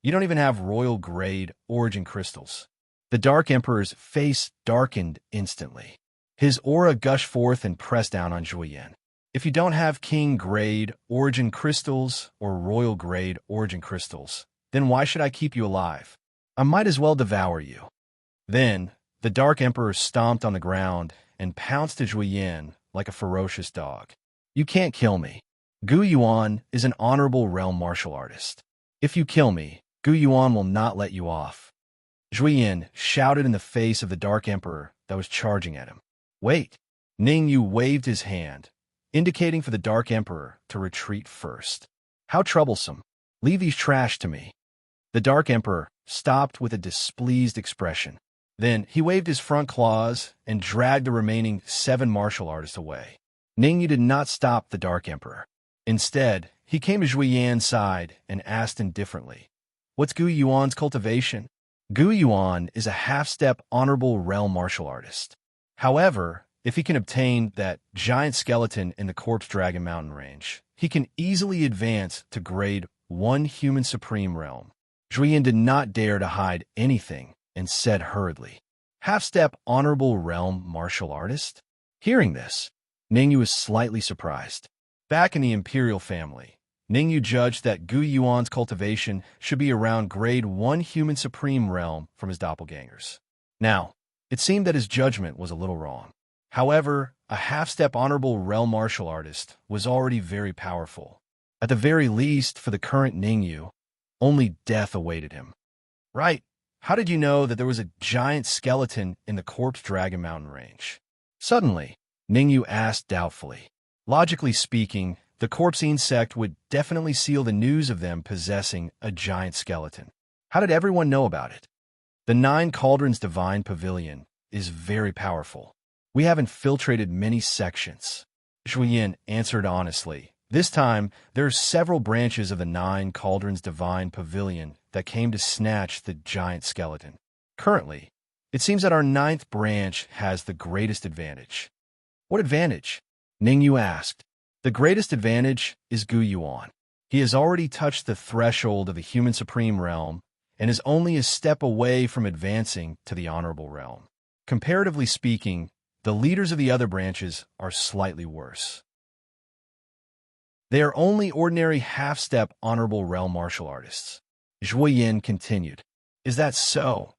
You don't even have royal grade origin crystals. The Dark Emperor's face darkened instantly. His aura gushed forth and pressed down on Julian. If you don't have king-grade origin crystals or royal-grade origin crystals, then why should I keep you alive? I might as well devour you. Then, the Dark Emperor stomped on the ground and pounced at Julian like a ferocious dog. You can't kill me. Gu Yuan is an honorable realm martial artist. If you kill me, Gu Yuan will not let you off. Julian shouted in the face of the Dark Emperor that was charging at him. Wait! Ning Yu waved his hand, indicating for the Dark Emperor to retreat first. How troublesome. Leave these trash to me. The Dark Emperor stopped with a displeased expression. Then he waved his front claws and dragged the remaining 7 martial artists away. Ning Yu did not stop the Dark Emperor. Instead, he came to Julian's side and asked indifferently, What's Gu Yuan's cultivation? Gu Yuan is a half-step honorable realm martial artist. However, if he can obtain that giant skeleton in the Corpse Dragon Mountain range, he can easily advance to grade 1 human supreme realm. Julian did not dare to hide anything and said hurriedly, Half-step honorable realm martial artist? Hearing this, Ningyu was slightly surprised. Back in the imperial family, Ningyu judged that Gu Yuan's cultivation should be around grade 1 human supreme realm from his doppelgangers. Now, it seemed that his judgment was a little wrong. However, a half-step honorable realm martial artist was already very powerful. At the very least, for the current Ningyu, only death awaited him. Right. How did you know that there was a giant skeleton in the Corpse Dragon Mountain range? Suddenly, Ningyu asked doubtfully. Logically speaking, the Corpsine sect would definitely seal the news of them possessing a giant skeleton. How did everyone know about it? The 9 Cauldrons Divine Pavilion is very powerful. We have infiltrated many sections. Julian answered honestly. This time, there are several branches of the 9 Cauldrons Divine Pavilion that came to snatch the giant skeleton. Currently, it seems that our 9th branch has the greatest advantage. What advantage? Ningyu asked. The greatest advantage is Gu Yuan. He has already touched the threshold of the human supreme realm and is only a step away from advancing to the honorable realm. Comparatively speaking, the leaders of the other branches are slightly worse. They are only ordinary half-step honorable realm martial artists. Zhuo Yin continued. Is that so?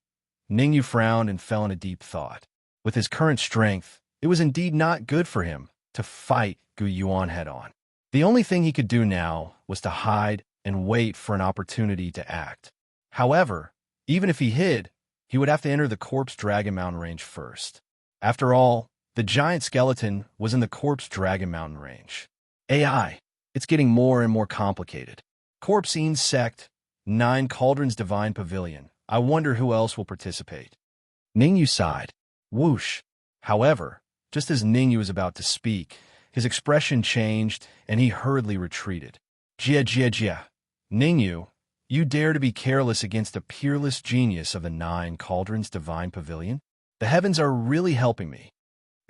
Ningyu frowned and fell in a deep thought. With his current strength, it was indeed not good for him to fight Gu Yuan head-on. The only thing he could do now was to hide and wait for an opportunity to act. However, even if he hid, he would have to enter the Corpse Dragon Mountain range first. After all, the giant skeleton was in the Corpse Dragon Mountain range. AI. It's getting more and more complicated. Corpsine sect, 9 Cauldrons Divine Pavilion. I wonder who else will participate. Ningyu sighed. Whoosh. However, just as Ningyu was about to speak, his expression changed and he hurriedly retreated. Jia. Ningyu, you dare to be careless against a peerless genius of the 9 Cauldrons Divine Pavilion? The heavens are really helping me.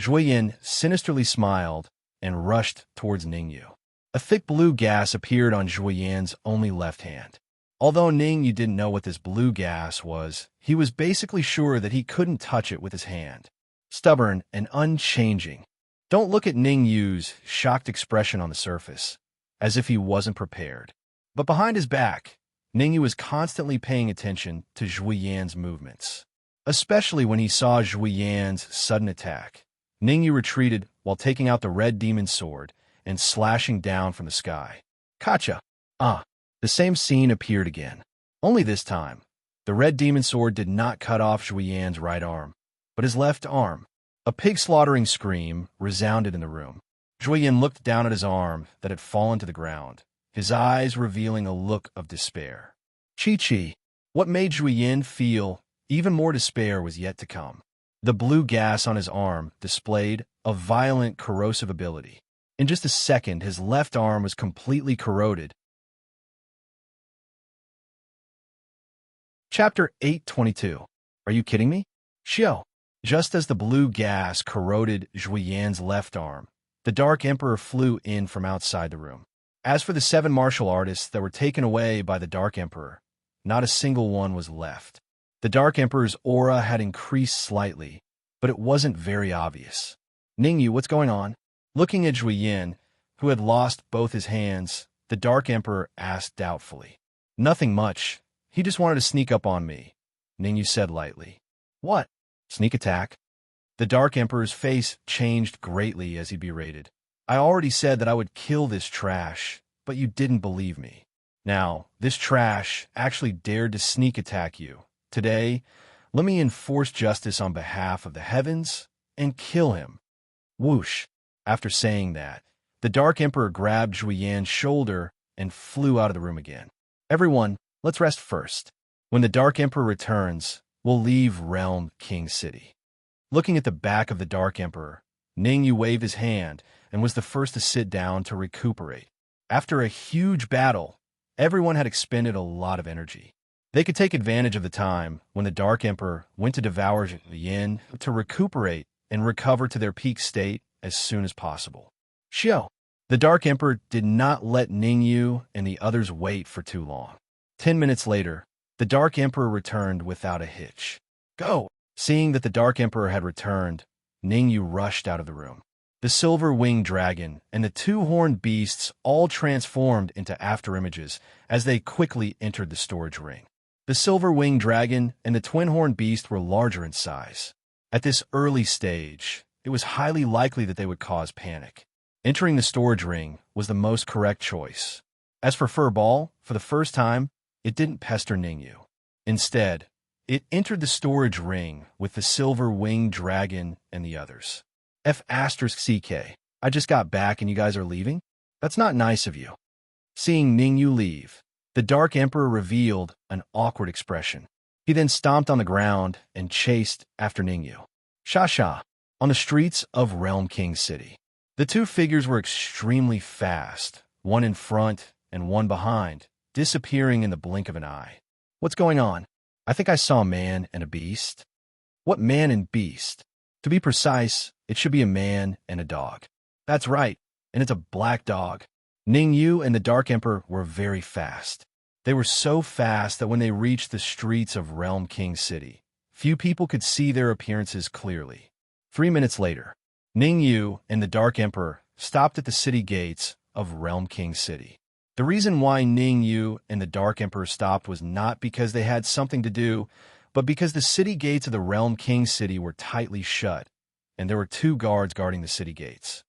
Zhuoyin sinisterly smiled and rushed towards Ningyu. A thick blue gas appeared on Zhuoyan's only left hand. Although Ningyu didn't know what this blue gas was, he was basically sure that he couldn't touch it with his hand. Stubborn and unchanging, Don't look at Ning Yu's shocked expression on the surface, as if he wasn't prepared. But behind his back, Ning Yu was constantly paying attention to Zhui Yan's movements. Especially when he saw Zhui Yan's sudden attack, Ning Yu retreated while taking out the red demon sword and slashing down from the sky. Kacha! The same scene appeared again. Only this time, the red demon sword did not cut off Zhui Yan's right arm, but his left arm. A pig-slaughtering scream resounded in the room. Zhui Yan looked down at his arm that had fallen to the ground, his eyes revealing a look of despair. Chi-Chi! What made Zhui Yan feel even more despair was yet to come. The blue gas on his arm displayed a violent corrosive ability. In just a second, his left arm was completely corroded. Chapter 822. Are you kidding me? Xiao. Just as the blue gas corroded Zhui Yan's left arm, the Dark Emperor flew in from outside the room. As for the 7 martial artists that were taken away by the Dark Emperor, not a single one was left. The Dark Emperor's aura had increased slightly, but it wasn't very obvious. Ning Yu, what's going on? Looking at Zhui Yan, who had lost both his hands, the Dark Emperor asked doubtfully. Nothing much. He just wanted to sneak up on me, Ning Yu said lightly. What? Sneak attack? The Dark Emperor's face changed greatly as he berated. I already said that I would kill this trash, but you didn't believe me. Now, this trash actually dared to sneak attack you. Today, let me enforce justice on behalf of the heavens and kill him. Whoosh! After saying that, the Dark Emperor grabbed Zhui Yan's shoulder and flew out of the room again. Everyone, let's rest first. When the Dark Emperor returns, we'll leave Realm King City. Looking at the back of the Dark Emperor, Ning Yu waved his hand and was the first to sit down to recuperate. After a huge battle, everyone had expended a lot of energy. They could take advantage of the time when the Dark Emperor went to devour Zhui Yan to recuperate and recover to their peak state as soon as possible. Xiao. The Dark Emperor did not let Ning Yu and the others wait for too long. 10 minutes later, the Dark Emperor returned without a hitch. Go! Seeing that the Dark Emperor had returned, Ning Yu rushed out of the room. The silver-winged dragon and the 2-horned beasts all transformed into afterimages as they quickly entered the storage ring. The silver-winged dragon and the twin-horned beast were larger in size. At this early stage, it was highly likely that they would cause panic. Entering the storage ring was the most correct choice. As for Furball, for the first time, it didn't pester Ning Yu. Instead, it entered the storage ring with the silver-winged dragon and the others. F***CK. I just got back and you guys are leaving? That's not nice of you. Seeing Ning Yu leave, the Dark Emperor revealed an awkward expression. He then stomped on the ground and chased after Ning Yu. Sha. On the streets of Realm King City. The 2 figures were extremely fast, one in front and one behind, disappearing in the blink of an eye. What's going on? I think I saw a man and a beast. What man and beast? To be precise, it should be a man and a dog. That's right, and it's a black dog. Ning Yu and the Dark Emperor were very fast. They were so fast that when they reached the streets of Realm King City, few people could see their appearances clearly. 3 minutes later, Ning Yu and the Dark Emperor stopped at the city gates of Realm King City. The reason why Ning Yu and the Dark Emperor stopped was not because they had something to do, but because the city gates of the Realm King City were tightly shut, and there were 2 guards guarding the city gates.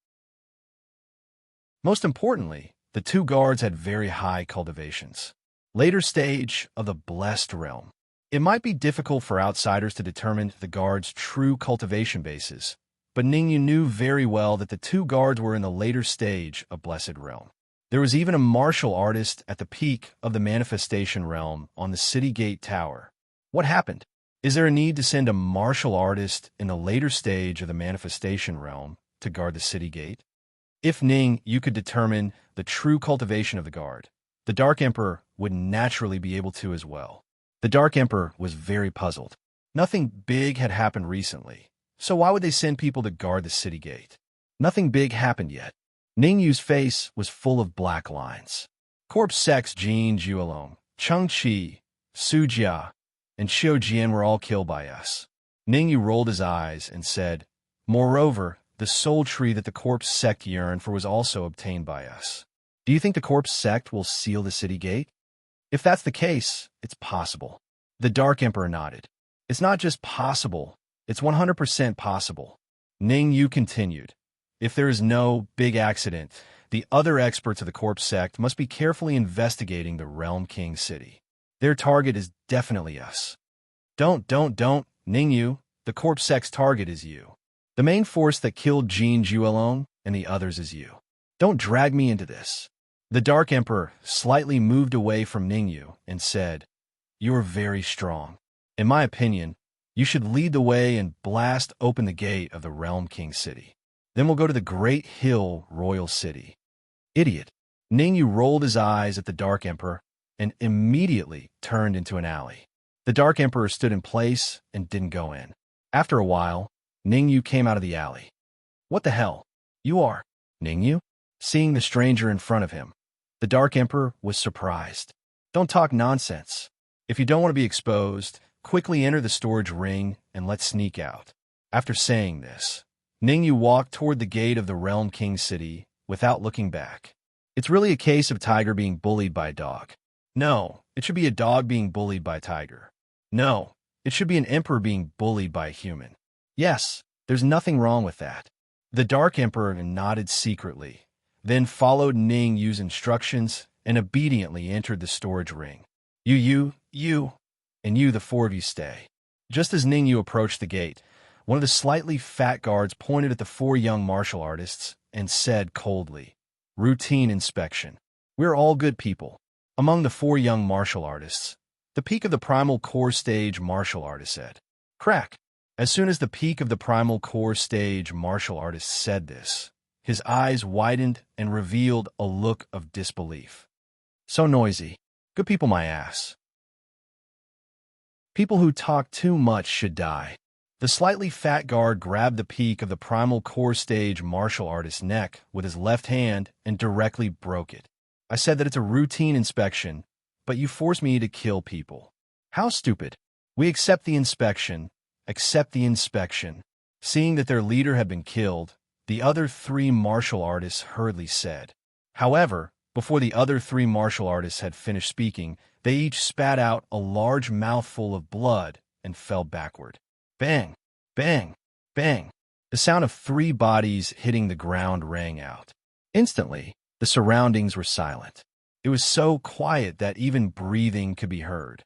Most importantly, the 2 guards had very high cultivations. Later stage of the Blessed Realm. It might be difficult for outsiders to determine the guards' true cultivation bases, but Ning Yu knew very well that the 2 guards were in the later stage of Blessed Realm. There was even a martial artist at the peak of the Manifestation Realm on the City Gate Tower. What happened? Is there a need to send a martial artist in the later stage of the Manifestation Realm to guard the City Gate? If Ning Yu could determine the true cultivation of the guard, the Dark Emperor would naturally be able to as well. The Dark Emperor was very puzzled. Nothing big had happened recently, so why would they send people to guard the city gate? Nothing big happened yet. Ning Yu's face was full of black lines. Corpse Sex Jin Juelong, Cheng Qi, Su Jia, and Xiu Jian were all killed by us. Ning Yu rolled his eyes and said, moreover, the soul tree that the corpse sect yearned for was also obtained by us. Do you think the corpse sect will seal the city gate? If that's the case, it's possible. The Dark Emperor nodded. It's not just possible, it's 100% possible. Ning Yu continued. If there is no big accident, the other experts of the corpse sect must be carefully investigating the Realm King City. Their target is definitely us. Don't, Ning Yu, the corpse sect's target is you. The main force that killed Jin Ju alone and the others is you. Don't drag me into this. The Dark Emperor slightly moved away from Ning Yu and said, You are very strong. In my opinion, you should lead the way and blast open the gate of the Realm King City. Then we'll go to the Great Hill Royal City. Idiot. Ning Yu rolled his eyes at the Dark Emperor and immediately turned into an alley. The Dark Emperor stood in place and didn't go in. After a while, Ning Yu came out of the alley. What the hell? You are Ning Yu? Seeing the stranger in front of him, the Dark Emperor was surprised. Don't talk nonsense. If you don't want to be exposed, quickly enter the storage ring and let's sneak out. After saying this, Ning Yu walked toward the gate of the Realm King City without looking back. It's really a case of tiger being bullied by a dog. No, it should be a dog being bullied by a tiger. No, it should be an emperor being bullied by a human. Yes, there's nothing wrong with that. The Dark Emperor nodded secretly, then followed Ning Yu's instructions and obediently entered the storage ring. You, and you, the four of you stay. Just as Ning Yu approached the gate, one of the slightly fat guards pointed at the four young martial artists and said coldly, Routine inspection. We're all good people. Among the four young martial artists, the peak of the primal core stage martial artist said, Crack. As soon as the peak of the primal core stage martial artist said this, his eyes widened and revealed a look of disbelief. So noisy. Good people my ass. People who talk too much should die. The slightly fat guard grabbed the peak of the primal core stage martial artist's neck with his left hand and directly broke it. I said that it's a routine inspection, but you force me to kill people. How stupid. We accept the inspection. Accept the inspection. Seeing that their leader had been killed, the other three martial artists hurriedly said. However, before the other three martial artists had finished speaking, they each spat out a large mouthful of blood and fell backward. Bang, bang, bang. The sound of three bodies hitting the ground rang out. Instantly, the surroundings were silent. It was so quiet that even breathing could be heard.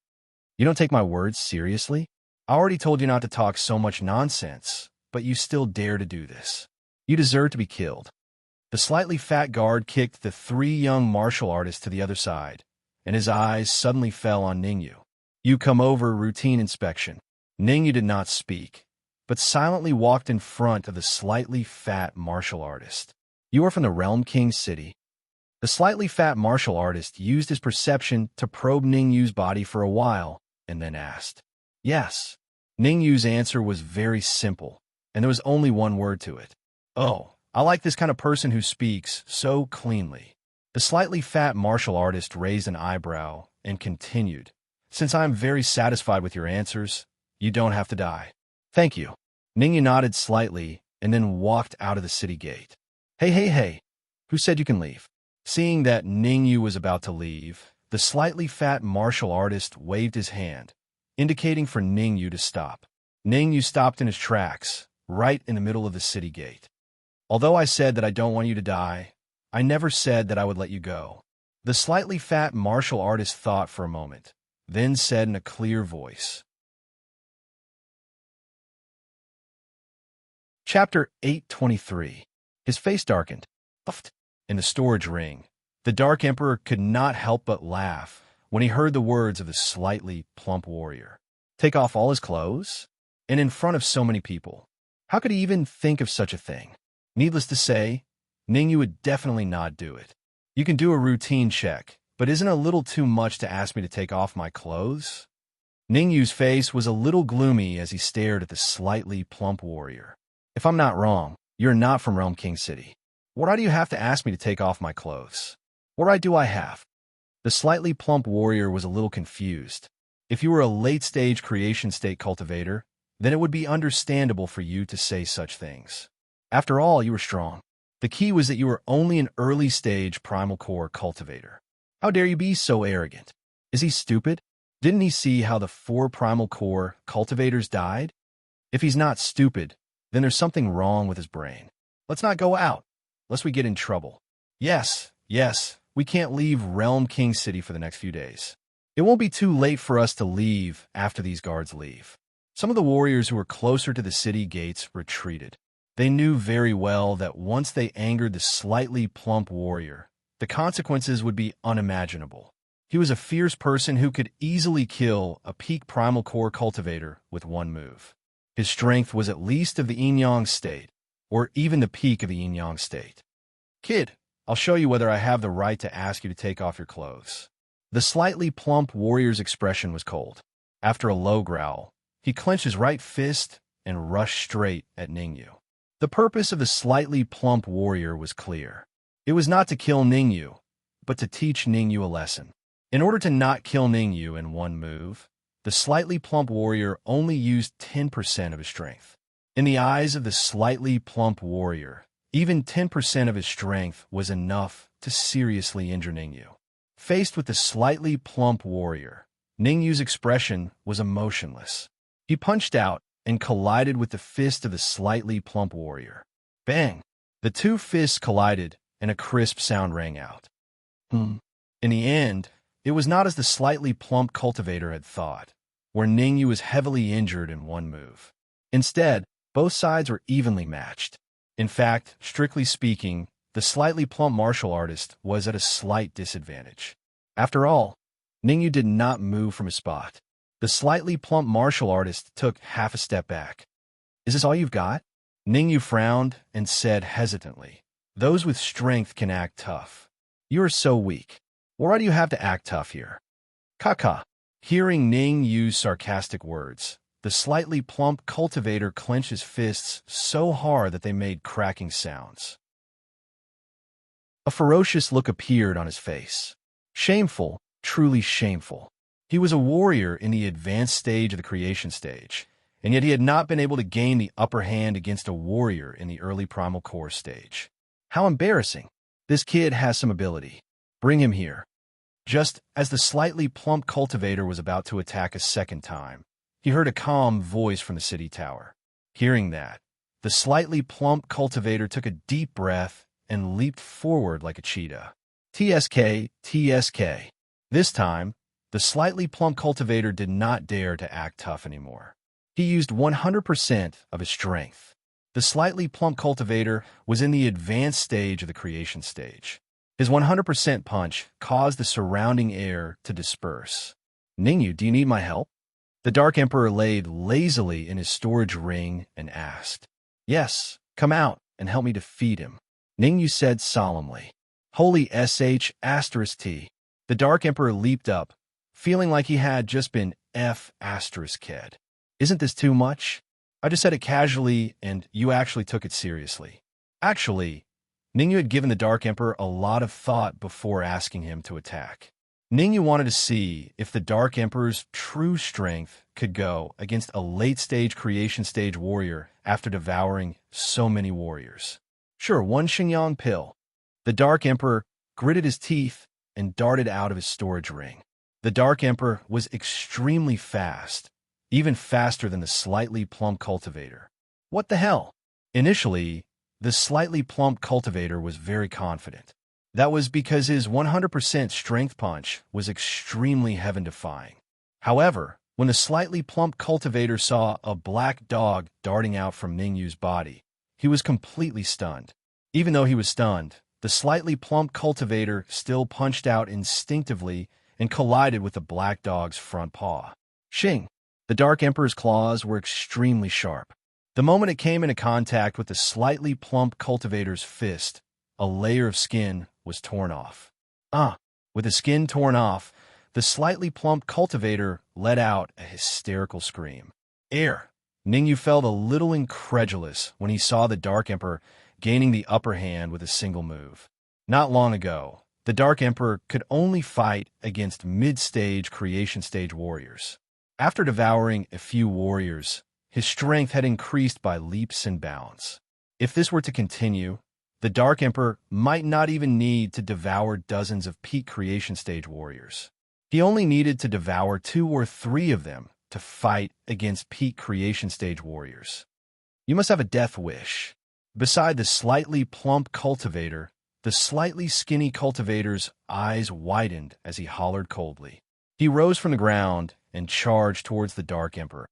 You don't take my words seriously? I already told you not to talk so much nonsense, but you still dare to do this. You deserve to be killed. The slightly fat guard kicked the three young martial artists to the other side, and his eyes suddenly fell on Ning Yu. You come over routine inspection. Ning Yu did not speak, but silently walked in front of the slightly fat martial artist. You are from the Realm King City. The slightly fat martial artist used his perception to probe Ning Yu's body for a while, and then asked. Yes. Ning Yu's answer was very simple, and there was only one word to it. Oh, I like this kind of person who speaks so cleanly. The slightly fat martial artist raised an eyebrow and continued. Since I am very satisfied with your answers, you don't have to die. Thank you. Ning Yu nodded slightly and then walked out of the city gate. Hey. Who said you can leave? Seeing that Ning Yu was about to leave, the slightly fat martial artist waved his hand, indicating for Ning Yu to stop. Ning Yu stopped in his tracks, right in the middle of the city gate. Although I said that I don't want you to die, I never said that I would let you go. The slightly fat martial artist thought for a moment, then said in a clear voice. Chapter 823. His face darkened. In the storage ring, the Dark Emperor could not help but laugh when he heard the words of the slightly plump warrior. Take off all his clothes? And in front of so many people. How could he even think of such a thing? Needless to say, Ning Yu would definitely not do it. You can do a routine check, but isn't it a little too much to ask me to take off my clothes? Ning Yu's face was a little gloomy as he stared at the slightly plump warrior. If I'm not wrong, you're not from Realm King City. Why do you have to ask me to take off my clothes? What right do I have? The slightly plump warrior was a little confused. If you were a late-stage creation state cultivator, then it would be understandable for you to say such things. After all, you were strong. The key was that you were only an early-stage primal core cultivator. How dare you be so arrogant? Is he stupid? Didn't he see how the 4 primal core cultivators died? If he's not stupid, then there's something wrong with his brain. Let's not go out, lest we get in trouble. Yes, we can't leave Realm King City for the next few days. It won't be too late for us to leave after these guards leave. Some of the warriors who were closer to the city gates retreated. They knew very well that once they angered the slightly plump warrior, the consequences would be unimaginable. He was a fierce person who could easily kill a peak primal core cultivator with one move. His strength was at least of the yin-yang state, or even the peak of the yin-yang state. Kid, I'll show you whether I have the right to ask you to take off your clothes. The slightly plump warrior's expression was cold. After a low growl, he clenched his right fist and rushed straight at Ningyu. The purpose of the slightly plump warrior was clear. It was not to kill Ningyu, but to teach Ningyu a lesson. In order to not kill Ningyu in one move, the slightly plump warrior only used 10% of his strength. In the eyes of the slightly plump warrior, even 10% of his strength was enough to seriously injure Ningyu. Faced with the slightly plump warrior, Ningyu's expression was emotionless. He punched out and collided with the fist of the slightly plump warrior. Bang! The 2 fists collided, and a crisp sound rang out. In the end, it was not as the slightly plump cultivator had thought, where Ningyu was heavily injured in one move. Instead, both sides were evenly matched. In fact, strictly speaking, the slightly plump martial artist was at a slight disadvantage. After all, Ningyu did not move from his spot. The slightly plump martial artist took half a step back. Is this all you've got? Ningyu frowned and said hesitantly, "Those with strength can act tough. You are so weak. Why do you have to act tough here?" Kaka. Hearing Ningyu's sarcastic words, the slightly plump cultivator clenched his fists so hard that they made cracking sounds. A ferocious look appeared on his face. Shameful, truly shameful. He was a warrior in the advanced stage of the creation stage, and yet he had not been able to gain the upper hand against a warrior in the early primal core stage. How embarrassing. This kid has some ability. Bring him here. Just as the slightly plump cultivator was about to attack a second time, he heard a calm voice from the city tower. Hearing that, the slightly plump cultivator took a deep breath and leaped forward like a cheetah. TSK, TSK. This time, the slightly plump cultivator did not dare to act tough anymore. He used 100% of his strength. The slightly plump cultivator was in the advanced stage of the creation stage. His 100% punch caused the surrounding air to disperse. Ningyu, do you need my help? The Dark Emperor laid lazily in his storage ring and asked. Yes, come out and help me defeat him, Ningyu said solemnly. Holy sh**t. The Dark Emperor leaped up, feeling like he had just been f***ed. Isn't this too much? I just said it casually and you actually took it seriously. Actually, Ningyu had given the Dark Emperor a lot of thought before asking him to attack. Ningyu wanted to see if the Dark Emperor's true strength could go against a late-stage creation stage warrior after devouring so many warriors. Sure, one Xingyang pill. The Dark Emperor gritted his teeth and darted out of his storage ring. The Dark Emperor was extremely fast, even faster than the slightly plump cultivator. What the hell? Initially, the slightly plump cultivator was very confident. That was because his 100% strength punch was extremely heaven-defying. However, when the slightly plump cultivator saw a black dog darting out from Ningyu's body, he was completely stunned. Even though he was stunned, the slightly plump cultivator still punched out instinctively and collided with the black dog's front paw. Shing! The Dark Emperor's claws were extremely sharp. The moment it came into contact with the slightly plump cultivator's fist, a layer of skin was torn off. With the skin torn off, the slightly plump cultivator let out a hysterical scream. Air! Ningyu felt a little incredulous when he saw the Dark Emperor gaining the upper hand with a single move. Not long ago, the Dark Emperor could only fight against mid-stage creation stage warriors. After devouring a few warriors, his strength had increased by leaps and bounds. If this were to continue, the Dark Emperor might not even need to devour dozens of peak creation stage warriors. He only needed to devour 2 or 3 of them to fight against peak creation stage warriors. You must have a death wish. Beside the slightly plump cultivator, the slightly skinny cultivator's eyes widened as he hollered coldly. He rose from the ground and charged towards the Dark Emperor.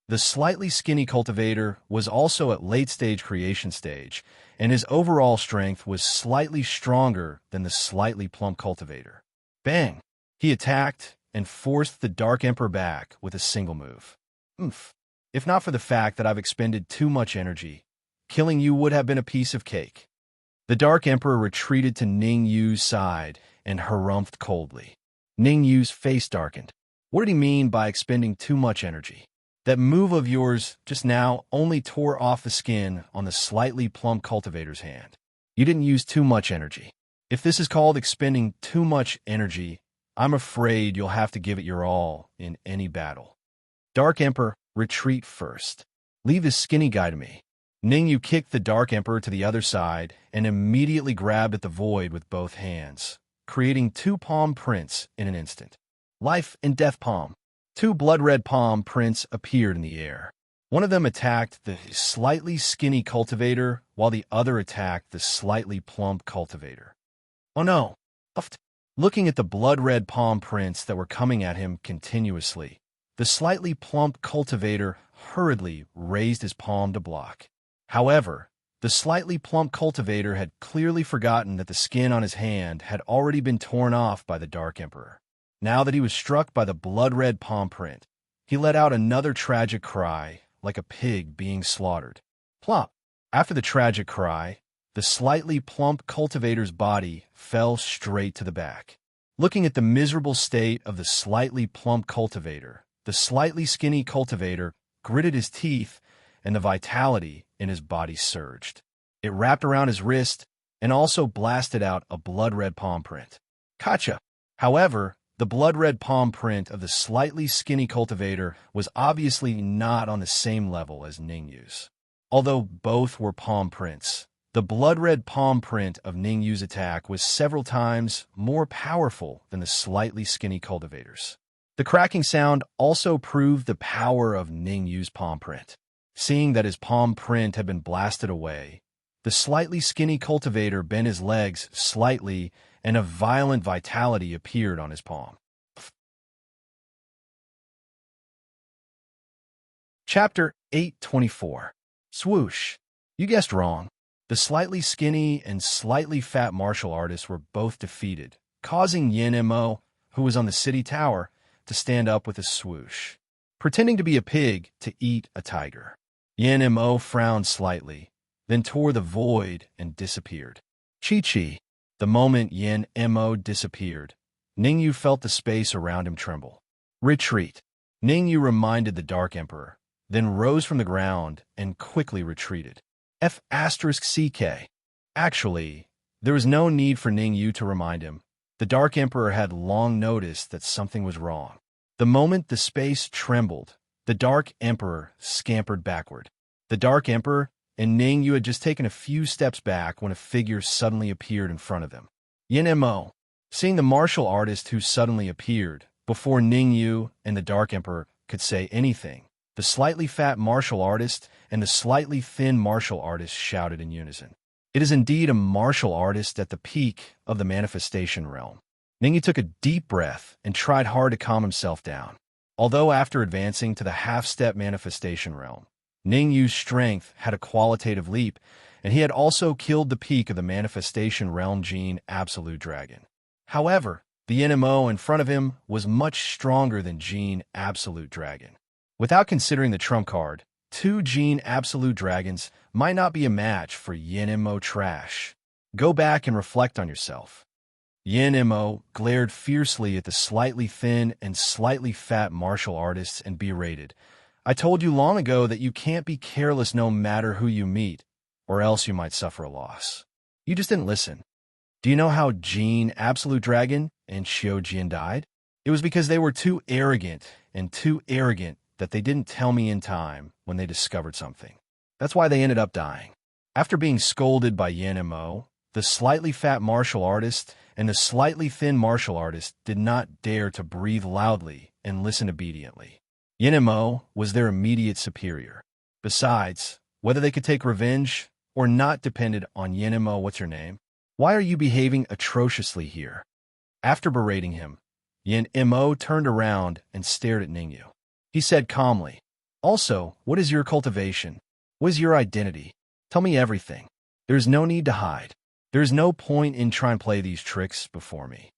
The slightly skinny cultivator was also at late-stage creation stage, and his overall strength was slightly stronger than the slightly plump cultivator. Bang! He attacked and forced the Dark Emperor back with a single move. Oomph! If not for the fact that I've expended too much energy, killing you would have been a piece of cake. The Dark Emperor retreated to Ning Yu's side and harumphed coldly. Ning Yu's face darkened. What did he mean by expending too much energy? That move of yours just now only tore off the skin on the slightly plump cultivator's hand. You didn't use too much energy. If this is called expending too much energy, I'm afraid you'll have to give it your all in any battle. Dark Emperor, retreat first. Leave this skinny guy to me. Ning Yu kicked the Dark Emperor to the other side and immediately grabbed at the void with both hands, creating 2 palm prints in an instant. Life and death palm. 2 blood-red palm prints appeared in the air. One of them attacked the slightly skinny cultivator, while the other attacked the slightly plump cultivator. Oh no! Uffed. Looking at the blood-red palm prints that were coming at him continuously, the slightly plump cultivator hurriedly raised his palm to block. However, the slightly plump cultivator had clearly forgotten that the skin on his hand had already been torn off by the Dark Emperor. Now that he was struck by the blood-red palm print, he let out another tragic cry, like a pig being slaughtered. Plop! After the tragic cry, the slightly plump cultivator's body fell straight to the back. Looking at the miserable state of the slightly plump cultivator, the slightly skinny cultivator gritted his teeth, and the vitality in his body surged. It wrapped around his wrist and also blasted out a blood-red palm print. Gotcha! However, the blood-red palm print of the slightly skinny cultivator was obviously not on the same level as Ning Yu's. Although both were palm prints, the blood-red palm print of Ning Yu's attack was several times more powerful than the slightly skinny cultivator's. The cracking sound also proved the power of Ning Yu's palm print. Seeing that his palm print had been blasted away, the slightly skinny cultivator bent his legs slightly, and a violent vitality appeared on his palm. Chapter 824. Swoosh. You guessed wrong. The slightly skinny and slightly fat martial artists were both defeated, causing Yin Mo, who was on the city tower, to stand up with a swoosh, pretending to be a pig to eat a tiger. Yin Mo frowned slightly, then tore the void and disappeared. Chi-chi. The moment Yin Mo disappeared, Ning Yu felt the space around him tremble. Retreat. Ning Yu reminded the Dark Emperor, then rose from the ground and quickly retreated. F***CK. Actually, there was no need for Ning Yu to remind him. The Dark Emperor had long noticed that something was wrong. The moment the space trembled, the Dark Emperor scampered backward. The Dark Emperor and Ning Yu had just taken a few steps back when a figure suddenly appeared in front of them. Yin Mo. Seeing the martial artist who suddenly appeared, before Ning Yu and the Dark Emperor could say anything, the slightly fat martial artist and the slightly thin martial artist shouted in unison. It is indeed a martial artist at the peak of the manifestation realm. Ning Yu took a deep breath and tried hard to calm himself down. Although after advancing to the half-step manifestation realm, Ning Yu's strength had a qualitative leap, and he had also killed the peak of the manifestation realm gene Absolute Dragon. However, the NMO in front of him was much stronger than Gene Absolute Dragon. Without considering the trump card, 2 Gene Absolute Dragons might not be a match for Yin Mo trash. Go back and reflect on yourself. Yin Mo glared fiercely at the slightly thin and slightly fat martial artists and berated. I told you long ago that you can't be careless no matter who you meet, or else you might suffer a loss. You just didn't listen. Do you know how Gene Absolute Dragon and Xiao Jian died? It was because they were too arrogant that they didn't tell me in time when they discovered something. That's why they ended up dying. After being scolded by Yin and Mo, the slightly fat martial artist and the slightly thin martial artist did not dare to breathe loudly and listen obediently. Yin and Mo was their immediate superior. Besides, whether they could take revenge or not depended on Yin and Mo. What's your name? Why are you behaving atrociously here? After berating him, Yin and Mo turned around and stared at Ningyu. He said calmly, "Also, what is your cultivation? What is your identity? Tell me everything. There's no need to hide. There's no point in trying to play these tricks before me."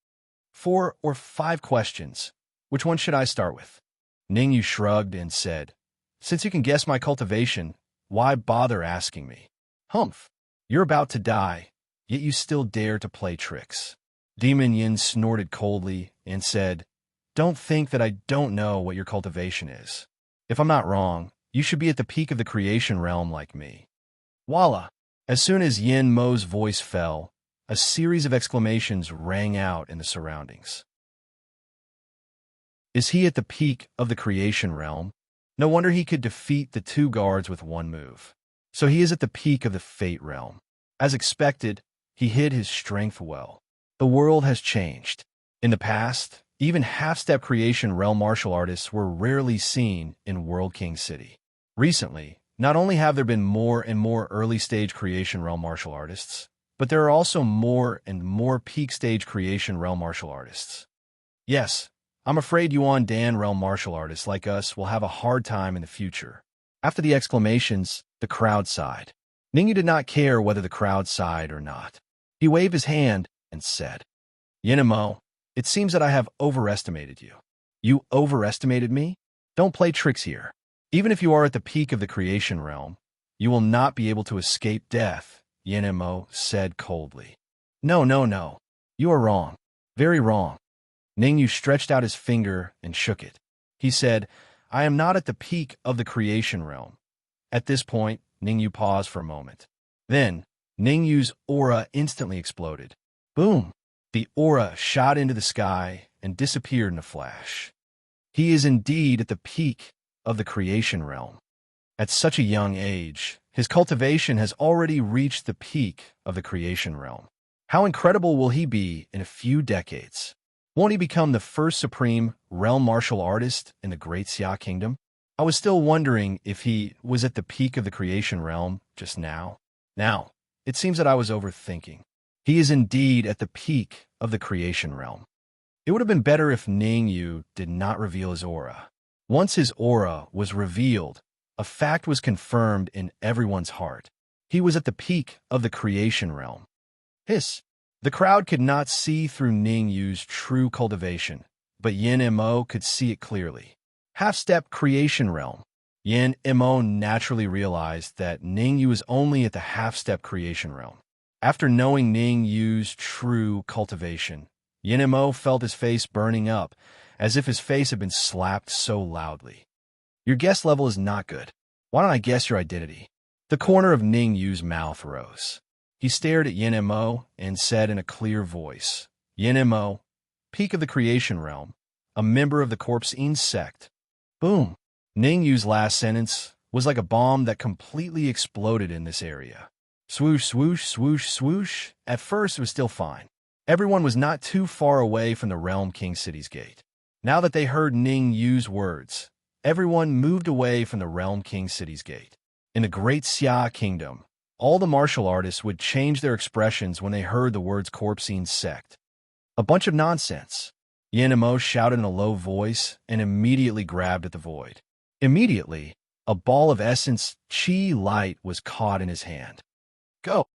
4 or 5 questions. Which one should I start with? Ningyu shrugged and said, "Since you can guess my cultivation, why bother asking me? Humph, you're about to die, yet you still dare to play tricks." Demon Yin snorted coldly and said, "Don't think that I don't know what your cultivation is. If I'm not wrong, you should be at the peak of the creation realm like me." Voila! As soon as Yin Mo's voice fell, a series of exclamations rang out in the surroundings. Is he at the peak of the creation realm? No wonder he could defeat the 2 guards with one move. So he is at the peak of the fate realm. As expected, he hid his strength well. The world has changed. In the past, even half-step creation realm martial artists were rarely seen in World King City. Recently, not only have there been more and more early-stage creation realm martial artists, but there are also more and more peak-stage creation realm martial artists. Yes, I'm afraid Yuan Dan realm martial artists like us will have a hard time in the future. After the exclamations, the crowd sighed. Ningyu did not care whether the crowd sighed or not. He waved his hand and said, "Yin and Mo, it seems that I have overestimated you." "You overestimated me? Don't play tricks here. Even if you are at the peak of the creation realm, you will not be able to escape death," Yin and Mo said coldly. No, no, no. You are wrong. Very wrong." Ningyu stretched out his finger and shook it. He said, "I am not at the peak of the creation realm." At this point, Ningyu paused for a moment. Then, Ningyu's aura instantly exploded. Boom! The aura shot into the sky and disappeared in a flash. He is indeed at the peak of the creation realm. At such a young age, his cultivation has already reached the peak of the creation realm. How incredible will he be in a few decades? Won't he become the first supreme realm martial artist in the Great Xia Kingdom? I was still wondering if he was at the peak of the creation realm just now. Now, it seems that I was overthinking. He is indeed at the peak of the creation realm. It would have been better if Ningyu did not reveal his aura. Once his aura was revealed, a fact was confirmed in everyone's heart. He was at the peak of the creation realm. Hiss! The crowd could not see through Ningyu's true cultivation, but Yin and Mo could see it clearly. Half-step creation realm. Yin and Mo naturally realized that Ningyu was only at the half-step creation realm. After knowing Ningyu's true cultivation, Yin and Mo felt his face burning up, as if his face had been slapped so loudly. Your guess level is not good. Why don't I guess your identity? The corner of Ningyu's mouth rose. He stared at Yin and Mo and said in a clear voice, "Yin and Mo, peak of the creation realm, a member of the Corpsine sect." Boom! Ningyu's last sentence was like a bomb that completely exploded in this area. Swoosh, swoosh, swoosh, swoosh. At first, it was still fine. Everyone was not too far away from the Realm King City's gate. Now that they heard Ningyu's words, everyone moved away from the Realm King City's gate. In the Great Xia Kingdom, all the martial artists would change their expressions when they heard the words Corpsine sect. A bunch of nonsense. Yin and Mo shouted in a low voice and immediately grabbed at the void. Immediately, a ball of essence chi light was caught in his hand. Go!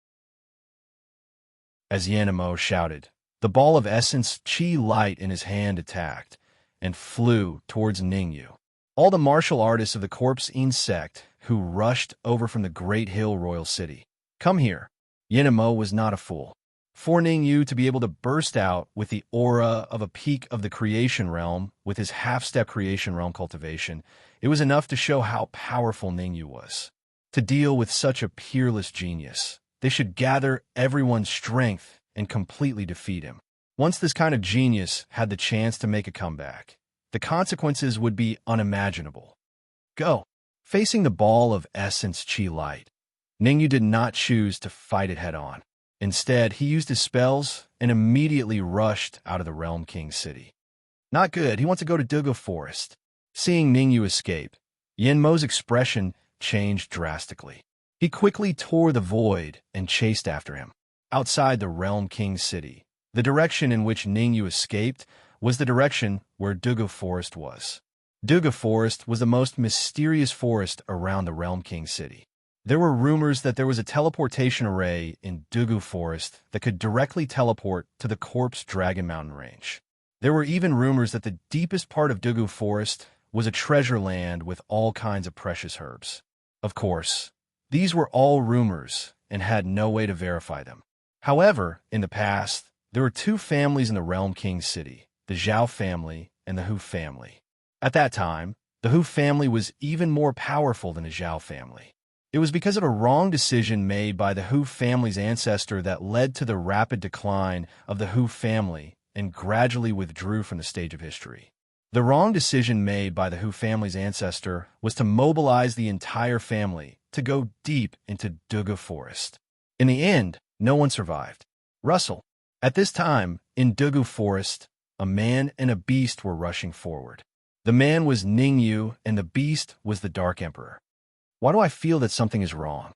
As Yin and Mo shouted, the ball of essence chi light in his hand attacked and flew towards Ningyu. All the martial artists of the Corpsine sect who rushed over from the Great Hill Royal City. Come here. Yin and Mo was not a fool. For Ningyu to be able to burst out with the aura of a peak of the creation realm with his half-step creation realm cultivation, it was enough to show how powerful Ningyu was. To deal with such a peerless genius, they should gather everyone's strength and completely defeat him. Once this kind of genius had the chance to make a comeback, the consequences would be unimaginable. Go! Facing the ball of essence chi light, Ningyu did not choose to fight it head-on. Instead, he used his spells and immediately rushed out of the Realm King city. Not good, he wants to go to Dugu Forest. Seeing Ningyu escape, Yenmo's expression changed drastically. He quickly tore the void and chased after him. Outside the Realm King city, the direction in which Ningyu escaped was the direction where Dugu Forest was. Dugu Forest was the most mysterious forest around the Realm King city. There were rumors that there was a teleportation array in Dugu Forest that could directly teleport to the Corpse Dragon Mountain Range. There were even rumors that the deepest part of Dugu Forest was a treasure land with all kinds of precious herbs. Of course, these were all rumors and had no way to verify them. However, in the past, there were two families in the Realm King city, the Zhao family and the Hu family. At that time, the Hu family was even more powerful than the Zhao family. It was because of a wrong decision made by the Hu family's ancestor that led to the rapid decline of the Hu family and gradually withdrew from the stage of history. The wrong decision made by the Hu family's ancestor was to mobilize the entire family to go deep into Dugu Forest. In the end, no one survived. Russell. At this time, in Dugu Forest, a man and a beast were rushing forward. The man was Ningyu and the beast was the Dark Emperor. Why do I feel that something is wrong?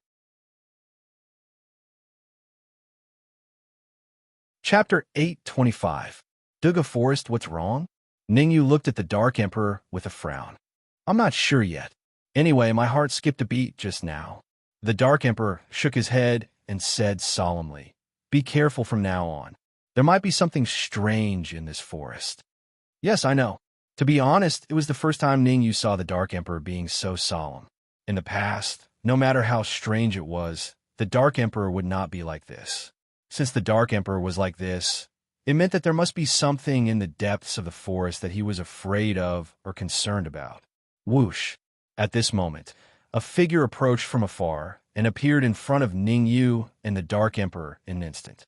Chapter 825. Dugu Forest, what's wrong? Ningyu looked at the Dark Emperor with a frown. I'm not sure yet. Anyway, my heart skipped a beat just now. The Dark Emperor shook his head and said solemnly, "Be careful from now on. There might be something strange in this forest." Yes, I know. To be honest, it was the first time Ningyu saw the Dark Emperor being so solemn. In the past, no matter how strange it was, the Dark Emperor would not be like this. Since the Dark Emperor was like this, it meant that there must be something in the depths of the forest that he was afraid of or concerned about. Whoosh! At this moment, a figure approached from afar and appeared in front of Ningyu and the Dark Emperor in an instant.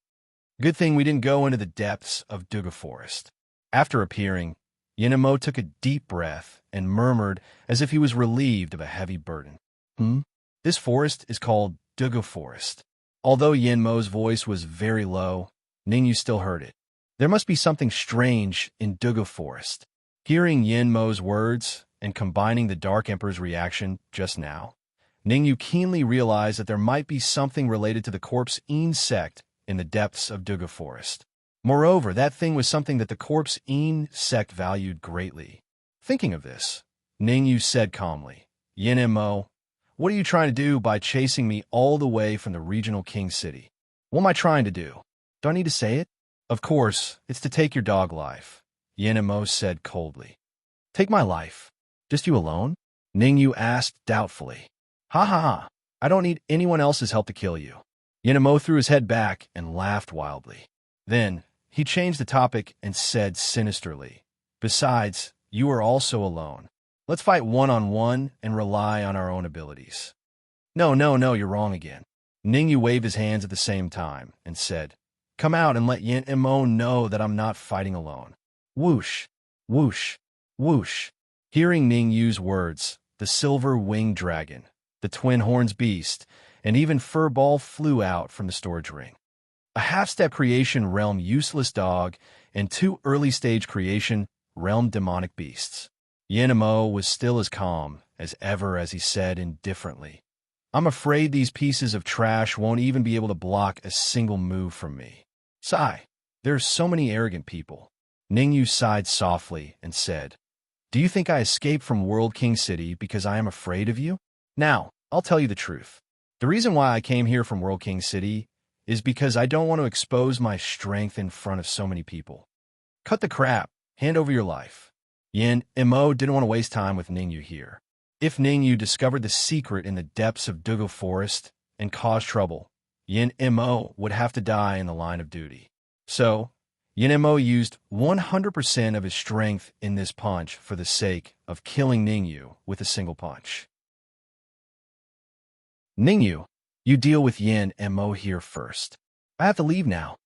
Good thing we didn't go into the depths of Dugu Forest. After appearing, Yenmo took a deep breath and murmured as if he was relieved of a heavy burden. This forest is called Dugu Forest. Although Yenmo's voice was very low, Ningyu still heard it. There must be something strange in Dugu Forest. Hearing Yenmo's words and combining the Dark Emperor's reaction just now, Ningyu keenly realized that there might be something related to the Corpse Een sect in the depths of Dugu Forest. Moreover, that thing was something that the Corpse Een sect valued greatly. Thinking of this, Ningyu said calmly, "Yenmo, what are you trying to do by chasing me all the way from the regional king city? What am I trying to do? Do I need to say it?" "Of course, it's to take your dog life," Yenmo said coldly. "Take my life? Just you alone?" Ningyu asked doubtfully. "Ha ha ha, I don't need anyone else's help to kill you." Yenmo threw his head back and laughed wildly. Then, he changed the topic and said sinisterly, "Besides, you are also alone. Let's fight one-on-one and rely on our own abilities." No, you're wrong again." Ningyu waved his hands at the same time and said, "Come out and let Yenmo know that I'm not fighting alone." Whoosh, whoosh, whoosh. Hearing Ningyu's words, the silver-winged dragon, the twin horns beast, and even Furball flew out from the storage ring. A half-step creation realm useless dog and two early-stage creation realm demonic beasts. Yenmo was still as calm as ever as he said indifferently, "I'm afraid these pieces of trash won't even be able to block a single move from me." Sigh, there are so many arrogant people. Ningyu sighed softly and said, "Do you think I escaped from World King City because I am afraid of you? Now, I'll tell you the truth. The reason why I came here from World King City is because I don't want to expose my strength in front of so many people. Cut the crap. Hand over your life." Yenmo didn't want to waste time with Ningyu here. If Ningyu discovered the secret in the depths of Dugu Forest and caused trouble, Yenmo would have to die in the line of duty. So, Yenmo used 100% of his strength in this punch for the sake of killing Ningyu with a single punch. "Ningyu, you deal with Yenmo here first. I have to leave now."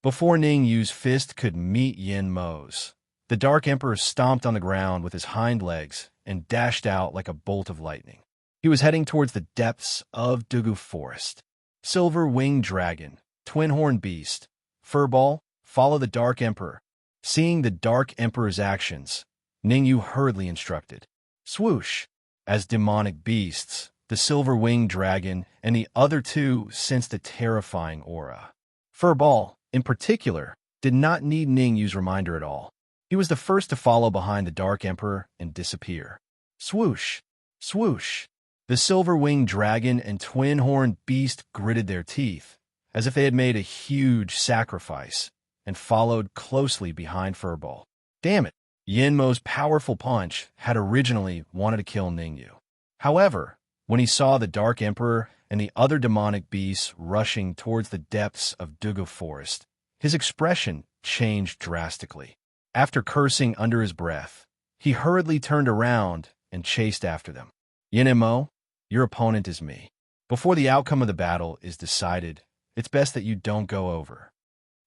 Before Ningyu's fist could meet Yenmo's, the Dark Emperor stomped on the ground with his hind legs and dashed out like a bolt of lightning. He was heading towards the depths of Dugu Forest. Silver-winged dragon, twin-horned beast, furball, follow the Dark Emperor. Seeing the Dark Emperor's actions, Ningyu hurriedly instructed. Swoosh! As demonic beasts, the silver-winged dragon and the other two sensed a terrifying aura. Furball, in particular, did not need Ningyu's reminder at all. He was the first to follow behind the Dark Emperor and disappear. Swoosh! Swoosh! The silver-winged dragon and twin-horned beast gritted their teeth, as if they had made a huge sacrifice, and followed closely behind Furball. Damn it! Yenmo's powerful punch had originally wanted to kill Ningyu. However, when he saw the Dark Emperor and the other demonic beasts rushing towards the depths of Dugu Forest, his expression changed drastically. After cursing under his breath, he hurriedly turned around and chased after them. Yenmo, your opponent is me. Before the outcome of the battle is decided, it's best that you don't go over.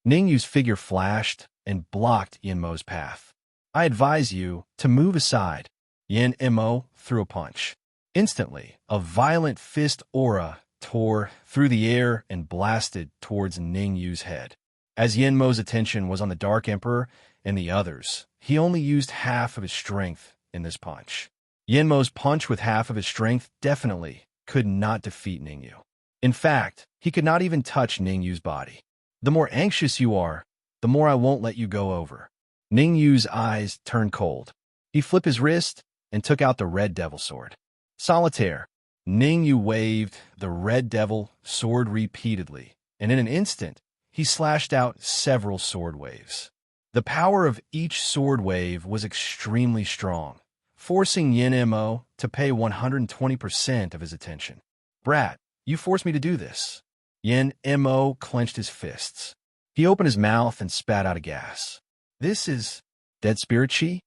Ningyu's figure flashed and blocked Yenmo's path. I advise you to move aside. Yenmo threw a punch. Instantly, a violent fist aura tore through the air and blasted towards Ningyu's head. As Yenmo's attention was on the Dark Emperor and the others, he only used half of his strength in this punch. Yenmo's punch with half of his strength definitely could not defeat Ningyu. In fact, he could not even touch Ningyu's body. The more anxious you are, the more I won't let you go over. Ningyu's eyes turned cold. He flipped his wrist and took out the Red Devil sword. Solitaire. Ningyu waved the Red Devil sword repeatedly, and in an instant, he slashed out several sword waves. The power of each sword wave was extremely strong, forcing Yenmo to pay 120% of his attention. Brat, you forced me to do this. Yenmo clenched his fists. He opened his mouth and spat out a gas. This is dead spirit chi?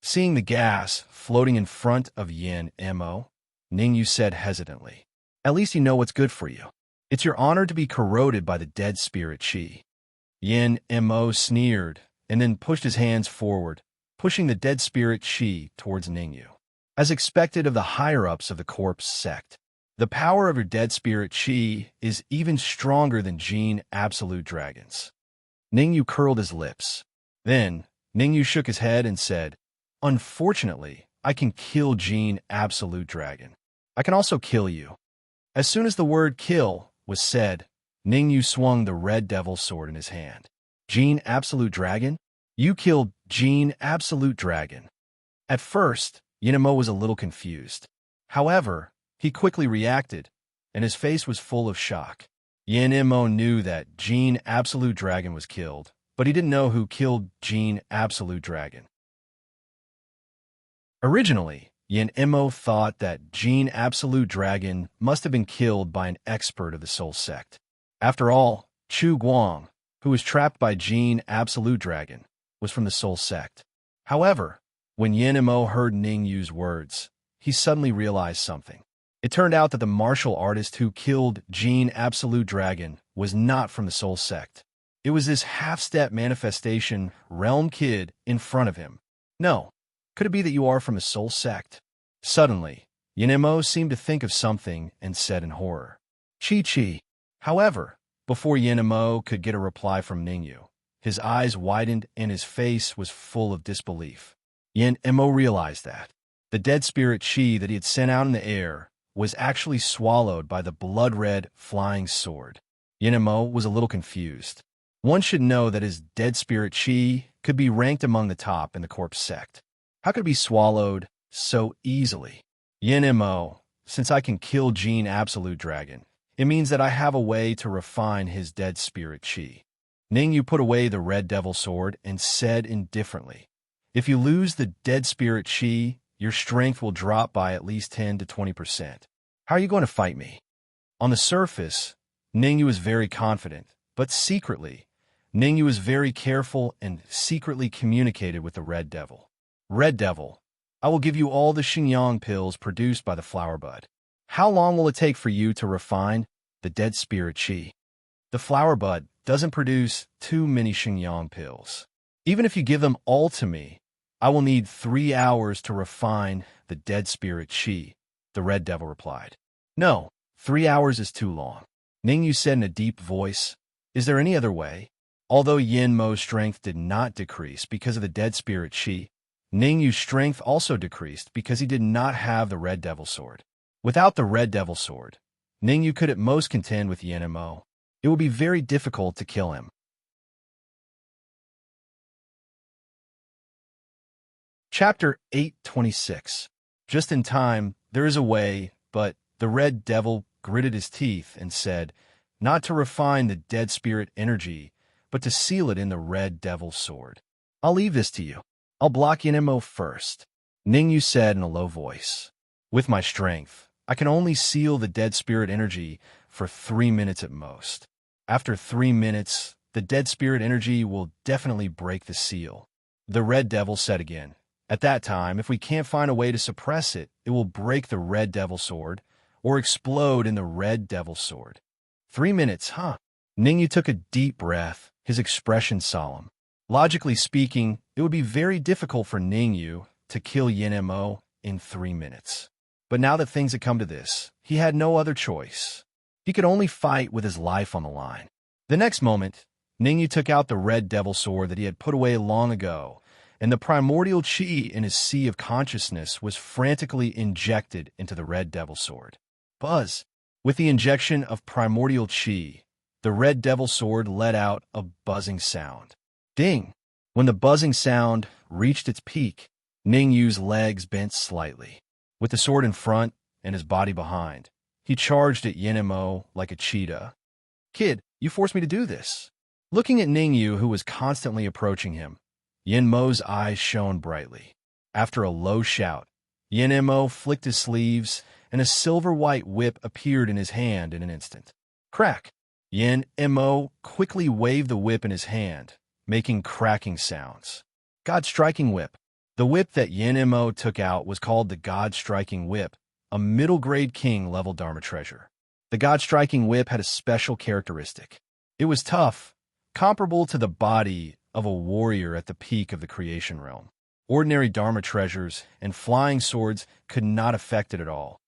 Seeing the gas floating in front of Yenmo, Ningyu said hesitantly, At least you know what's good for you. It's your honor to be corroded by the dead spirit chi. Yenmo sneered and then pushed his hands forward, pushing the dead spirit chi towards Ningyu. As expected of the higher-ups of the corpse sect, the power of your dead spirit chi is even stronger than Jin Absolute Dragon's. Ningyu curled his lips. Then, Ningyu shook his head and said, Unfortunately, I can kill Jin Absolute Dragon. I can also kill you. As soon as the word kill was said, Ningyu swung the Red Devil sword in his hand. Jin Absolute Dragon? You killed Jin Absolute Dragon. At first, Yenmo was a little confused. However, he quickly reacted, and his face was full of shock. Yenmo knew that Jin Absolute Dragon was killed, but he didn't know who killed Jin Absolute Dragon. Originally, Yenmo thought that Jin Absolute Dragon must have been killed by an expert of the Soul Sect. After all, Chu Guang, who was trapped by Jin Absolute Dragon, was from the Soul Sect. However, when Yenmo heard Ningyu's words, he suddenly realized something. It turned out that the martial artist who killed Jin Absolute Dragon was not from the Soul Sect. It was this half-step manifestation realm kid in front of him. No, could it be that you are from a Soul Sect? Suddenly, Yenmo seemed to think of something and said in horror, Chi-Chi. However, before Yenmo could get a reply from Ningyu, his eyes widened and his face was full of disbelief. Yenmo realized that the dead spirit chi that he had sent out in the air was actually swallowed by the blood-red flying sword. Yenmo was a little confused. One should know that his dead spirit chi could be ranked among the top in the corpse sect. How could it be swallowed so easily? Yenmo, since I can kill Jin Absolute Dragon, it means that I have a way to refine his dead spirit chi. Ningyu put away the Red Devil sword and said indifferently, If you lose the dead spirit chi, your strength will drop by at least 10 to 20%. How are you going to fight me? On the surface, Ningyu was very confident, but secretly, Ningyu was very careful and secretly communicated with the Red Devil. Red Devil, I will give you all the Xingyang pills produced by the flower bud. How long will it take for you to refine the dead spirit chi? The flower bud doesn't produce too many Xingyang pills. Even if you give them all to me, I will need 3 hours to refine the dead spirit chi, the Red Devil replied. No, 3 hours is too long. Ningyu said in a deep voice, Is there any other way? Although Yin Mo's strength did not decrease because of the dead spirit Qi, Ningyu's strength also decreased because he did not have the Red Devil Sword. Without the Red Devil Sword, Ningyu could at most contend with Yin Mo. It would be very difficult to kill him. Chapter 826. Just in time, there is a way, but the Red Devil gritted his teeth and said, not to refine the dead spirit energy, but to seal it in the Red Devil's sword. I'll leave this to you. I'll block Yin Mo first, Ningyu said in a low voice. With my strength, I can only seal the dead spirit energy for 3 minutes at most. After 3 minutes, the dead spirit energy will definitely break the seal. The Red Devil said again. At that time, if we can't find a way to suppress it, it will break the Red Devil Sword or explode in the Red Devil Sword. 3 minutes, huh? Ningyu took a deep breath, his expression solemn. Logically speaking, it would be very difficult for Ningyu to kill Yin Mo in 3 minutes. But now that things had come to this, he had no other choice. He could only fight with his life on the line. The next moment, Ningyu took out the Red Devil Sword that he had put away long ago, and the primordial Qi in his sea of consciousness was frantically injected into the Red Devil Sword. Buzz! With the injection of primordial Qi, the Red Devil Sword let out a buzzing sound. Ding! When the buzzing sound reached its peak, Ningyu's legs bent slightly. With the sword in front and his body behind, he charged at Yin Mo like a cheetah. Kid, you forced me to do this. Looking at Ningyu, who was constantly approaching him, Yin Mo's eyes shone brightly. After a low shout, Yin Mo flicked his sleeves, and a silver-white whip appeared in his hand in an instant. Crack! Yin Mo quickly waved the whip in his hand, making cracking sounds. God-striking whip. The whip that Yin Mo took out was called the God-striking whip, a middle-grade king-level Dharma treasure. The God-striking whip had a special characteristic. It was tough, comparable to the body of a warrior at the peak of the creation realm. Ordinary Dharma treasures and flying swords could not affect it at all.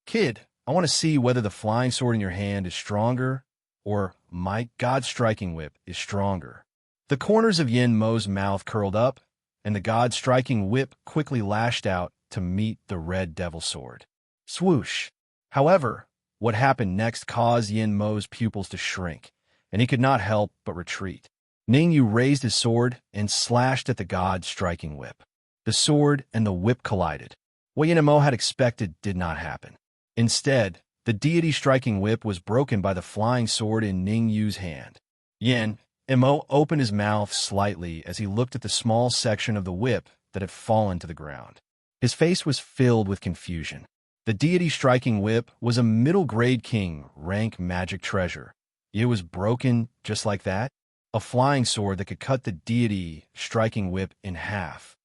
Kid, I want to see whether the flying sword in your hand is stronger or my God-striking whip is stronger. The corners of Yin Mo's mouth curled up, and the God-striking whip quickly lashed out to meet the Red Devil Sword. Swoosh! However, what happened next caused Yin Mo's pupils to shrink, and he could not help but retreat. Ningyu raised his sword and slashed at the God-striking whip. The sword and the whip collided. What Yin Mo had expected did not happen. Instead, the deity-striking whip was broken by the flying sword in Ningyu's hand. Yin Mo opened his mouth slightly as he looked at the small section of the whip that had fallen to the ground. His face was filled with confusion. The deity-striking whip was a middle-grade king rank magic treasure. It was broken just like that? A flying sword that could cut the deity-striking whip in half.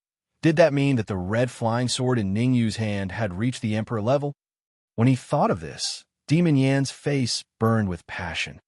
Did that mean that the red flying sword in Ningyu's hand had reached the emperor level? When he thought of this, Demon Yan's face burned with passion.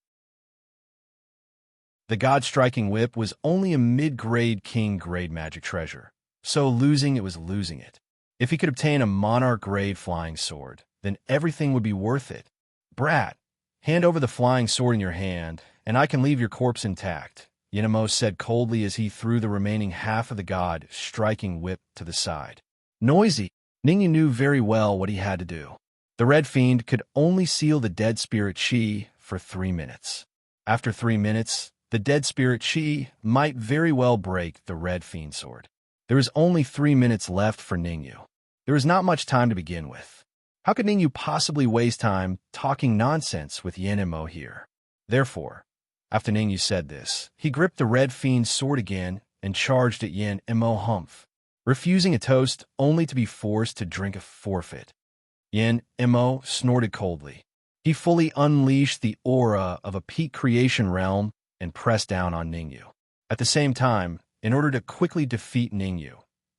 The God-striking whip was only a mid-grade king-grade magic treasure, so losing it was losing it. If he could obtain a monarch-grade flying sword, then everything would be worth it. Brat, hand over the flying sword in your hand, and I can leave your corpse intact, Yin Mo said coldly as he threw the remaining half of the God-striking whip to the side. Noisy, Ningyu knew very well what he had to do. The Red Fiend could only seal the dead spirit Qi for 3 minutes. After 3 minutes, the dead spirit Qi might very well break the Red Fiend sword. There is only 3 minutes left for Ningyu. There is not much time to begin with. How could Ningyu possibly waste time talking nonsense with Yin Mo here? Therefore, after Ningyu said this, he gripped the Red Fiend's sword again and charged at Yin Mo humph, refusing a toast only to be forced to drink a forfeit. Yin Mo snorted coldly. He fully unleashed the aura of a peak creation realm and pressed down on Ningyu. At the same time, in order to quickly defeat Ningyu,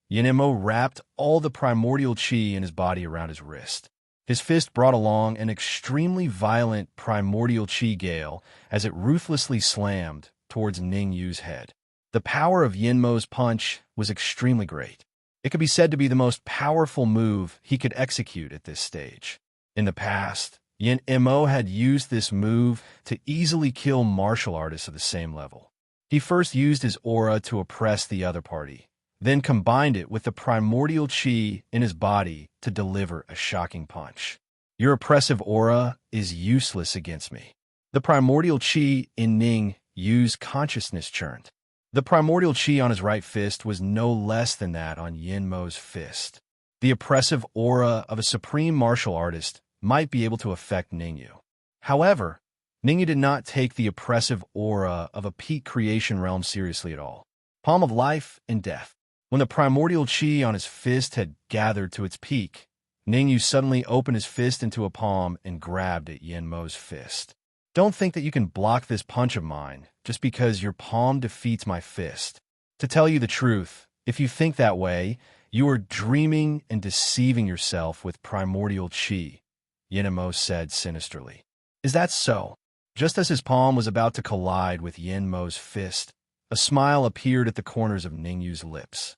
Yin Mo wrapped all the primordial Qi in his body around his wrist. His fist brought along an extremely violent primordial Qi gale as it ruthlessly slammed towards Ningyu's head. The power of Yin Mo's punch was extremely great. It could be said to be the most powerful move he could execute at this stage. In the past, Yin Mo had used this move to easily kill martial artists of the same level. He first used his aura to oppress the other party, then combined it with the primordial chi in his body to deliver a shocking punch. Your oppressive aura is useless against me. The primordial chi in Ning used consciousness churned. The primordial chi on his right fist was no less than that on Yin Mo's fist. The oppressive aura of a supreme martial artist might be able to affect Ningyu. However, Ningyu did not take the oppressive aura of a peak creation realm seriously at all. Palm of life and death. When the primordial chi on his fist had gathered to its peak, Ningyu suddenly opened his fist into a palm and grabbed at Yin Mo's fist. Don't think that you can block this punch of mine just because your palm defeats my fist. To tell you the truth, if you think that way, you are dreaming and deceiving yourself with primordial chi, Yin Mo said sinisterly. Is that so? Just as his palm was about to collide with Yin Mo's fist, a smile appeared at the corners of Ningyu's lips.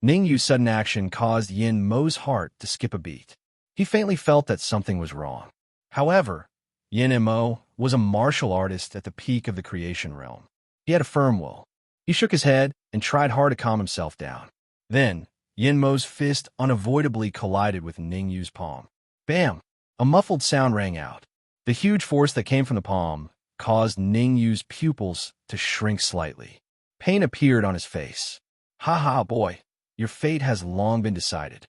Ningyu's sudden action caused Yin Mo's heart to skip a beat. He faintly felt that something was wrong. However, Yin Mo was a martial artist at the peak of the creation realm. He had a firm will. He shook his head and tried hard to calm himself down. Then, Yin Mo's fist unavoidably collided with Ningyu's palm. Bam! A muffled sound rang out. The huge force that came from the palm caused Ningyu's pupils to shrink slightly. Pain appeared on his face. Ha ha, boy, your fate has long been decided.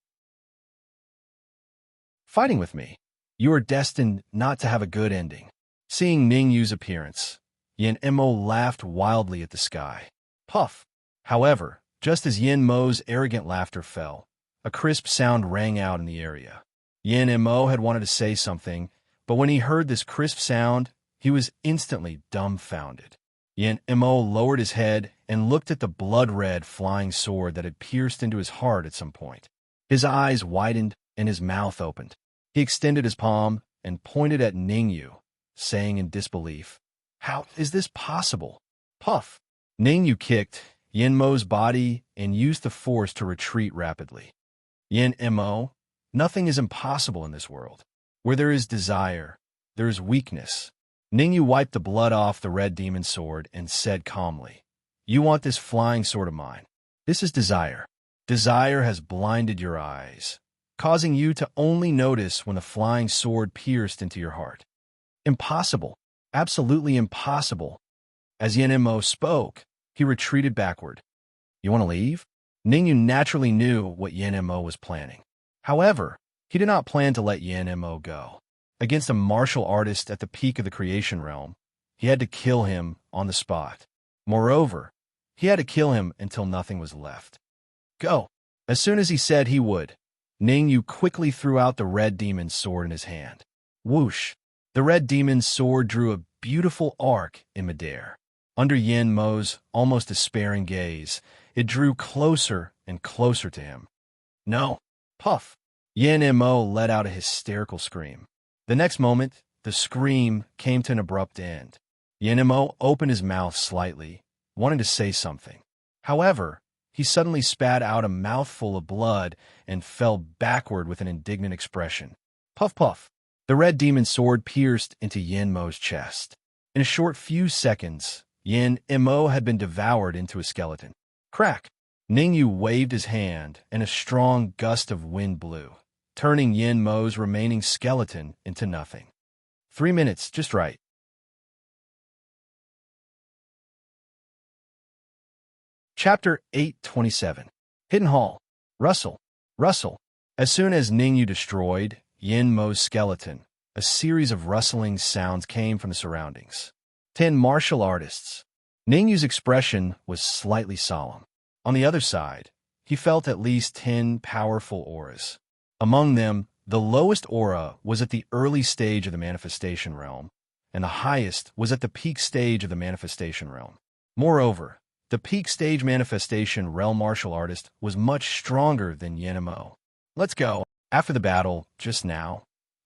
Fighting with me, you are destined not to have a good ending. Seeing Ningyu's appearance, Yin Mo laughed wildly at the sky. Puff! However, just as Yin Mo's arrogant laughter fell, a crisp sound rang out in the area. Yin Mo had wanted to say something, but when he heard this crisp sound, he was instantly dumbfounded. Yin Mo lowered his head and looked at the blood-red flying sword that had pierced into his heart at some point. His eyes widened and his mouth opened. He extended his palm and pointed at Ningyu, saying in disbelief, "How is this possible?" Puff! Ningyu kicked Yin Mo's body and used the force to retreat rapidly. Yin Mo, nothing is impossible in this world. Where there is desire, there is weakness. Ningyu wiped the blood off the red demon sword and said calmly, "You want this flying sword of mine. This is desire. Desire has blinded your eyes, causing you to only notice when the flying sword pierced into your heart. Impossible. Absolutely impossible." As Yin Mo spoke, he retreated backward. "You want to leave?" Ningyu naturally knew what Yin Mo was planning. However, he did not plan to let Yin Mo go. Against a martial artist at the peak of the creation realm, he had to kill him on the spot. Moreover, he had to kill him until nothing was left. Go! As soon as he said he would, Ningyu quickly threw out the red demon's sword in his hand. Whoosh! The red demon's sword drew a beautiful arc in midair. Under Yin Mo's almost despairing gaze, it drew closer and closer to him. No! Puff! Yin Mo let out a hysterical scream. The next moment, the scream came to an abrupt end. Yin Mo opened his mouth slightly, wanting to say something. However, he suddenly spat out a mouthful of blood and fell backward with an indignant expression. Puff puff! The red demon's sword pierced into Yin Mo's chest. In a short few seconds, Yin Mo had been devoured into a skeleton. Crack! Ningyu waved his hand, and a strong gust of wind blew, turning Yin Mo's remaining skeleton into nothing. 3 minutes, just right. Chapter 827. Hidden Hall. Rustle. Rustle. As soon as Ningyu destroyed Yin Mo's skeleton, a series of rustling sounds came from the surroundings. 10 martial artists. Ningyu's expression was slightly solemn. On the other side, he felt at least 10 powerful auras. Among them, the lowest aura was at the early stage of the manifestation realm, and the highest was at the peak stage of the manifestation realm. Moreover, the peak stage manifestation realm martial artist was much stronger than Yin Mo. Let's go. After the battle, just now,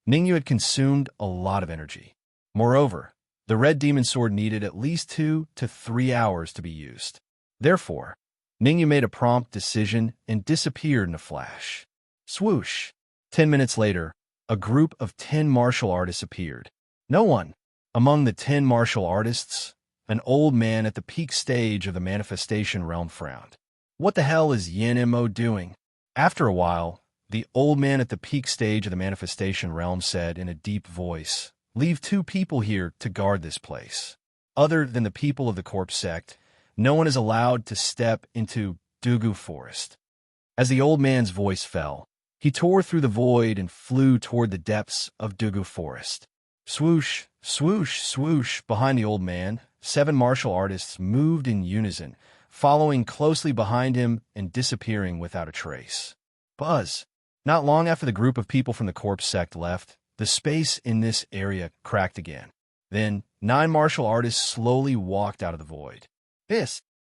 Ningyu had consumed a lot of energy. Moreover, the red demon sword needed at least 2 to 3 hours to be used. Therefore, Ningyu made a prompt decision and disappeared in a flash. Swoosh! 10 minutes later, a group of 10 martial artists appeared. No one. Among the 10 martial artists, an old man at the peak stage of the manifestation realm frowned. What the hell is Yin Mo doing? After a while, the old man at the peak stage of the manifestation realm said in a deep voice, "Leave 2 people here to guard this place. Other than the people of the corpse sect, no one is allowed to step into Dugu Forest." As the old man's voice fell, he tore through the void and flew toward the depths of Dugu Forest. Swoosh, swoosh, swoosh. Behind the old man, 7 martial artists moved in unison, following closely behind him and disappearing without a trace. Buzz. Not long after the group of people from the corpse sect left, the space in this area cracked again. Then, 9 martial artists slowly walked out of the void.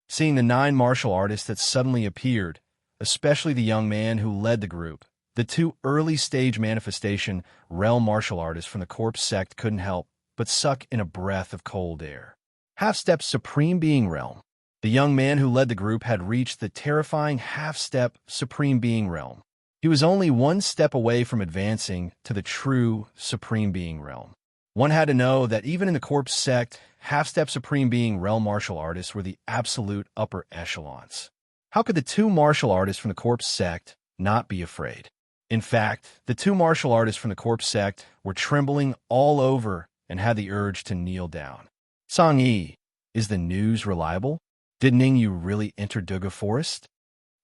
Seeing the 9 martial artists that suddenly appeared, especially the young man who led the group, the 2 early-stage manifestation realm martial artists from the corpse sect couldn't help but suck in a breath of cold air. Half-step Supreme Being Realm. The young man who led the group had reached the terrifying half-step Supreme Being Realm. He was only 1 step away from advancing to the true Supreme Being Realm. One had to know that even in the corpse sect, half-step Supreme Being Realm martial artists were the absolute upper echelons. How could the 2 martial artists from the corpse sect not be afraid? In fact, the 2 martial artists from the corpse sect were trembling all over and had the urge to kneel down. Song Yi, is the news reliable? Did Ningyu really enter Dugu Forest?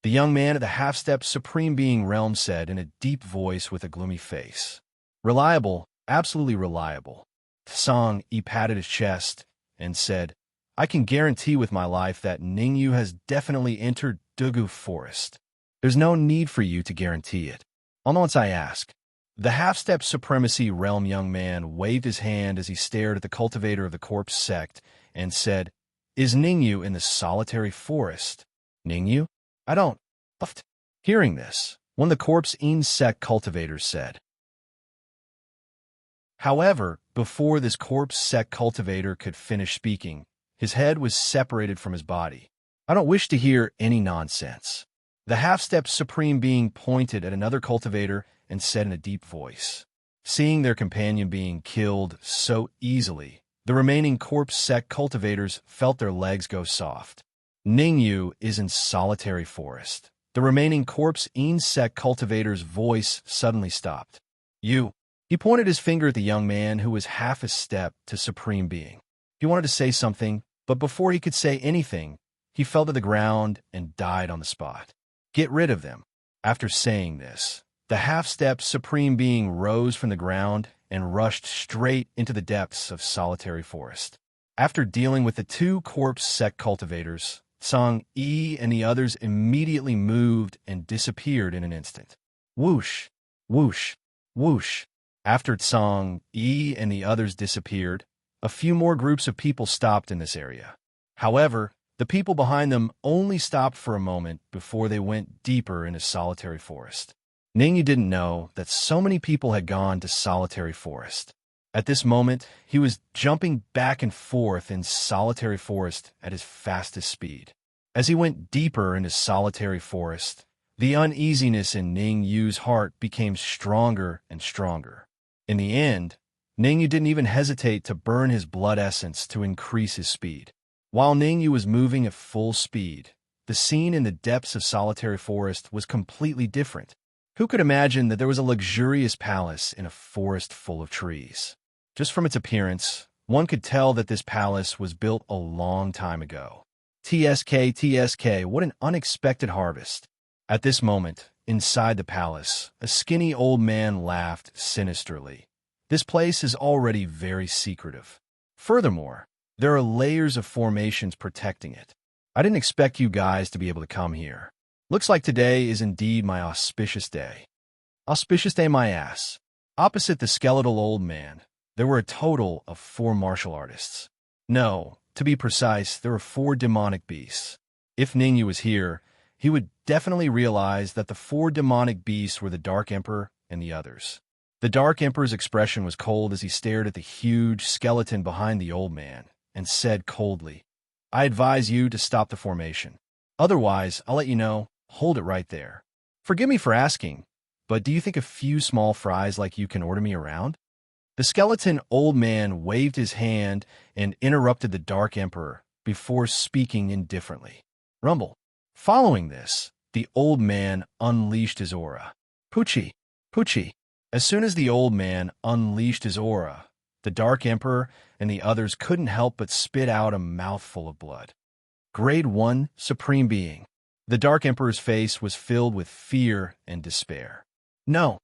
The young man at the half-step Supreme Being Realm said in a deep voice with a gloomy face. Reliable, absolutely reliable. Song Yi patted his chest and said, "I can guarantee with my life that Ningyu has definitely entered Dugu Forest. There's no need for you to guarantee it. Only once I ask." The half-step Supremacy Realm young man waved his hand as he stared at the cultivator of the corpse sect and said, "Is Ningyu in the solitary forest?" "Ningyu? I don't." Hearing this, one of the corpse sect cultivators said. However, before this corpse sect cultivator could finish speaking, his head was separated from his body. "I don't wish to hear any nonsense." The half-step Supreme Being pointed at another cultivator and said in a deep voice. Seeing their companion being killed so easily, the remaining corpse sect cultivators felt their legs go soft. Ningyu is in solitary forest. The remaining corpse sect cultivator's voice suddenly stopped. "You." He pointed his finger at the young man who was half a step to Supreme Being. He wanted to say something, but before he could say anything, he fell to the ground and died on the spot. "Get rid of them." After saying this, the half-step Supreme Being rose from the ground and rushed straight into the depths of solitary forest. After dealing with the 2 corpse sect cultivators, Song Yi and the others immediately moved and disappeared in an instant. Whoosh, whoosh, whoosh. After Song Yi and the others disappeared, a few more groups of people stopped in this area. However, the people behind them only stopped for a moment before they went deeper into solitary forest. Ningyu didn't know that so many people had gone to solitary forest. At this moment, he was jumping back and forth in solitary forest at his fastest speed. As he went deeper into solitary forest, the uneasiness in Ningyu's heart became stronger and stronger. In the end, Ningyu didn't even hesitate to burn his blood essence to increase his speed. While Ningyu was moving at full speed, the scene in the depths of solitary forest was completely different. Who could imagine that there was a luxurious palace in a forest full of trees? Just from its appearance, one could tell that this palace was built a long time ago. TSK, what an unexpected harvest. At this moment, inside the palace, a skinny old man laughed sinisterly. This place is already very secretive. Furthermore, there are layers of formations protecting it. I didn't expect you guys to be able to come here. Looks like today is indeed my auspicious day. Auspicious day my ass. Opposite the skeletal old man, there were a total of 4 martial artists. No, to be precise, there were 4 demonic beasts. If Ningyu was here, he would definitely realize that the 4 demonic beasts were the Dark Emperor and the others. The Dark Emperor's expression was cold as he stared at the huge skeleton behind the old man and said coldly, "I advise you to stop the formation." Otherwise, I'll let you know. Hold it right there. Forgive me for asking, but do you think a few small fries like you can order me around? The skeleton old man waved his hand and interrupted the Dark Emperor before speaking indifferently. Rumble. Following this, the old man unleashed his aura. Poochie, Poochie. As soon as the old man unleashed his aura, the Dark Emperor and the others couldn't help but spit out a mouthful of blood. Grade 1 Supreme Being. The Dark Emperor's face was filled with fear and despair. No.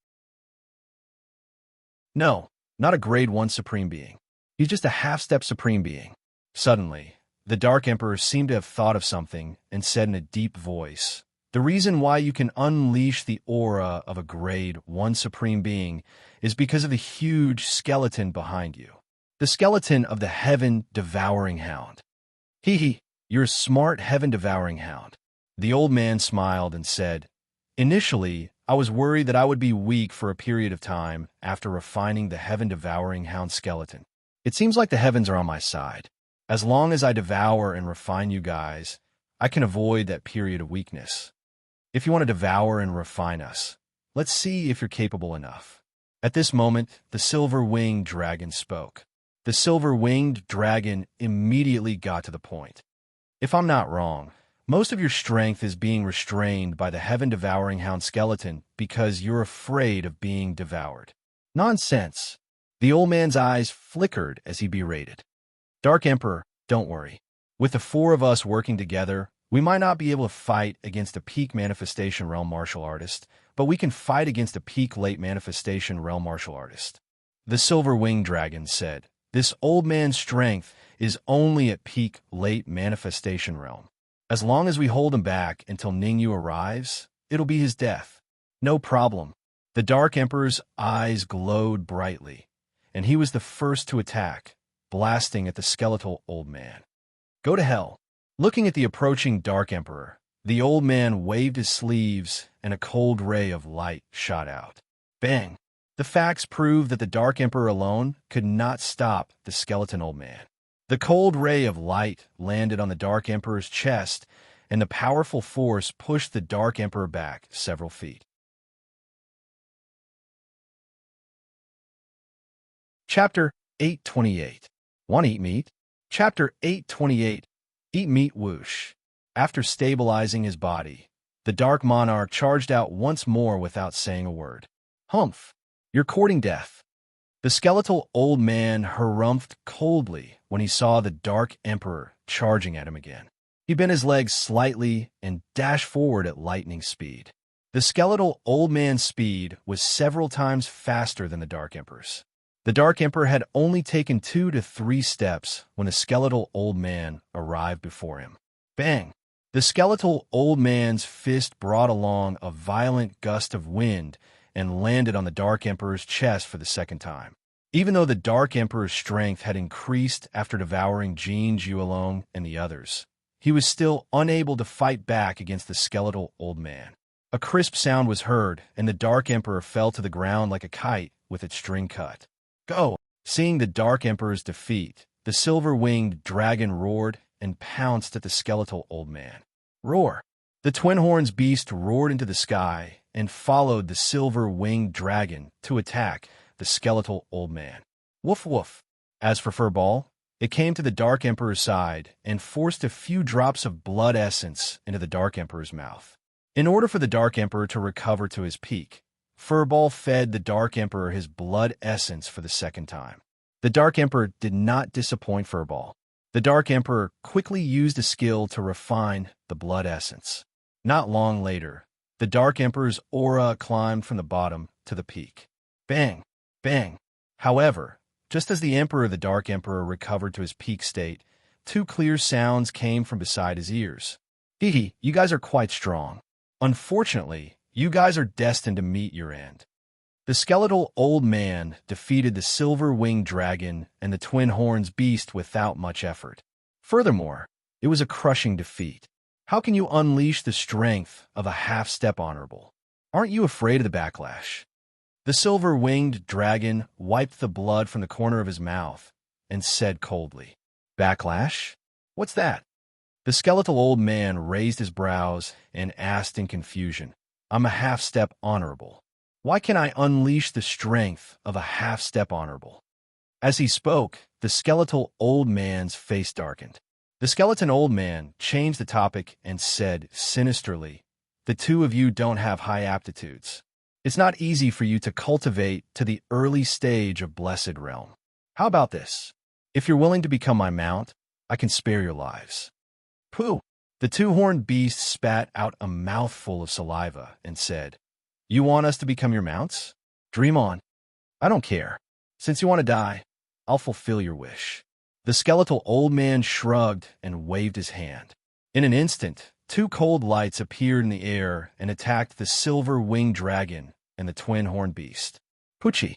No, not a Grade 1 Supreme Being. He's just a half-step Supreme Being. Suddenly, the Dark Emperor seemed to have thought of something and said in a deep voice, "The reason why you can unleash the aura of a Grade 1 Supreme Being is because of the huge skeleton behind you. The skeleton of the Heaven-Devouring Hound." Hee, you're a smart Heaven-Devouring Hound. The old man smiled and said, "Initially, I was worried that I would be weak for a period of time after refining the Heaven-Devouring Hound skeleton. It seems like the heavens are on my side. As long as I devour and refine you guys, I can avoid that period of weakness. If you want to devour and refine us, let's see if you're capable enough." At this moment, the silver-winged dragon spoke. The silver-winged dragon immediately got to the point. "If I'm not wrong, most of your strength is being restrained by the Heaven-Devouring Hound skeleton because you're afraid of being devoured." "Nonsense." The old man's eyes flickered as he berated. "Dark Emperor, don't worry. With the four of us working together, we might not be able to fight against a peak manifestation realm martial artist, but we can fight against a peak late manifestation realm martial artist." The silver-winged dragon said, "This old man's strength is only at peak late manifestation realm. As long as we hold him back until Ningyu arrives, it'll be his death." "No problem." The Dark Emperor's eyes glowed brightly, and he was the first to attack, blasting at the skeletal old man. "Go to hell." Looking at the approaching Dark Emperor, the old man waved his sleeves and a cold ray of light shot out. Bang! The facts proved that the Dark Emperor alone could not stop the skeleton old man. The cold ray of light landed on the Dark Emperor's chest, and the powerful force pushed the Dark Emperor back several feet. Chapter 828. Want to eat meat? Chapter 828. Eat meat whoosh. After stabilizing his body, the Dark Monarch charged out once more without saying a word. "Humph! You're courting death." The skeletal old man harumphed coldly when he saw the Dark Emperor charging at him again. He bent his legs slightly and dashed forward at lightning speed. The skeletal old man's speed was several times faster than the Dark Emperor's. The Dark Emperor had only taken 2 to 3 steps when the skeletal old man arrived before him. Bang! The skeletal old man's fist brought along a violent gust of wind and landed on the Dark Emperor's chest for the second time. Even though the Dark Emperor's strength had increased after devouring Jin Juelong and the others, he was still unable to fight back against the skeletal old man. A crisp sound was heard, and the Dark Emperor fell to the ground like a kite with its string cut. "Go!" Seeing the Dark Emperor's defeat, the silver-winged dragon roared and pounced at the skeletal old man. Roar! The twin horns beast roared into the sky and followed the silver-winged dragon to attack the skeletal old man. Woof woof! As for Furball, it came to the Dark Emperor's side and forced a few drops of blood essence into the Dark Emperor's mouth. In order for the Dark Emperor to recover to his peak, Furball fed the Dark Emperor his blood essence for the second time. The Dark Emperor did not disappoint Furball. The Dark Emperor quickly used a skill to refine the blood essence. Not long later, the Dark Emperor's aura climbed from the bottom to the peak. Bang! Bang! However, just as the Emperor of the Dark Emperor recovered to his peak state, 2 clear sounds came from beside his ears. "Hee, you guys are quite strong. Unfortunately, you guys are destined to meet your end." The skeletal old man defeated the silver-winged dragon and the twin horns beast without much effort. Furthermore, it was a crushing defeat. How can you unleash the strength of a half-step honorable? Aren't you afraid of the backlash? The silver-winged dragon wiped the blood from the corner of his mouth and said coldly, "Backlash? What's that?" The skeletal old man raised his brows and asked in confusion, I'm a half-step honorable. Why can I unleash the strength of a half-step honorable? As he spoke, the skeletal old man's face darkened. The skeleton old man changed the topic and said sinisterly, the two of you don't have high aptitudes. It's not easy for you to cultivate to the early stage of blessed realm. How about this? If you're willing to become my mount, I can spare your lives. Pooh! The two-horned beast spat out a mouthful of saliva and said, You want us to become your mounts? Dream on. I don't care. Since you want to die, I'll fulfill your wish. The skeletal old man shrugged and waved his hand. In an instant, two cold lights appeared in the air and attacked the silver-winged dragon and the twin-horned beast. Poochie!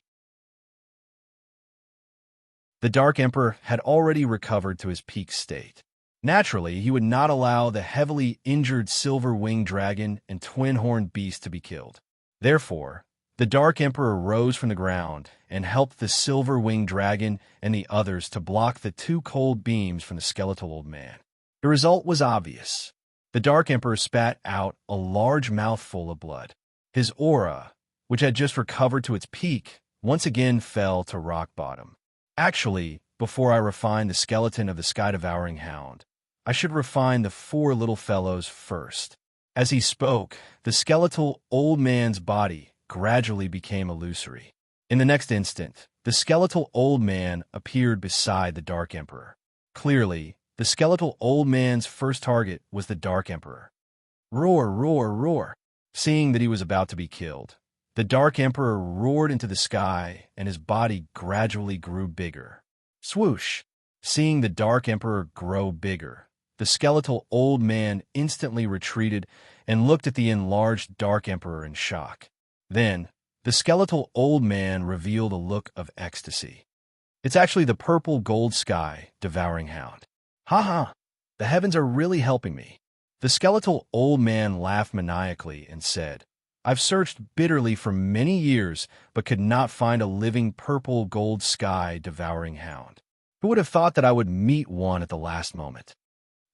The Dark Emperor had already recovered to his peak state. Naturally, he would not allow the heavily injured silver-winged dragon and twin-horned beast to be killed. Therefore, the Dark Emperor rose from the ground and helped the silver-winged dragon and the others to block the two cold beams from the skeletal old man. The result was obvious. The Dark Emperor spat out a large mouthful of blood. His aura, which had just recovered to its peak, once again fell to rock bottom. Actually, before I refine the skeleton of the sky-devouring hound, I should refine the four little fellows first. As he spoke, the skeletal old man's body gradually became illusory. In the next instant, the skeletal old man appeared beside the Dark Emperor. Clearly, the skeletal old man's first target was the Dark Emperor. Roar, roar, roar! Seeing that he was about to be killed, the Dark Emperor roared into the sky and his body gradually grew bigger. Swoosh! Seeing the Dark Emperor grow bigger, the skeletal old man instantly retreated and looked at the enlarged Dark Emperor in shock. Then, the skeletal old man revealed a look of ecstasy. It's actually the purple gold sky devouring hound. Ha ha! The heavens are really helping me. The skeletal old man laughed maniacally and said, I've searched bitterly for many years, but could not find a living purple gold sky devouring hound. Who would have thought that I would meet one at the last moment?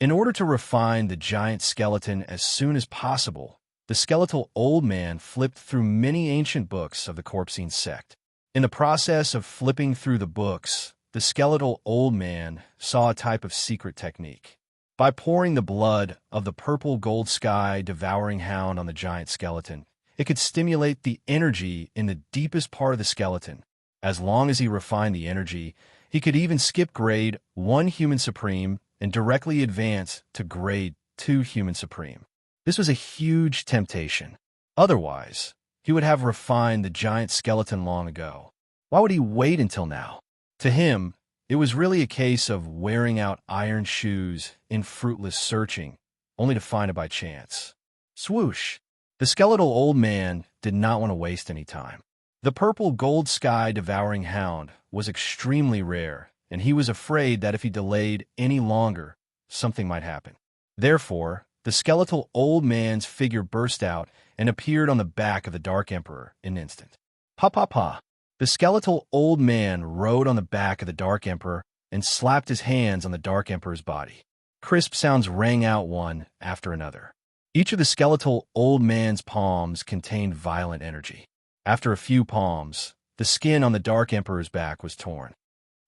In order to refine the giant skeleton as soon as possible, the skeletal old man flipped through many ancient books of the Corpsine sect. In the process of flipping through the books, the skeletal old man saw a type of secret technique. By pouring the blood of the purple gold sky devouring hound on the giant skeleton, it could stimulate the energy in the deepest part of the skeleton. As long as he refined the energy, he could even skip grade 1 Human Supreme and directly advance to grade 2 Human Supreme. This was a huge temptation. Otherwise, he would have refined the giant skeleton long ago. Why would he wait until now? To him, it was really a case of wearing out iron shoes in fruitless searching, only to find it by chance. Swoosh! The skeletal old man did not want to waste any time. The purple gold sky devouring hound was extremely rare, and he was afraid that if he delayed any longer, something might happen. Therefore, the skeletal old man's figure burst out and appeared on the back of the Dark Emperor in an instant. Pa pa pa! The skeletal old man rode on the back of the Dark Emperor and slapped his hands on the Dark Emperor's body. Crisp sounds rang out one after another. Each of the skeletal old man's palms contained violent energy. After a few palms, the skin on the Dark Emperor's back was torn.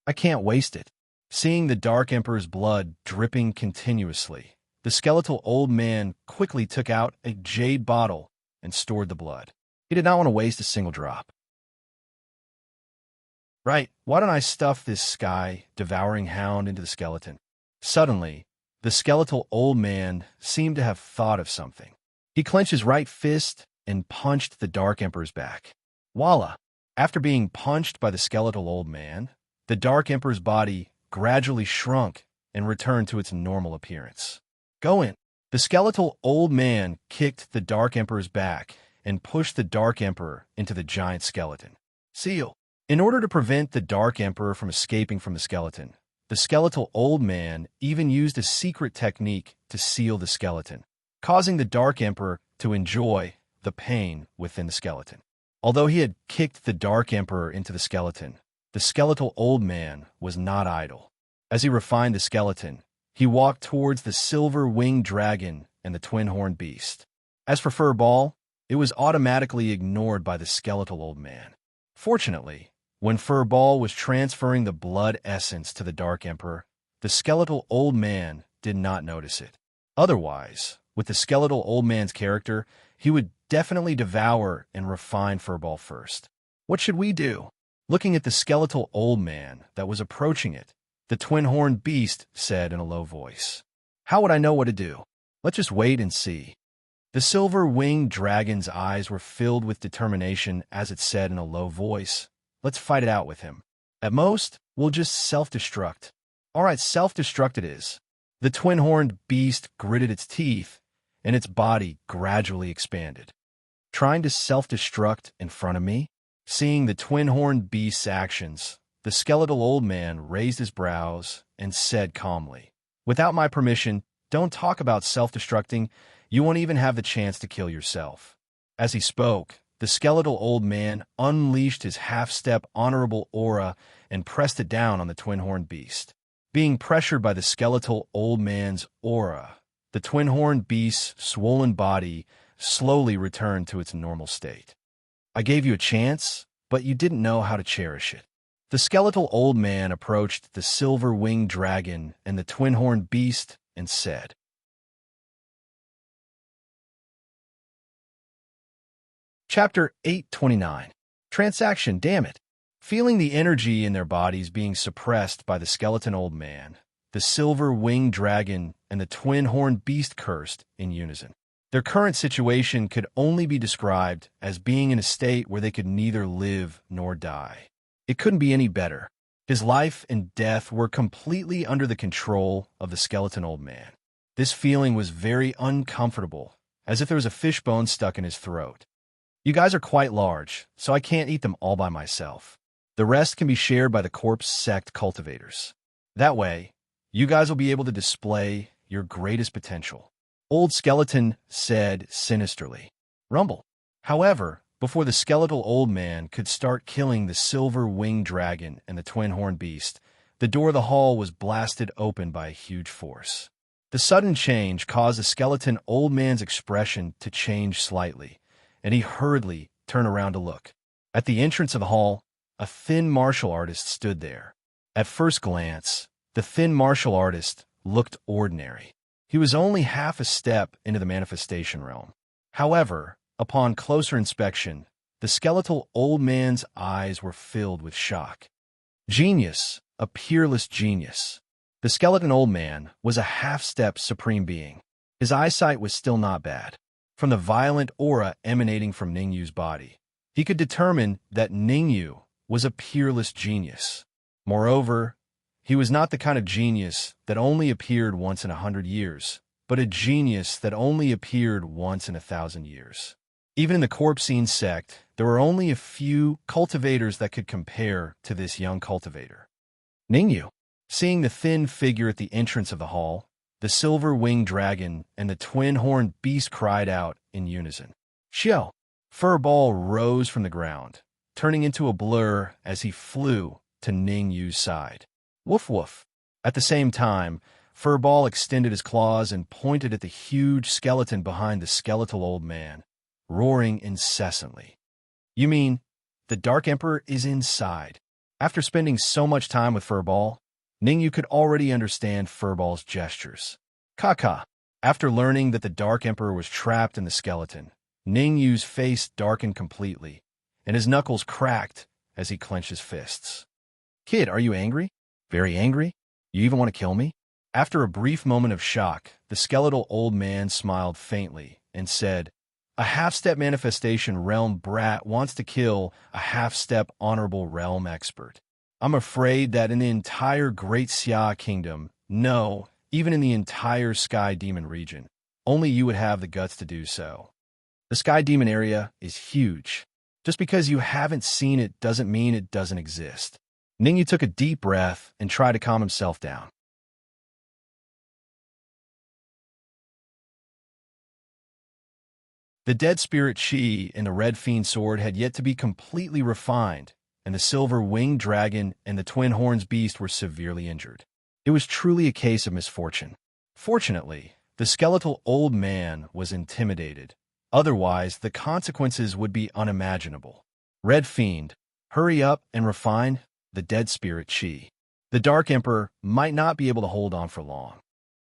I can't waste it. Seeing the Dark Emperor's blood dripping continuously, the skeletal old man quickly took out a jade bottle and stored the blood. He did not want to waste a single drop. Right, why don't I stuff this sky-devouring hound into the skeleton? Suddenly, the skeletal old man seemed to have thought of something. He clenched his right fist and punched the Dark Emperor's back. Voila! After being punched by the skeletal old man, the Dark Emperor's body gradually shrunk and returned to its normal appearance. Go in! The skeletal old man kicked the Dark Emperor's back and pushed the Dark Emperor into the giant skeleton. Seal! In order to prevent the Dark Emperor from escaping from the skeleton, the skeletal old man even used a secret technique to seal the skeleton, causing the Dark Emperor to enjoy the pain within the skeleton. Although he had kicked the Dark Emperor into the skeleton old man was not idle. As he refined the skeleton, He walked towards the silver-winged dragon and the twin-horned beast. As for Furball, it was automatically ignored by the skeletal old man. Fortunately, when Furball was transferring the blood essence to the Dark Emperor, the skeletal old man did not notice it. Otherwise, with the skeletal old man's character, he would definitely devour and refine Furball first. What should we do? Looking at the skeletal old man that was approaching it, the twin-horned beast said in a low voice, "How would I know what to do? Let's just wait and see." The silver-winged dragon's eyes were filled with determination as it said in a low voice, "Let's fight it out with him. At most, we'll just self-destruct." "All right, self-destruct it is." The twin-horned beast gritted its teeth, and its body gradually expanded. "Trying to self-destruct in front of me?" Seeing the twin-horned beast's actions, the skeletal old man raised his brows and said calmly, "Without my permission, don't talk about self-destructing. You won't even have the chance to kill yourself." As he spoke, the skeletal old man unleashed his half-step honorable aura and pressed it down on the twin-horned beast. Being pressured by the skeletal old man's aura, the twin-horned beast's swollen body slowly returned to its normal state. "I gave you a chance, but you didn't know how to cherish it." The skeletal old man approached the silver-winged dragon and the twin-horned beast and said, Chapter 829. Transaction, damn it. Feeling the energy in their bodies being suppressed by the skeleton old man, the silver-winged dragon and the twin-horned beast cursed in unison. Their current situation could only be described as being in a state where they could neither live nor die. It couldn't be any better. His life and death were completely under the control of the skeleton old man. This feeling was very uncomfortable, as if there was a fishbone stuck in his throat. "You guys are quite large, so I can't eat them all by myself. The rest can be shared by the corpse sect cultivators. That way, you guys will be able to display your greatest potential," Old Skeleton said sinisterly. Rumble. However, before the skeletal old man could start killing the silver-winged dragon and the twin-horned beast, the door of the hall was blasted open by a huge force. The sudden change caused the skeleton old man's expression to change slightly, and he hurriedly turned around to look. At the entrance of the hall, a thin martial artist stood there. At first glance, the thin martial artist looked ordinary. He was only half a step into the manifestation realm. However, upon closer inspection, the skeletal old man's eyes were filled with shock. Genius, a peerless genius. The skeleton old man was a half-step supreme being. His eyesight was still not bad. From the violent aura emanating from Ningyu's body, he could determine that Ningyu was a peerless genius. Moreover, he was not the kind of genius that only appeared once in 100 years, but a genius that only appeared once in 1,000 years. Even in the Corpsine sect, there were only a few cultivators that could compare to this young cultivator. Ningyu. Seeing the thin figure at the entrance of the hall, the silver-winged dragon and the twin-horned beast cried out in unison. "Xiao!" Furball rose from the ground, turning into a blur as he flew to Ningyu's side. Woof woof. At the same time, Furball extended his claws and pointed at the huge skeleton behind the skeletal old man, roaring incessantly. "You mean, the Dark Emperor is inside?" After spending so much time with Furball, Ningyu could already understand Furball's gestures. Kaka. After learning that the Dark Emperor was trapped in the skeleton, Ningyu's face darkened completely, and his knuckles cracked as he clenched his fists. "Kid, are you angry? Very angry? You even want to kill me?" After a brief moment of shock, the skeletal old man smiled faintly and said, "A half-step manifestation realm brat wants to kill a half-step honorable realm expert. I'm afraid that in the entire Great Xia Kingdom, no, even in the entire Sky Demon region, only you would have the guts to do so. The Sky Demon area is huge. Just because you haven't seen it doesn't mean it doesn't exist." Ningyu took a deep breath and tried to calm himself down. The dead spirit Chi and the red fiend sword had yet to be completely refined, and the silver-winged dragon and the twin horns beast were severely injured. It was truly a case of misfortune. Fortunately, the skeletal old man was intimidated. Otherwise, the consequences would be unimaginable. Red Fiend, hurry up and refine the dead spirit chi. The Dark Emperor might not be able to hold on for long.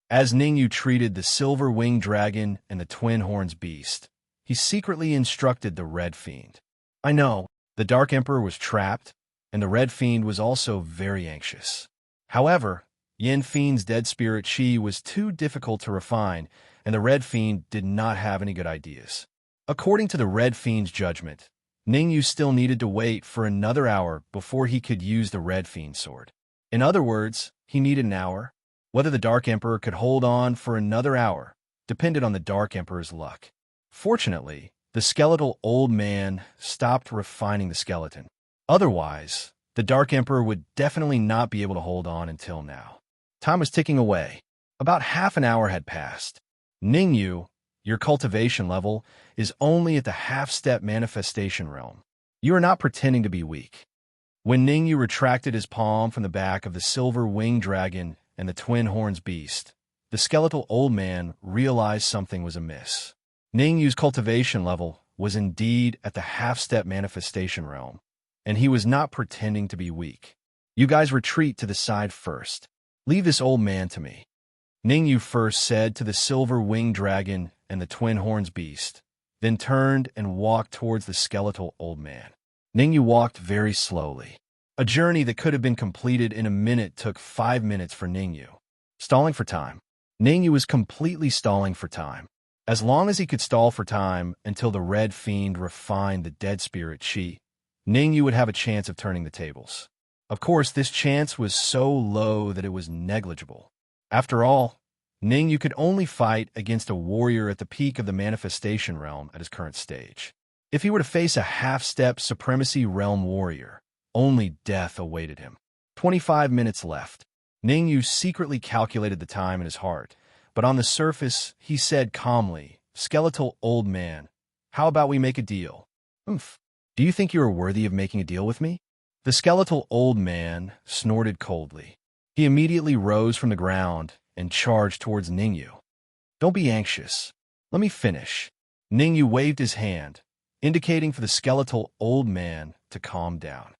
As Ningyu treated the silver-winged dragon and the twin horns beast, he secretly instructed the Red Fiend. I know, the Dark Emperor was trapped, and the Red Fiend was also very anxious. However, Yin Fiend's dead spirit chi was too difficult to refine, and the Red Fiend did not have any good ideas. According to the Red Fiend's judgment, Ningyu still needed to wait for another hour before he could use the Red Fiend sword. In other words, he needed an hour. Whether the Dark Emperor could hold on for another hour depended on the Dark Emperor's luck. Fortunately, the skeletal old man stopped refining the skeleton. Otherwise, the Dark Emperor would definitely not be able to hold on until now. Time was ticking away. About half an hour had passed. Ningyu, your cultivation level is only at the half-step manifestation realm. You are not pretending to be weak. When Ningyu retracted his palm from the back of the silver-winged dragon and the twin horns beast, the skeletal old man realized something was amiss. Ningyu's cultivation level was indeed at the half-step manifestation realm, and he was not pretending to be weak. You guys retreat to the side first. Leave this old man to me. Ningyu first said to the silver-winged dragon and the twin horns beast, then turned and walked towards the skeletal old man. Ningyu walked very slowly. A journey that could have been completed in a minute took 5 minutes for Ningyu. Stalling for time. Ningyu was completely stalling for time. As long as he could stall for time until the Red Fiend refined the dead spirit chi, Ningyu would have a chance of turning the tables. Of course, this chance was so low that it was negligible. After all, Ningyu could only fight against a warrior at the peak of the manifestation realm at his current stage. If he were to face a half-step supremacy realm warrior, only death awaited him. 25 minutes left. Ningyu secretly calculated the time in his heart, but on the surface, he said calmly, "Skeletal old man, how about we make a deal?" "Oomph. Do you think you are worthy of making a deal with me?" The skeletal old man snorted coldly. He immediately rose from the ground and charged towards Ningyu. "Don't be anxious. Let me finish." Ningyu waved his hand, indicating for the skeletal old man to calm down.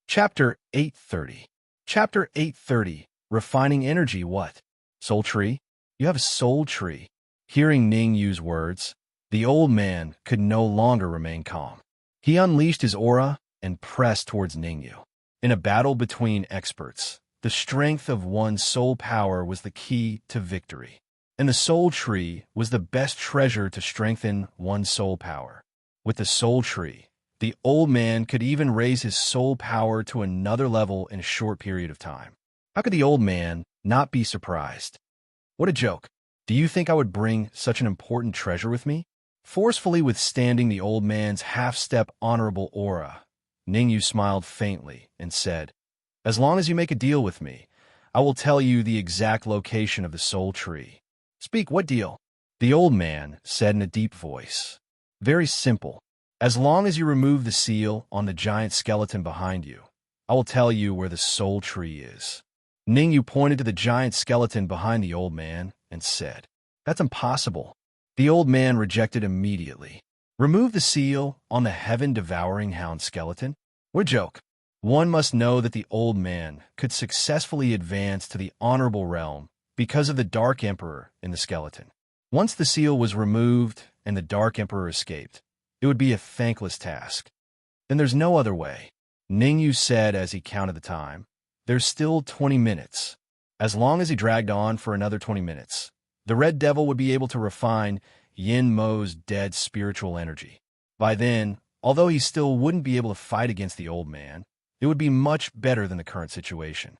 Chapter 830. Chapter 830. Refining energy. What? Soul tree? You have a soul tree. Hearing Ningyu's words, the old man could no longer remain calm. He unleashed his aura and pressed towards Ningyu. In a battle between experts, the strength of one's soul power was the key to victory. And the soul tree was the best treasure to strengthen one's soul power. With the soul tree, the old man could even raise his soul power to another level in a short period of time. How could the old man not be surprised? What a joke. Do you think I would bring such an important treasure with me? Forcefully withstanding the old man's half-step honorable aura, Ningyu smiled faintly and said, "As long as you make a deal with me, I will tell you the exact location of the soul tree." "Speak, what deal?" The old man said in a deep voice. "Very simple. As long as you remove the seal on the giant skeleton behind you, I will tell you where the soul tree is." Ningyu pointed to the giant skeleton behind the old man and said, "That's impossible." The old man rejected immediately. "Remove the seal on the heaven-devouring hound skeleton? What a joke. One must know that the old man could successfully advance to the honorable realm because of the Dark Emperor in the skeleton. Once the seal was removed and the Dark Emperor escaped, it would be a thankless task. Then there's no other way," Ningyu said as he counted the time. "There's still 20 minutes. As long as he dragged on for another 20 minutes, the Red Devil would be able to refine Yin Mo's dead spiritual energy. By then, although he still wouldn't be able to fight against the old man, it would be much better than the current situation.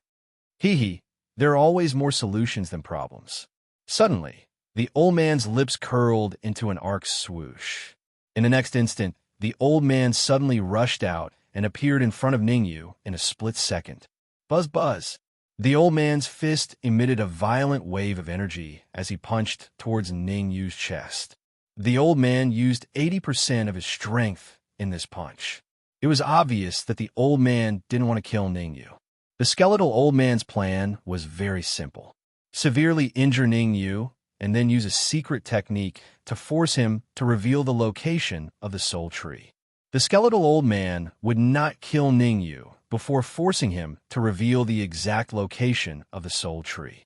Hee, there are always more solutions than problems." Suddenly, the old man's lips curled into an arc swoosh. In the next instant, the old man suddenly rushed out and appeared in front of Ningyu in a split second. Buzz buzz. The old man's fist emitted a violent wave of energy as he punched towards Ningyu's chest. The old man used 80% of his strength in this punch. It was obvious that the old man didn't want to kill Ningyu. The skeletal old man's plan was very simple. Severely injure Ningyu, and then use a secret technique to force him to reveal the location of the soul tree. The skeletal old man would not kill Ningyu before forcing him to reveal the exact location of the soul tree.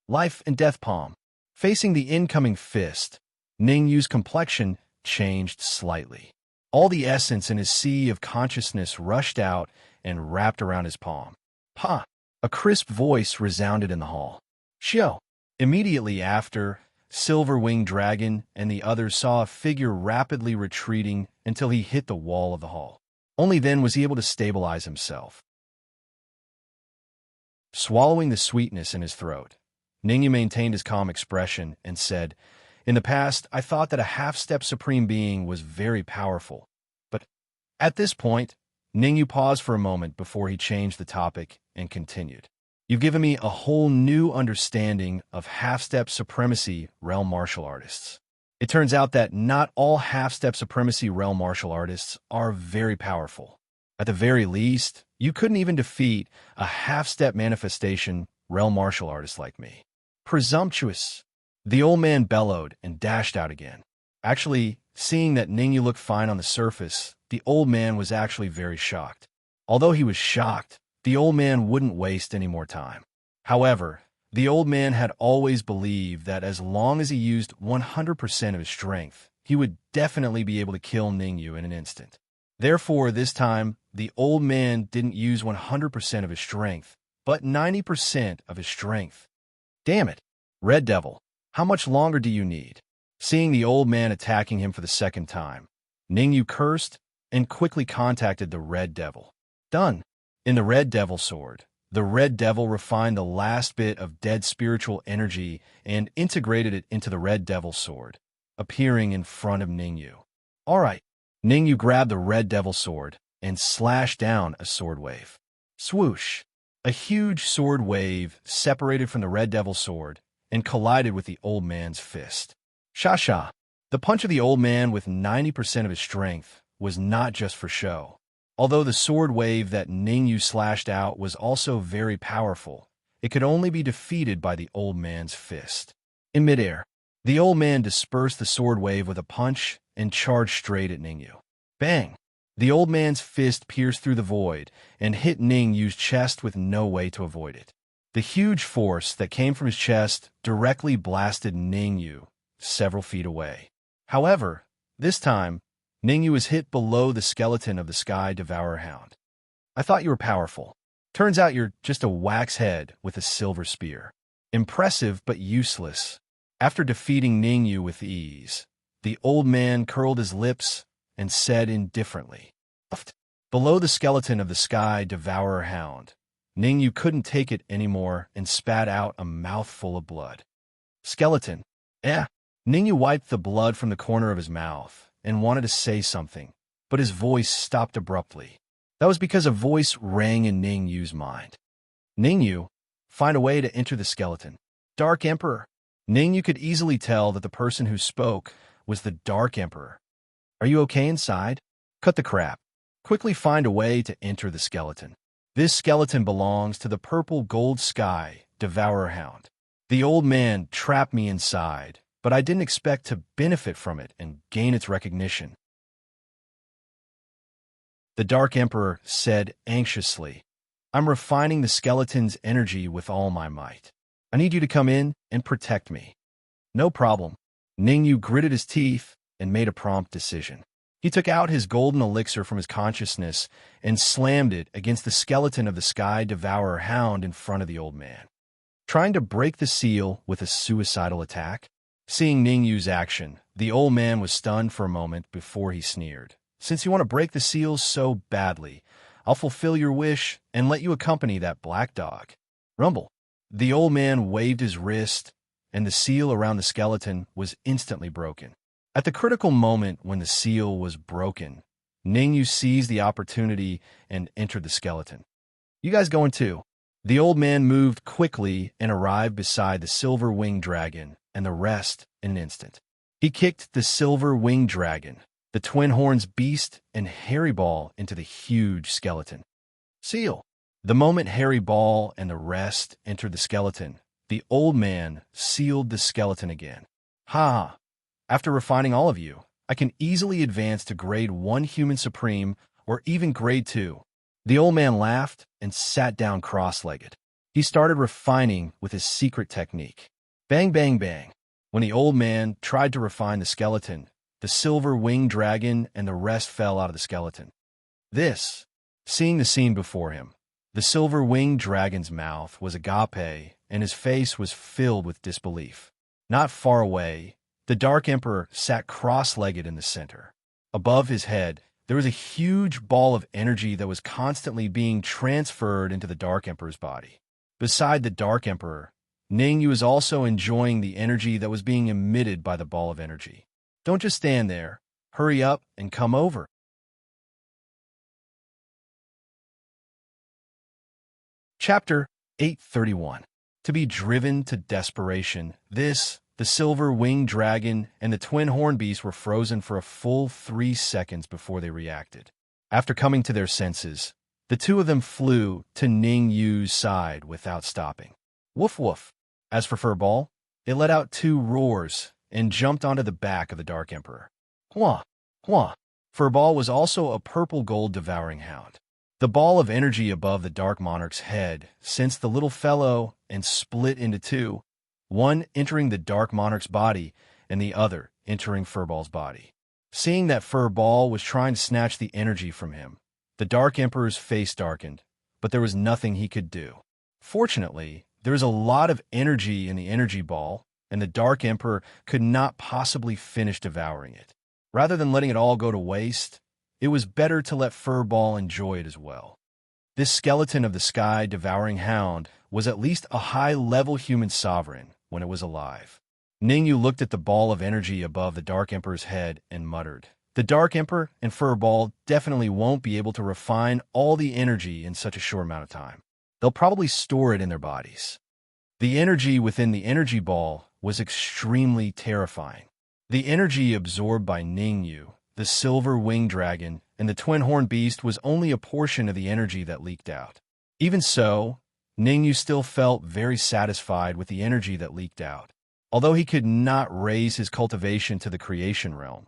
Life and death palm. Facing the incoming fist, Ningyu's complexion changed slightly. All the essence in his sea of consciousness rushed out and wrapped around his palm. Ha! A crisp voice resounded in the hall. Shio! Immediately after, Silver-Winged Dragon and the others saw a figure rapidly retreating until he hit the wall of the hall. Only then was he able to stabilize himself. Swallowing the sweetness in his throat, Ningyu maintained his calm expression and said, "In the past, I thought that a half-step supreme being was very powerful. But at this point," Ningyu paused for a moment before he changed the topic and continued. "You've given me a whole new understanding of half-step supremacy realm martial artists. It turns out that not all half-step supremacy realm martial artists are very powerful. At the very least, you couldn't even defeat a half-step manifestation realm martial artist like me." Presumptuous! The old man bellowed and dashed out again. Actually, seeing that Ningyu looked fine on the surface, the old man was actually very shocked. Although he was shocked, the old man wouldn't waste any more time. However, the old man had always believed that as long as he used 100% of his strength, he would definitely be able to kill Ningyu in an instant. Therefore, this time, the old man didn't use 100% of his strength, but 90% of his strength. Damn it! Red Devil, how much longer do you need? Seeing the old man attacking him for the second time, Ningyu cursed and quickly contacted the Red Devil. Done. In the Red Devil sword, the Red Devil refined the last bit of dead spiritual energy and integrated it into the Red Devil sword, appearing in front of Ningyu. All right. Ningyu grabbed the Red Devil sword and slashed down a sword wave. Swoosh! A huge sword wave separated from the Red Devil sword and collided with the old man's fist. Sha-sha! The punch of the old man with 90% of his strength was not just for show. Although the sword wave that Ningyu slashed out was also very powerful, it could only be defeated by the old man's fist. In midair, the old man dispersed the sword wave with a punch and charged straight at Ningyu. Bang! The old man's fist pierced through the void and hit Ningyu's chest with no way to avoid it. The huge force that came from his chest directly blasted Ningyu several feet away. However, this time, Ningyu was hit below the skeleton of the Sky Devourer Hound. I thought you were powerful. Turns out you're just a wax head with a silver spear. Impressive but useless. After defeating Ningyu with ease, the old man curled his lips and said indifferently, below the skeleton of the Sky Devourer Hound, Ningyu couldn't take it anymore and spat out a mouthful of blood. Skeleton. Ningyu wiped the blood from the corner of his mouth and wanted to say something, but his voice stopped abruptly. That was because a voice rang in Ningyu's mind. Ningyu, find a way to enter the skeleton. Dark Emperor. Ningyu could easily tell that the person who spoke was the Dark Emperor. Are you okay inside? Cut the crap. Quickly find a way to enter the skeleton. This skeleton belongs to the purple gold Sky Devourer Hound. The old man trapped me inside, but I didn't expect to benefit from it and gain its recognition. The Dark Emperor said anxiously, I'm refining the skeleton's energy with all my might. I need you to come in and protect me. No problem. Ningyu gritted his teeth and made a prompt decision. He took out his golden elixir from his consciousness and slammed it against the skeleton of the Sky Devourer Hound in front of the old man, trying to break the seal with a suicidal attack. Seeing Ningyu's action, the old man was stunned for a moment before he sneered. Since you want to break the seal so badly, I'll fulfill your wish and let you accompany that black dog. Rumble. The old man waved his wrist, and the seal around the skeleton was instantly broken. At the critical moment when the seal was broken, Ningyu seized the opportunity and entered the skeleton. You guys going too? The old man moved quickly and arrived beside the silver-winged dragon and the rest in an instant. He kicked the silver-winged dragon, the twin horns beast and Hairy Ball into the huge skeleton. Seal. The moment Hairy Ball and the rest entered the skeleton, the old man sealed the skeleton again. Ha! After refining all of you, I can easily advance to grade 1 human supreme or even grade 2. The old man laughed and sat down cross-legged. He started refining with his secret technique. Bang, bang, bang. When the old man tried to refine the skeleton, the silver-winged dragon and the rest fell out of the skeleton. Seeing the scene before him, the silver-winged dragon's mouth was agape and his face was filled with disbelief. Not far away, the Dark Emperor sat cross-legged in the center. Above his head, there was a huge ball of energy that was constantly being transferred into the Dark Emperor's body. Beside the Dark Emperor, Ningyu was also enjoying the energy that was being emitted by the ball of energy. Don't just stand there. Hurry up and come over. Chapter 831. To be driven to desperation, the silver-winged dragon and the twin horn beast were frozen for a full 3 seconds before they reacted. After coming to their senses, the two of them flew to Ningyu's side without stopping. Woof woof. As for Furball, it let out 2 roars and jumped onto the back of the Dark Emperor. Hwah! Hwah! Furball was also a purple-gold devouring hound. The ball of energy above the Dark Monarch's head sensed the little fellow and split into 2, one entering the Dark Monarch's body and the other entering Furball's body. Seeing that Furball was trying to snatch the energy from him, the Dark Emperor's face darkened, but there was nothing he could do. Fortunately, there was a lot of energy in the energy ball, and the Dark Emperor could not possibly finish devouring it. Rather than letting it all go to waste, it was better to let Furball enjoy it as well. This skeleton of the sky devouring hound was at least a high-level human sovereign when it was alive. Ningyu looked at the ball of energy above the Dark Emperor's head and muttered, "The Dark Emperor and Furball definitely won't be able to refine all the energy in such a short amount of time. They'll probably store it in their bodies." The energy within the energy ball was extremely terrifying. The energy absorbed by Ningyu, the silver-winged dragon, and the twin-horn beast was only a portion of the energy that leaked out. Even so, Ningyu still felt very satisfied with the energy that leaked out. Although he could not raise his cultivation to the creation realm,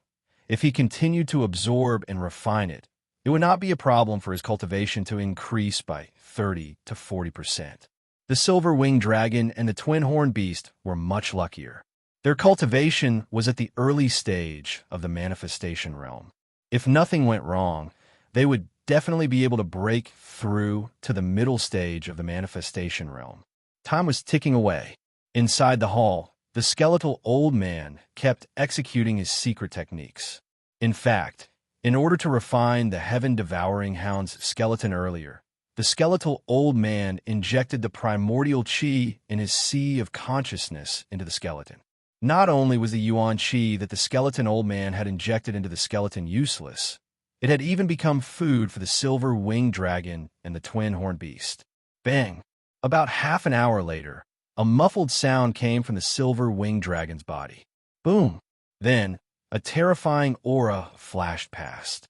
if he continued to absorb and refine it, it would not be a problem for his cultivation to increase by 30 to 40%. The silver-winged dragon and the twin-horn beast were much luckier. Their cultivation was at the early stage of the manifestation realm. If nothing went wrong, they would definitely be able to break through to the middle stage of the manifestation realm. Time was ticking away. Inside the hall, the skeletal old man kept executing his secret techniques. In fact, in order to refine the heaven-devouring hound's skeleton earlier, the skeletal old man injected the primordial chi in his sea of consciousness into the skeleton. Not only was the yuan chi that the skeleton old man had injected into the skeleton useless, it had even become food for the silver-winged dragon and the twin-horn beast. Bang! About half an hour later, a muffled sound came from the silver-winged dragon's body. Boom! Then, a terrifying aura flashed past.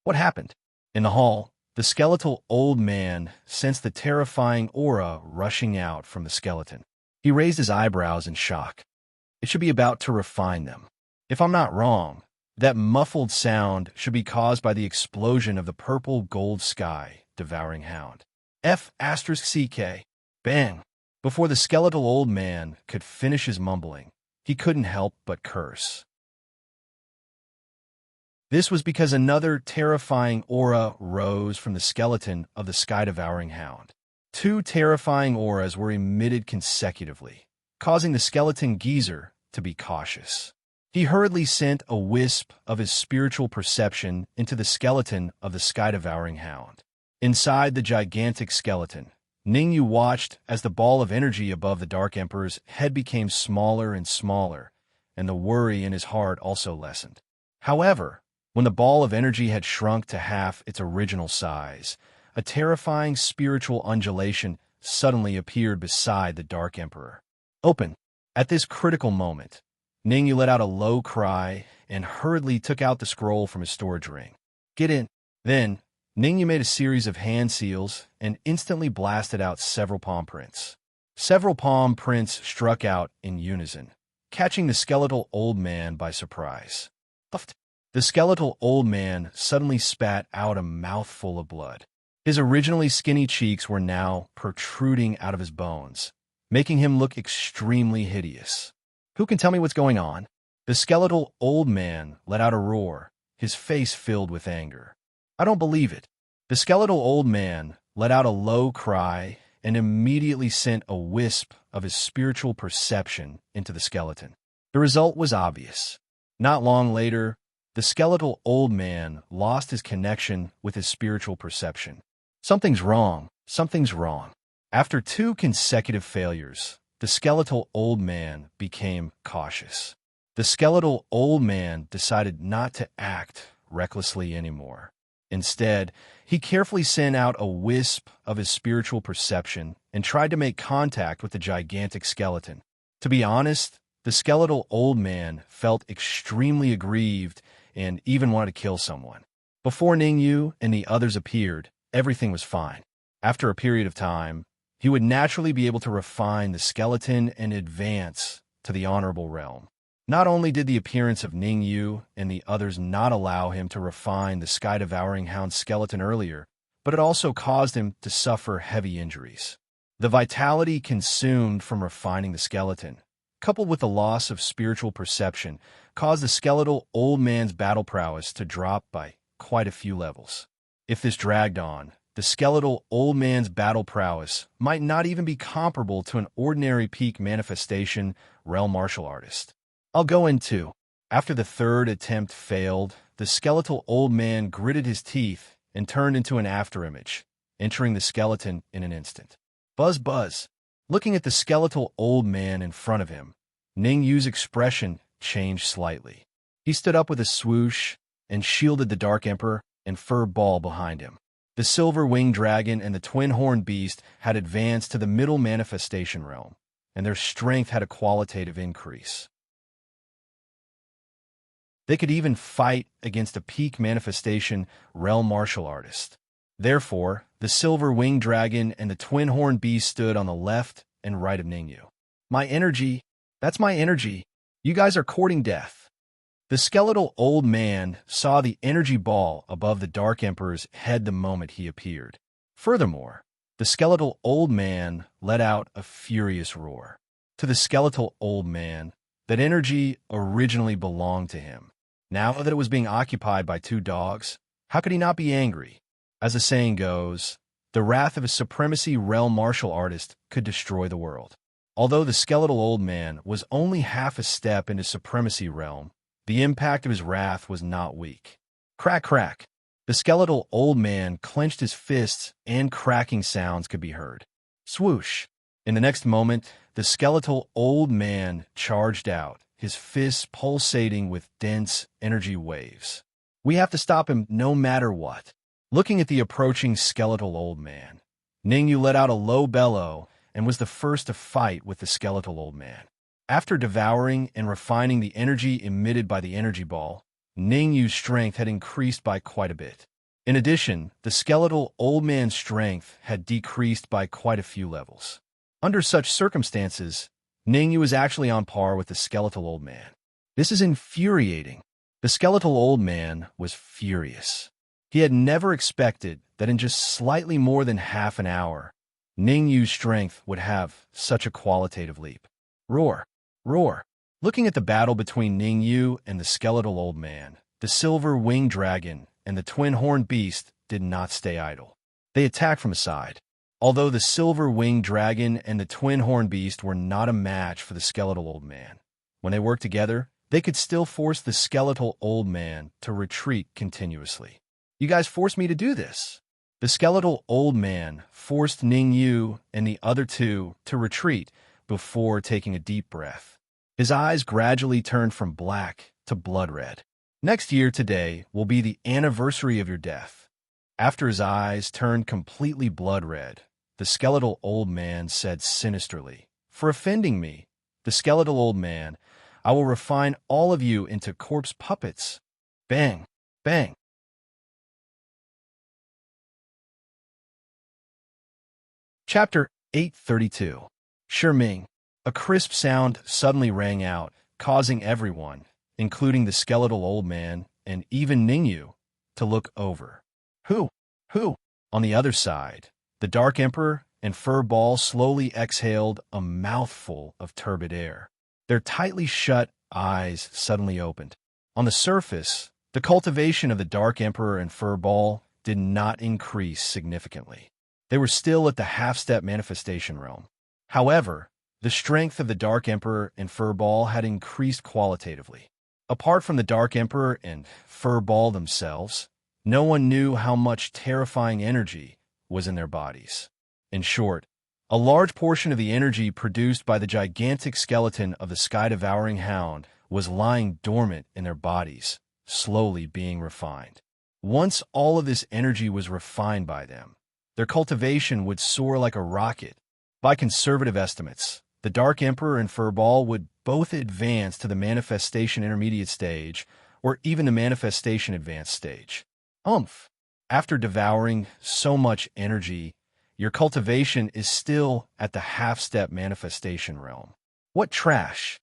What happened? In the hall, the skeletal old man sensed the terrifying aura rushing out from the skeleton. He raised his eyebrows in shock. It should be about to refine them. If I'm not wrong, that muffled sound should be caused by the explosion of the purple gold sky devouring hound. F*CK. Bang! Before the skeletal old man could finish his mumbling, he couldn't help but curse. This was because another terrifying aura rose from the skeleton of the sky-devouring hound. 2 terrifying auras were emitted consecutively, causing the skeleton geezer to be cautious. He hurriedly sent a wisp of his spiritual perception into the skeleton of the sky-devouring hound. Inside the gigantic skeleton, Ningyu watched as the ball of energy above the Dark Emperor's head became smaller and smaller, and the worry in his heart also lessened. However, when the ball of energy had shrunk to half its original size, a terrifying spiritual undulation suddenly appeared beside the Dark Emperor. Open! At this critical moment, Ningyu let out a low cry and hurriedly took out the scroll from his storage ring. "Get in." Then, Ningyu made a series of hand seals and instantly blasted out several palm prints. Several palm prints struck out in unison, catching the skeletal old man by surprise. Puffed. The skeletal old man suddenly spat out a mouthful of blood. His originally skinny cheeks were now protruding out of his bones, making him look extremely hideous. "Who can tell me what's going on?" The skeletal old man let out a roar, his face filled with anger. "I don't believe it." The skeletal old man let out a low cry and immediately sent a wisp of his spiritual perception into the skeleton. The result was obvious. Not long later, the skeletal old man lost his connection with his spiritual perception. Something's wrong. Something's wrong. After 2 consecutive failures, the skeletal old man became cautious. The skeletal old man decided not to act recklessly anymore. Instead, he carefully sent out a wisp of his spiritual perception and tried to make contact with the gigantic skeleton. To be honest, the skeletal old man felt extremely aggrieved and even wanted to kill someone. Before Ningyu and the others appeared, everything was fine. After a period of time, he would naturally be able to refine the skeleton and advance to the honorable realm. Not only did the appearance of Ningyu and the others not allow him to refine the sky-devouring hound skeleton earlier, but it also caused him to suffer heavy injuries. The vitality consumed from refining the skeleton, coupled with the loss of spiritual perception, caused the skeletal old man's battle prowess to drop by quite a few levels. If this dragged on, the skeletal old man's battle prowess might not even be comparable to an ordinary peak manifestation realm martial artist. I'll go into. After the 3rd attempt failed, the skeletal old man gritted his teeth and turned into an afterimage, entering the skeleton in an instant. Buzz buzz. Looking at the skeletal old man in front of him, Ningyu's expression changed slightly. He stood up with a swoosh and shielded the Dark Emperor and fur ball behind him. The silver-winged dragon and the twin-horned beast had advanced to the middle manifestation realm, and their strength had a qualitative increase. They could even fight against a peak manifestation realm martial artist. Therefore, the silver-winged dragon and the twin-horned beast stood on the left and right of Ningyu. "My energy, that's my energy. You guys are courting death." The skeletal old man saw the energy ball above the Dark Emperor's head the moment he appeared. Furthermore, the skeletal old man let out a furious roar. To the skeletal old man, that energy originally belonged to him. Now that it was being occupied by 2 dogs, how could he not be angry? As the saying goes, the wrath of a supremacy realm martial artist could destroy the world. Although the skeletal old man was only half a step into supremacy realm, the impact of his wrath was not weak. Crack, crack. The skeletal old man clenched his fists and cracking sounds could be heard. Swoosh. In the next moment, the skeletal old man charged out, his fists pulsating with dense energy waves. "We have to stop him no matter what." Looking at the approaching skeletal old man, Ningyu let out a low bellow and was the first to fight with the skeletal old man. After devouring and refining the energy emitted by the energy ball, Ningyu's strength had increased by quite a bit. In addition, the skeletal old man's strength had decreased by quite a few levels. Under such circumstances, Ningyu was actually on par with the skeletal old man. This is infuriating. The skeletal old man was furious. He had never expected that in just slightly more than half an hour, Ningyu's strength would have such a qualitative leap. Roar, roar. Looking at the battle between Ningyu and the skeletal old man, the silver-winged dragon and the twin-horned beast did not stay idle. They attacked from a side. Although the silver-winged dragon and the twin-horned beast were not a match for the skeletal old man, when they worked together, they could still force the skeletal old man to retreat continuously. "You guys forced me to do this." The skeletal old man forced Ningyu and the other 2 to retreat before taking a deep breath. His eyes gradually turned from black to blood red. "Next year today will be the anniversary of your death." After his eyes turned completely blood red, the skeletal old man said sinisterly, "For offending me." The skeletal old man, I will refine all of you into corpse puppets. Bang, bang. Chapter 832. Sherming. A crisp sound suddenly rang out, causing everyone, including the skeletal old man and even Ningyu, to look over. Who? Who? On the other side, the Dark Emperor and Fur Ball slowly exhaled a mouthful of turbid air. Their tightly shut eyes suddenly opened. On the surface, the cultivation of the Dark Emperor and Fur Ball did not increase significantly. They were still at the half-step manifestation realm. However, the strength of the Dark Emperor and Fur Ball had increased qualitatively. Apart from the Dark Emperor and Fur Ball themselves, no one knew how much terrifying energy was in their bodies. In short, a large portion of the energy produced by the gigantic skeleton of the sky-devouring hound was lying dormant in their bodies, slowly being refined. Once all of this energy was refined by them, their cultivation would soar like a rocket. By conservative estimates, the Dark Emperor and Fur Ball would both advance to the Manifestation Intermediate stage, or even the Manifestation Advanced stage. After devouring so much energy, your cultivation is still at the half-step manifestation realm. What trash!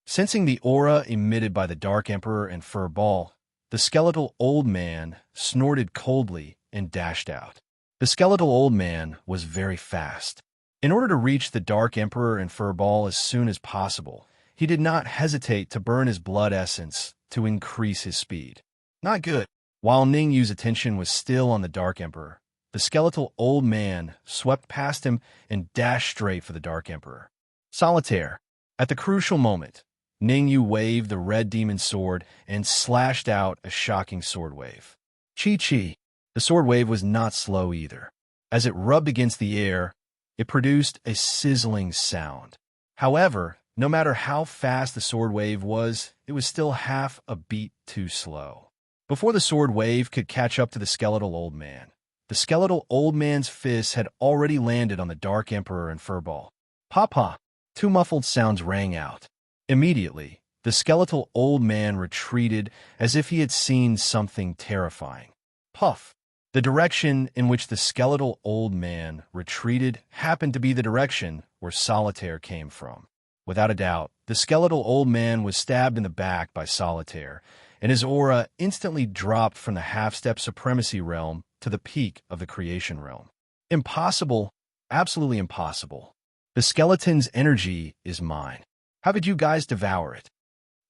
Sensing the aura emitted by the Dark Emperor and Fur Ball, the skeletal old man snorted coldly and dashed out. The skeletal old man was very fast. In order to reach the Dark Emperor and Fur Ball as soon as possible, he did not hesitate to burn his blood essence to increase his speed. Not good. While Ningyu's attention was still on the Dark Emperor, the skeletal old man swept past him and dashed straight for the Dark Emperor. Solitaire. At the crucial moment, Ningyu waved the red demon sword and slashed out a shocking sword wave. Chi-chi. The sword wave was not slow either. As it rubbed against the air, it produced a sizzling sound. However, no matter how fast the sword wave was, it was still half a beat too slow. Before the sword wave could catch up to the skeletal old man, the skeletal old man's fists had already landed on the Dark Emperor and Fur Ball. Papa! Two muffled sounds rang out. Immediately, the skeletal old man retreated as if he had seen something terrifying. Puff! The direction in which the skeletal old man retreated happened to be the direction where Solitaire came from. Without a doubt, the skeletal old man was stabbed in the back by Solitaire, and his aura instantly dropped from the half-step supremacy realm to the peak of the creation realm. Impossible, absolutely impossible. The skeleton's energy is mine. How did you guys devour it?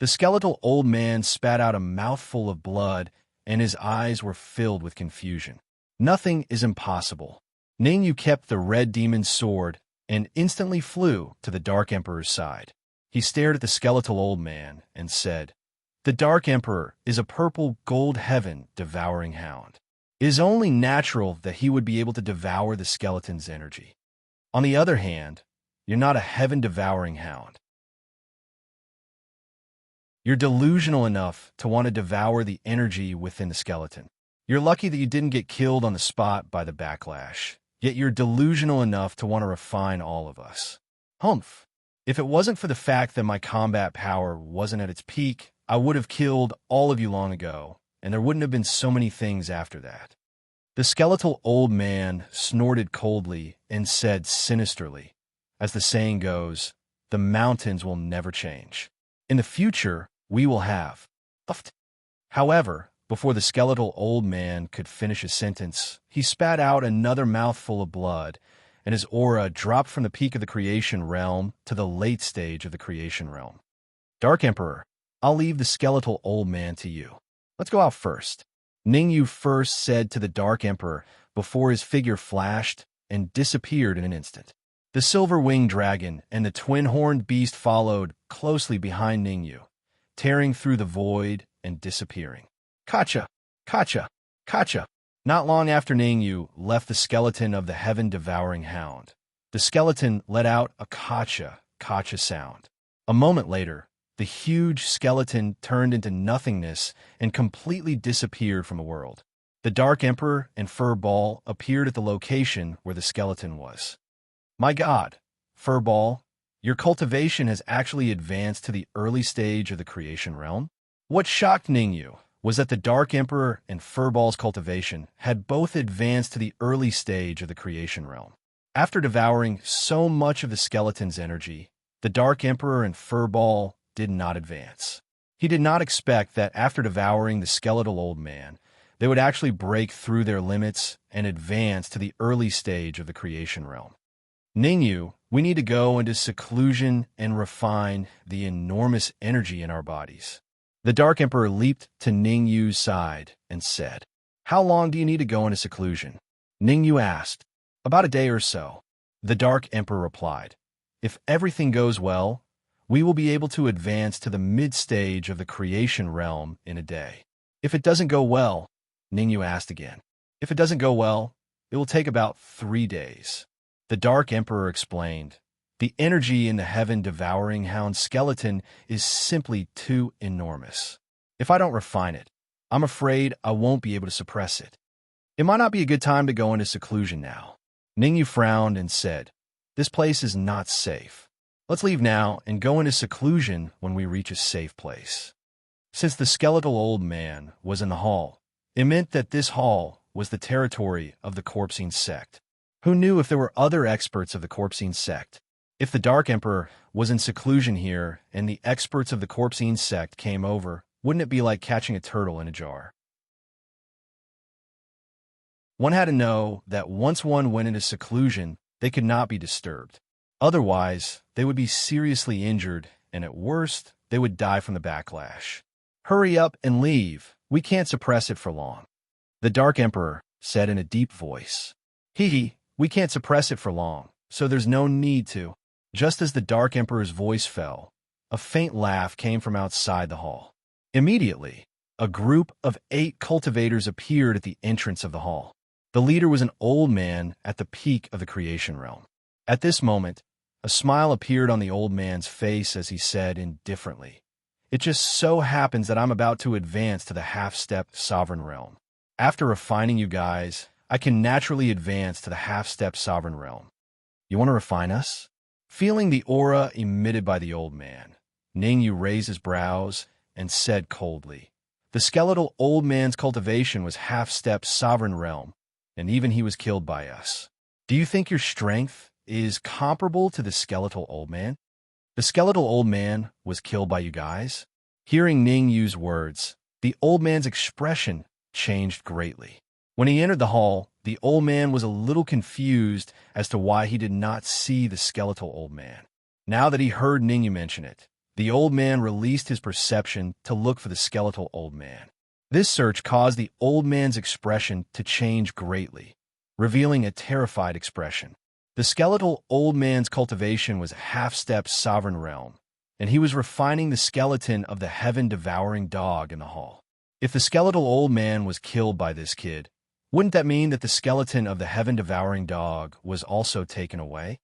The skeletal old man spat out a mouthful of blood, and his eyes were filled with confusion. Nothing is impossible. Ningyu kept the red demon's sword and instantly flew to the Dark Emperor's side. He stared at the skeletal old man and said, "The Dark Emperor is a purple gold heaven devouring hound. It is only natural that he would be able to devour the skeleton's energy. On the other hand, you're not a heaven-devouring hound. You're delusional enough to want to devour the energy within the skeleton. You're lucky that you didn't get killed on the spot by the backlash, yet you're delusional enough to want to refine all of us. If it wasn't for the fact that my combat power wasn't at its peak, I would have killed all of you long ago, and there wouldn't have been so many things after that." The skeletal old man snorted coldly and said sinisterly, as the saying goes, "The mountains will never change. In the future, we will have." However, before the skeletal old man could finish his sentence, he spat out another mouthful of blood, and his aura dropped from the peak of the creation realm to the late stage of the creation realm. "Dark Emperor, I'll leave the skeletal old man to you. Let's go out first." Ningyu first said to the Dark Emperor before his figure flashed and disappeared in an instant. The silver-winged dragon and the twin-horned beast followed closely behind Ningyu, tearing through the void and disappearing. Kacha! Kacha! Kacha! Not long after Ningyu left the skeleton of the heaven-devouring hound, the skeleton let out a kacha, kacha sound. A moment later, the huge skeleton turned into nothingness and completely disappeared from the world. The Dark Emperor and Fur Ball appeared at the location where the skeleton was. "My God, Fur Ball, your cultivation has actually advanced to the early stage of the creation realm. What shocked Ningyu was that the Dark Emperor and Furball's cultivation had both advanced to the early stage of the creation realm. After devouring so much of the skeleton's energy, the Dark Emperor and Furball did not advance. He did not expect that after devouring the skeletal old man, they would actually break through their limits and advance to the early stage of the creation realm. Ningyu, we need to go into seclusion and refine the enormous energy in our bodies. The Dark Emperor leaped to Ningyu's side and said, "How long do you need to go into seclusion?" Ningyu asked. "About a day or so." The Dark Emperor replied, "If everything goes well, we will be able to advance to the mid-stage of the creation realm in a day." "If it doesn't go well," Ningyu asked again. "If it doesn't go well, it will take about 3 days." The Dark Emperor explained, "The energy in the heaven-devouring hound skeleton is simply too enormous. If I don't refine it, I'm afraid I won't be able to suppress it. It might not be a good time to go into seclusion now." Ningyu frowned and said, "This place is not safe. Let's leave now and go into seclusion when we reach a safe place." Since the skeletal old man was in the hall, it meant that this hall was the territory of the Corpsine sect. Who knew if there were other experts of the Corpsine sect? If the Dark Emperor was in seclusion here and the experts of the Corpsine sect came over, wouldn't it be like catching a turtle in a jar? One had to know that once one went into seclusion, they could not be disturbed. Otherwise, they would be seriously injured, and at worst, they would die from the backlash. "Hurry up and leave. We can't suppress it for long," the Dark Emperor said in a deep voice. "Hee, we can't suppress it for long, so there's no need to." Just as the Dark Emperor's voice fell, a faint laugh came from outside the hall. Immediately, a group of 8 cultivators appeared at the entrance of the hall. The leader was an old man at the peak of the creation realm. At this moment, a smile appeared on the old man's face as he said indifferently, "It just so happens that I'm about to advance to the half-step sovereign realm. After refining you guys, I can naturally advance to the half-step sovereign realm. You want to refine us?" Feeling the aura emitted by the old man, Ningyu raised his brows and said coldly, "The skeletal old man's cultivation was half-step sovereign realm, and even he was killed by us. Do you think your strength is comparable to the skeletal old man? The skeletal old man was killed by you guys?" Hearing Ningyu's words, the old man's expression changed greatly. When he entered the hall, the old man was a little confused as to why he did not see the skeletal old man. Now that he heard Ningyu mention it, the old man released his perception to look for the skeletal old man. This search caused the old man's expression to change greatly, revealing a terrified expression. The skeletal old man's cultivation was half-step sovereign realm, and he was refining the skeleton of the heaven-devouring dog in the hall. If the skeletal old man was killed by this kid, wouldn't that mean that the skeleton of the heaven-devouring dog was also taken away?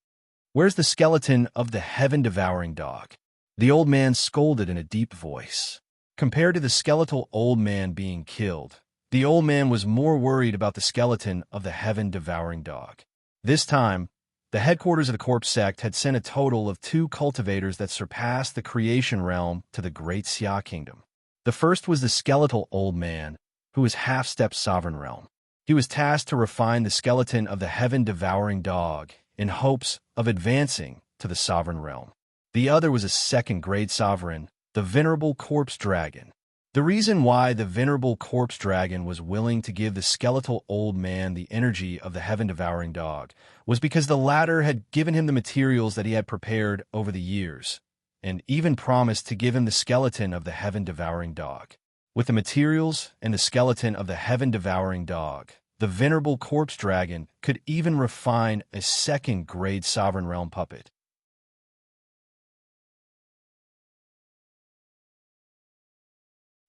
"Where's the skeleton of the heaven-devouring dog?" the old man scolded in a deep voice. Compared to the skeletal old man being killed, the old man was more worried about the skeleton of the heaven-devouring dog. This time, the headquarters of the Corpse sect had sent a total of 2 cultivators that surpassed the creation realm to the Great Xia Kingdom. The first was the skeletal old man, who was half-step sovereign realm. He was tasked to refine the skeleton of the heaven-devouring dog in hopes of advancing to the sovereign realm. The other was a second-grade sovereign, the venerable corpse dragon. The reason why the venerable corpse dragon was willing to give the skeletal old man the energy of the heaven-devouring dog was because the latter had given him the materials that he had prepared over the years, and even promised to give him the skeleton of the heaven-devouring dog. With the materials and the skeleton of the heaven-devouring dog, the venerable corpse dragon could even refine a second-grade sovereign realm puppet.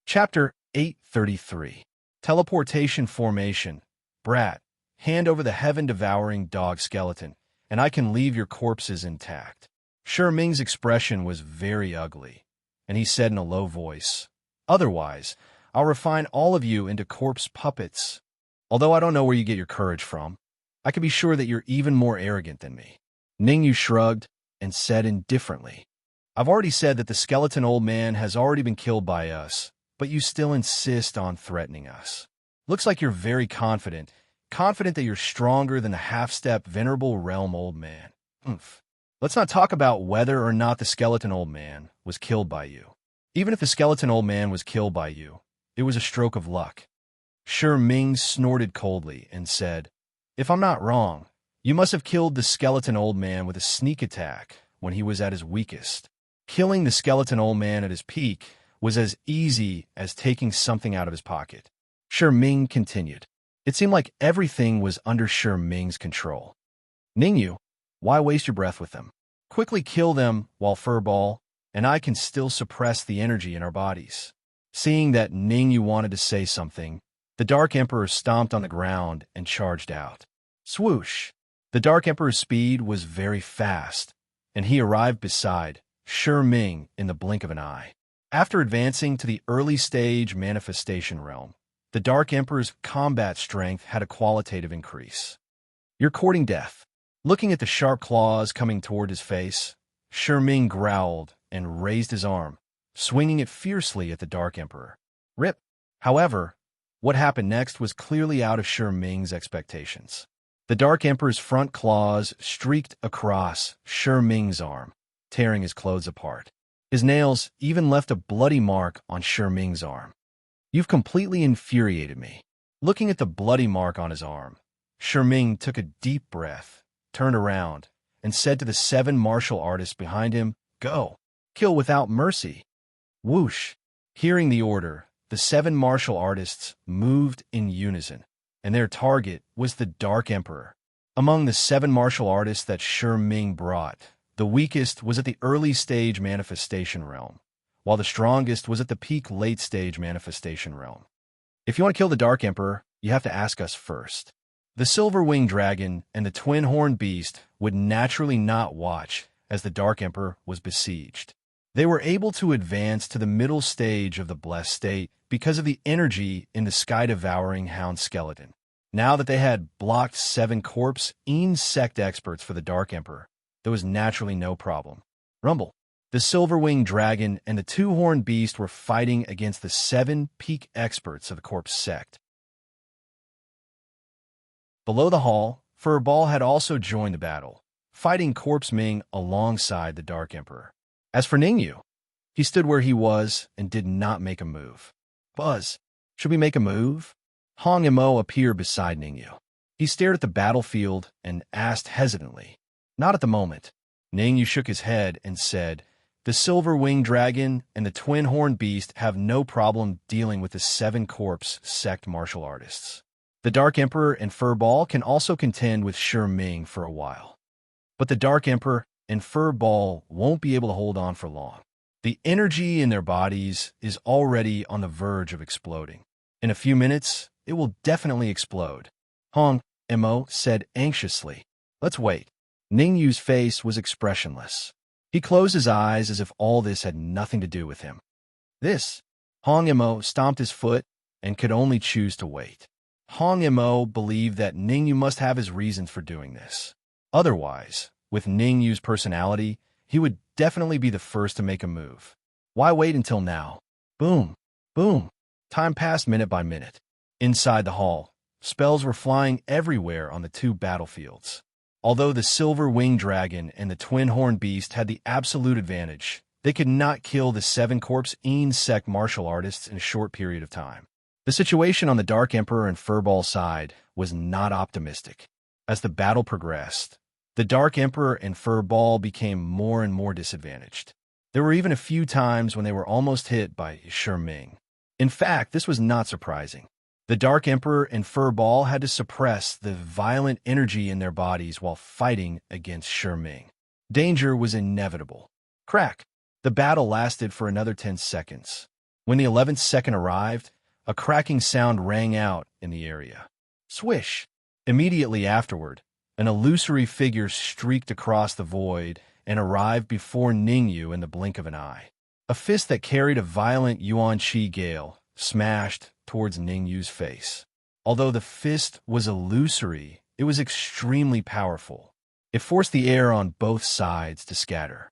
Chapter 833. Teleportation Formation. Brat, hand over the heaven-devouring dog skeleton, and I can leave your corpses intact. Shi Ming's expression was very ugly, and he said in a low voice, "Otherwise, I'll refine all of you into corpse puppets. Although I don't know where you get your courage from, I can be sure that you're even more arrogant than me." Ningyu shrugged, and said indifferently, "I've already said that the skeleton old man has already been killed by us, but you still insist on threatening us. Looks like you're very confident that you're stronger than the half-step venerable realm old man. Oomph. Let's not talk about whether or not the skeleton old man was killed by you. Even if the skeleton old man was killed by you, it was a stroke of luck." Shi Ming snorted coldly and said, "If I'm not wrong, you must have killed the skeleton old man with a sneak attack when he was at his weakest. Killing the skeleton old man at his peak was as easy as taking something out of his pocket." Shi Ming continued. It seemed like everything was under Shi Ming's control. "Ningyu, why waste your breath with them? Quickly kill them while Furball and I can still suppress the energy in our bodies." Seeing that Ningyu wanted to say something, the Dark Emperor stomped on the ground and charged out. Swoosh! The Dark Emperor's speed was very fast, and he arrived beside Shi Ming in the blink of an eye. After advancing to the early stage manifestation realm, the Dark Emperor's combat strength had a qualitative increase. "You're courting death." Looking at the sharp claws coming toward his face, Shi Ming growled and raised his arm, swinging it fiercely at the Dark Emperor. Rip! However, what happened next was clearly out of Shi Ming's expectations. The Dark Emperor's front claws streaked across Shi Ming's arm, tearing his clothes apart. His nails even left a bloody mark on Shi Ming's arm. "You've completely infuriated me." Looking at the bloody mark on his arm, Shi Ming took a deep breath, turned around, and said to the 7 martial artists behind him, "Go! Kill without mercy!" Whoosh! Hearing the order, the 7 martial artists moved in unison, and their target was the Dark Emperor. Among the 7 martial artists that Shi Ming brought, the weakest was at the early stage manifestation realm, while the strongest was at the peak late stage manifestation realm. "If you want to kill the Dark Emperor, you have to ask us first." The silver-winged dragon and the twin-horned beast would naturally not watch as the Dark Emperor was besieged. They were able to advance to the middle stage of the blessed state because of the energy in the sky-devouring hound skeleton. Now that they had blocked 7 corpse insect experts for the Dark Emperor, there was naturally no problem. Rumble. The silver-winged dragon and the two-horned beast were fighting against the 7 peak experts of the corpse sect. Below the hall, Furball had also joined the battle, fighting Corpse Ming alongside the Dark Emperor. As for Ningyu, he stood where he was and did not make a move. "Buzz, should we make a move?" Hong Mo appeared beside Ningyu. He stared at the battlefield and asked hesitantly, "Not at the moment." Ningyu shook his head and said, "The silver-winged dragon and the twin-horned beast have no problem dealing with the 7 corpse sect martial artists. The Dark Emperor and Furball can also contend with Shi Ming for a while. But the Dark Emperor and Furball won't be able to hold on for long. The energy in their bodies is already on the verge of exploding. In a few minutes, it will definitely explode." Hong Mo said anxiously, "Let's wait." Ningyu's face was expressionless. He closed his eyes as if all this had nothing to do with him. Hong Mo stomped his foot and could only choose to wait. Hong Mo believed that Ningyu must have his reasons for doing this. Otherwise, with Ningyu's personality, he would definitely be the first to make a move. Why wait until now? Boom, boom. Time passed minute by minute. Inside the hall, spells were flying everywhere on the 2 battlefields. Although the silver-winged dragon and the twin-horned beast had the absolute advantage, they could not kill the 7 corpse insect martial artists in a short period of time. The situation on the Dark Emperor and Furball side was not optimistic. As the battle progressed, the Dark Emperor and Furball became more and more disadvantaged. There were even a few times when they were almost hit by Shi Ming. In fact, this was not surprising. The Dark Emperor and Furball had to suppress the violent energy in their bodies while fighting against Shi Ming. Danger was inevitable. Crack! The battle lasted for another 10 seconds. When the 11th second arrived, a cracking sound rang out in the area. Swish! Immediately afterward, an illusory figure streaked across the void and arrived before Ningyu in the blink of an eye. A fist that carried a violent yuan qi gale smashed towards Ningyu's face. Although the fist was illusory, it was extremely powerful. It forced the air on both sides to scatter.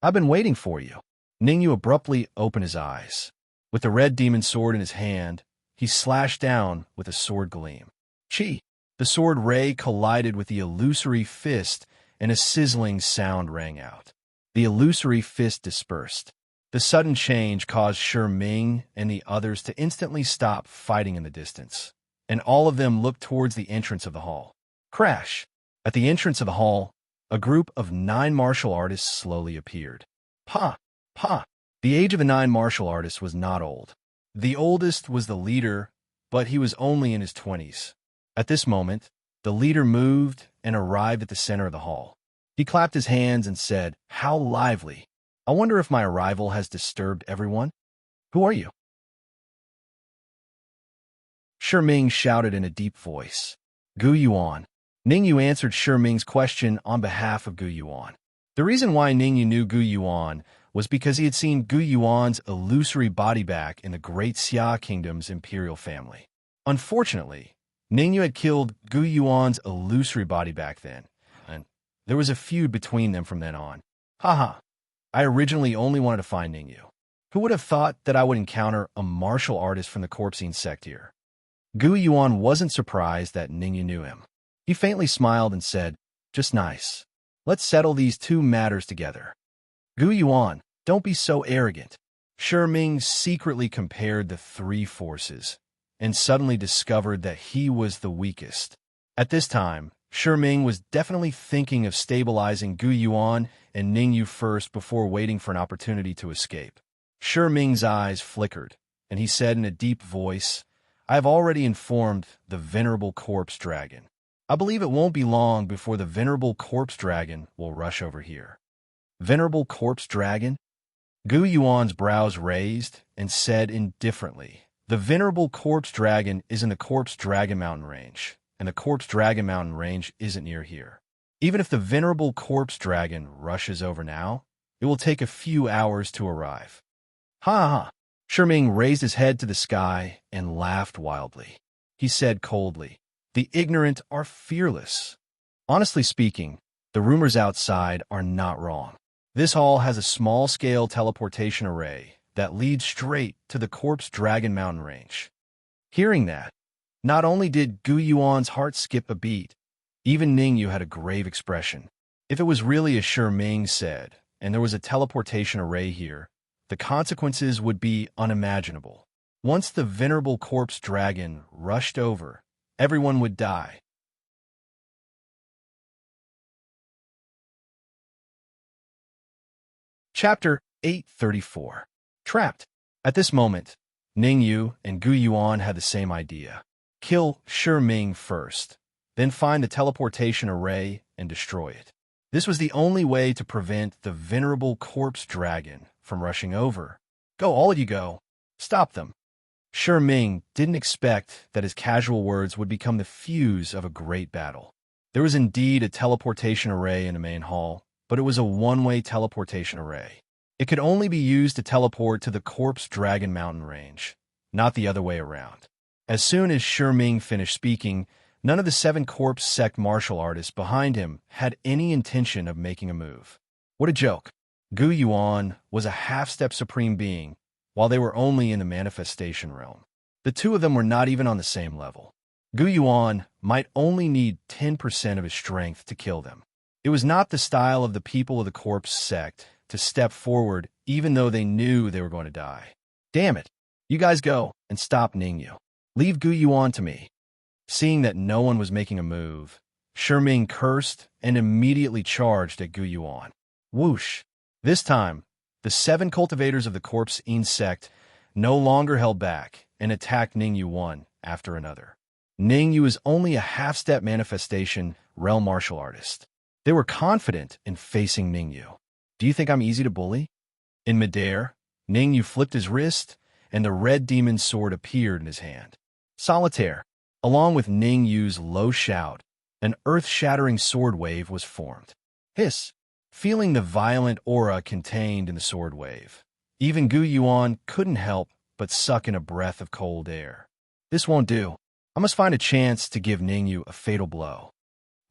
"I've been waiting for you." Ningyu abruptly opened his eyes. With the red demon sword in his hand, he slashed down with a sword gleam. Chi! The sword ray collided with the illusory fist, and a sizzling sound rang out. The illusory fist dispersed. The sudden change caused Ming and the others to instantly stop fighting in the distance, and all of them looked towards the entrance of the hall. Crash! At the entrance of the hall, a group of 9 martial artists slowly appeared. Pa! Pa! The age of the 9 martial artists was not old. The oldest was the leader, but he was only in his 20s. At this moment, the leader moved and arrived at the center of the hall. He clapped his hands and said, "How lively! I wonder if my arrival has disturbed everyone? Who are you?" Ming shouted in a deep voice. "Gu Yuan." Ningyu answered Ming's question on behalf of Gu Yuan. The reason why Ningyu knew Gu Yuan was because he had seen Gu Yuan's illusory body back in the Great Xia Kingdom's imperial family. Unfortunately, Ningyu had killed Gu Yuan's illusory body back then, and there was a feud between them from then on. Haha, I originally only wanted to find Ningyu. Who would have thought that I would encounter a martial artist from the Corpsine sect here? Gu Yuan wasn't surprised that Ningyu knew him. He faintly smiled and said, "Just nice. Let's settle these 2 matters together." "Gu Yuan, don't be so arrogant." Ming secretly compared the 3 forces and suddenly discovered that he was the weakest. At this time, Ming was definitely thinking of stabilizing Gu Yuan and Ningyu first before waiting for an opportunity to escape. Ming's eyes flickered, and he said in a deep voice, "I have already informed the Venerable Corpse Dragon. I believe it won't be long before the Venerable Corpse Dragon will rush over here." Venerable Corpse Dragon? Gu Yuan's brows raised and said indifferently, "The Venerable Corpse Dragon is in the Corpse Dragon Mountain Range, and the Corpse Dragon Mountain Range isn't near here. Even if the Venerable Corpse Dragon rushes over now, it will take a few hours to arrive." Ha ha! Ming raised his head to the sky and laughed wildly. He said coldly, "The ignorant are fearless." Honestly speaking, the rumors outside are not wrong. This hall has a small-scale teleportation array that leads straight to the Corpse Dragon Mountain Range. Hearing that, not only did Gu Yuan's heart skip a beat, even Ningyu had a grave expression. If it was really as Ming said, and there was a teleportation array here, the consequences would be unimaginable. Once the Venerable Corpse Dragon rushed over, everyone would die. Chapter 834. Trapped. At this moment, Ningyu and Gu Yuan had the same idea. Kill Ming first, then find the teleportation array and destroy it. This was the only way to prevent the Venerable Corpse Dragon from rushing over. "Go, all of you go. Stop them." Ming didn't expect that his casual words would become the fuse of a great battle. There was indeed a teleportation array in the main hall, but it was a one-way teleportation array. It could only be used to teleport to the Corpse Dragon Mountain Range, not the other way around. As soon as Ming finished speaking, none of the 7 Corpse sect martial artists behind him had any intention of making a move. What a joke. Gu Yuan was a half-step supreme being, while they were only in the manifestation realm. The 2 of them were not even on the same level. Gu Yuan might only need 10% of his strength to kill them. It was not the style of the people of the Corpse sect to step forward even though they knew they were going to die. "Damn it! You guys go and stop Ningyu. Leave Gu Yuan to me." Seeing that no one was making a move, Ming cursed and immediately charged at Gu Yuan. Whoosh! This time, the 7 cultivators of the Corpsine sect no longer held back and attacked Ningyu one after another. Ningyu is only a half-step manifestation realm martial artist. They were confident in facing Ningyu. "Do you think I'm easy to bully?" In midair, Ningyu flipped his wrist, and the red demon sword appeared in his hand. Solitaire. Along with Ningyu's low shout, an earth-shattering sword wave was formed. Hiss! Feeling the violent aura contained in the sword wave, even Gu Yuan couldn't help but suck in a breath of cold air. "This won't do. I must find a chance to give Ningyu a fatal blow."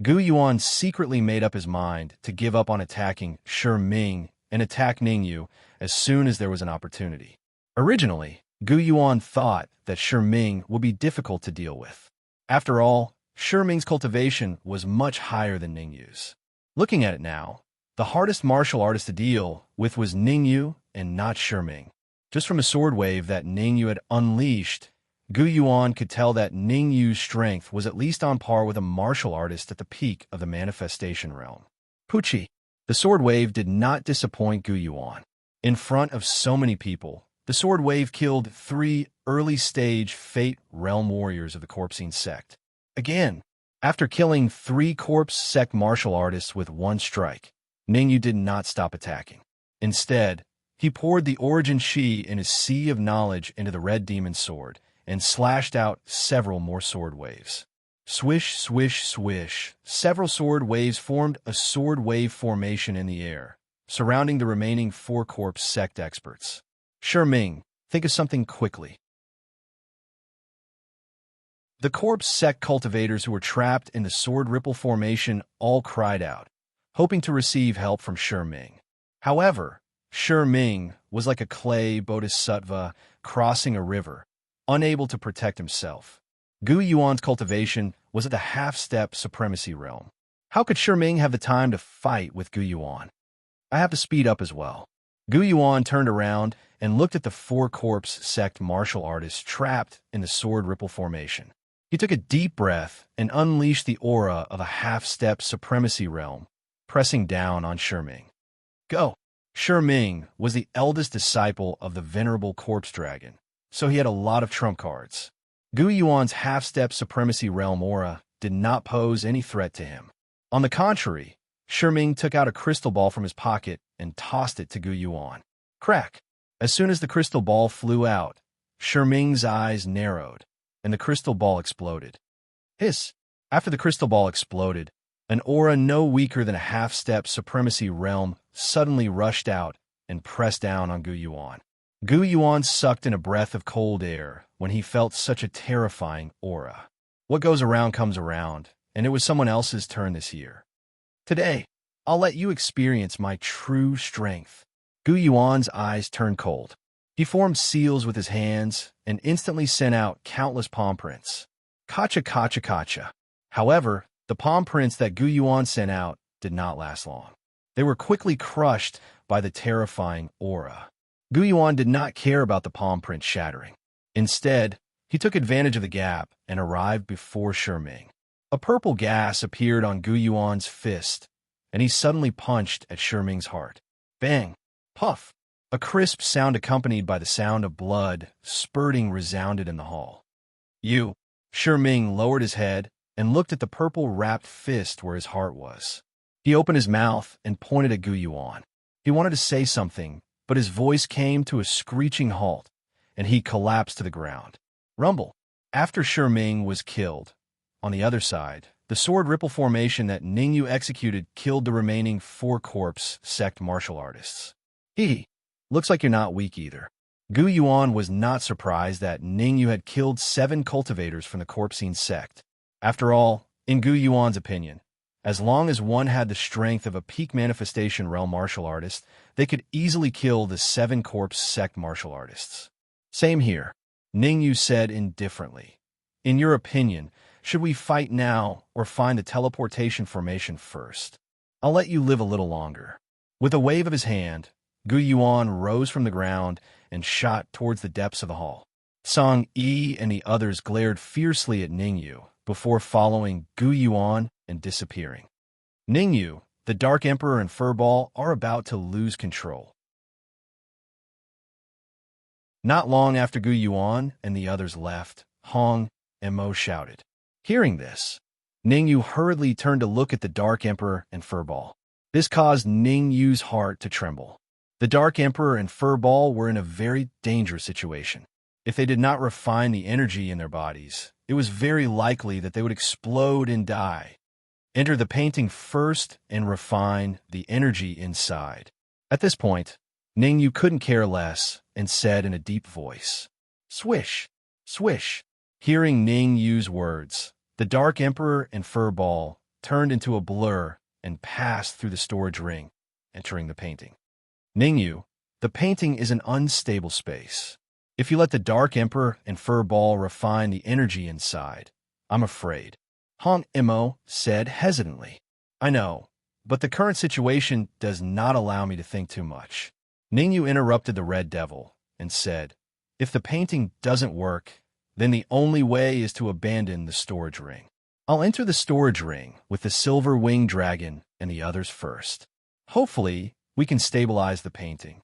Gu Yuan secretly made up his mind to give up on attacking Shi Ming and attack Ningyu as soon as there was an opportunity. Originally, Gu Yuan thought that Shi Ming would be difficult to deal with. After all, Shi Ming's cultivation was much higher than Ningyu's. Looking at it now, the hardest martial artist to deal with was Ningyu and not Shi Ming. Just from a sword wave that Ningyu had unleashed, Gu Yuan could tell that Ningyu's strength was at least on par with a martial artist at the peak of the manifestation realm. Puchi. The sword wave did not disappoint Gu Yuan. In front of so many people, the sword wave killed 3 early-stage Fate Realm warriors of the Corpsine sect. Again, after killing 3 Corpse sect martial artists with one strike, Ningyu did not stop attacking. Instead, he poured the origin Shi in his sea of knowledge into the red demon sword and slashed out several more sword waves. Swish, swish, swish. Several sword waves formed a sword wave formation in the air, surrounding the remaining 4 Corpse sect experts. Shi Ming, think of something quickly. The Corpse sect cultivators who were trapped in the sword ripple formation all cried out, hoping to receive help from Shi Ming. However, Shi Ming was like a clay bodhisattva crossing a river, unable to protect himself. Gu Yuan's cultivation was at the half-step supremacy realm. How could Shi Ming have the time to fight with Gu Yuan? I have to speed up as well. Gu Yuan turned around and looked at the 4 Corpse sect martial artists trapped in the sword ripple formation. He took a deep breath and unleashed the aura of a half-step supremacy realm, pressing down on Shi Ming. Go! Shi Ming was the eldest disciple of the venerable Corpse Dragon, so he had a lot of trump cards. Gu Yuan's half-step supremacy realm aura did not pose any threat to him. On the contrary, Shi Ming took out a crystal ball from his pocket and tossed it to Gu Yuan. Crack! As soon as the crystal ball flew out, Shi Ming's eyes narrowed, and the crystal ball exploded. Hiss! After the crystal ball exploded, an aura no weaker than a half-step supremacy realm suddenly rushed out and pressed down on Gu Yuan. Gu Yuan sucked in a breath of cold air when he felt such a terrifying aura. What goes around comes around, and it was someone else's turn this year. Today, I'll let you experience my true strength. Gu Yuan's eyes turned cold. He formed seals with his hands and instantly sent out countless palm prints. Kacha, kacha, kacha. However, the palm prints that Gu Yuan sent out did not last long. They were quickly crushed by the terrifying aura. Gu Yuan did not care about the palm print shattering. Instead, he took advantage of the gap and arrived before Shi Ming. A purple gas appeared on Gu Yuan's fist, and he suddenly punched at Shi Ming's heart. Bang! Puff! A crisp sound accompanied by the sound of blood spurting resounded in the hall. You! Shi Ming lowered his head and looked at the purple-wrapped fist where his heart was. He opened his mouth and pointed at Gu Yuan. He wanted to say something, but his voice came to a screeching halt, and he collapsed to the ground. Rumble. After Shi Ming was killed, on the other side, the sword ripple formation that Ningyu executed killed the remaining 4 Corpse sect martial artists. Looks like you're not weak either. Gu Yuan was not surprised that Ningyu had killed 7 cultivators from the Corpsine sect. After all, in Gu Yuan's opinion, as long as one had the strength of a peak manifestation realm martial artist, they could easily kill the 7 Corpse sect martial artists. Same here, Ningyu said indifferently. In your opinion, should we fight now or find the teleportation formation first? I'll let you live a little longer. With a wave of his hand, Gu Yuan rose from the ground and shot towards the depths of the hall. Song Yi and the others glared fiercely at Ningyu before following Gu Yuan and disappearing. Ningyu, the Dark Emperor, and Furball are about to lose control. Not long after Gu Yuan and the others left, Hong and Mo shouted. Hearing this, Ningyu hurriedly turned to look at the Dark Emperor and Furball. This caused Ningyu's heart to tremble. The Dark Emperor and Furball were in a very dangerous situation. If they did not refine the energy in their bodies, it was very likely that they would explode and die. Enter the painting first and refine the energy inside. At this point, Ningyu couldn't care less and said in a deep voice, Swish, swish. Hearing Ningyu's words, the Dark Emperor and Furball turned into a blur and passed through the storage ring, entering the painting. Ningyu, the painting is an unstable space. If you let the Dark Emperor and Fur Ball refine the energy inside, I'm afraid. Hong Imo said hesitantly. I know, but the current situation does not allow me to think too much. Ningyu interrupted the Red Devil and said, if the painting doesn't work, then the only way is to abandon the storage ring. I'll enter the storage ring with the silver winged dragon and the others first. Hopefully, we can stabilize the painting.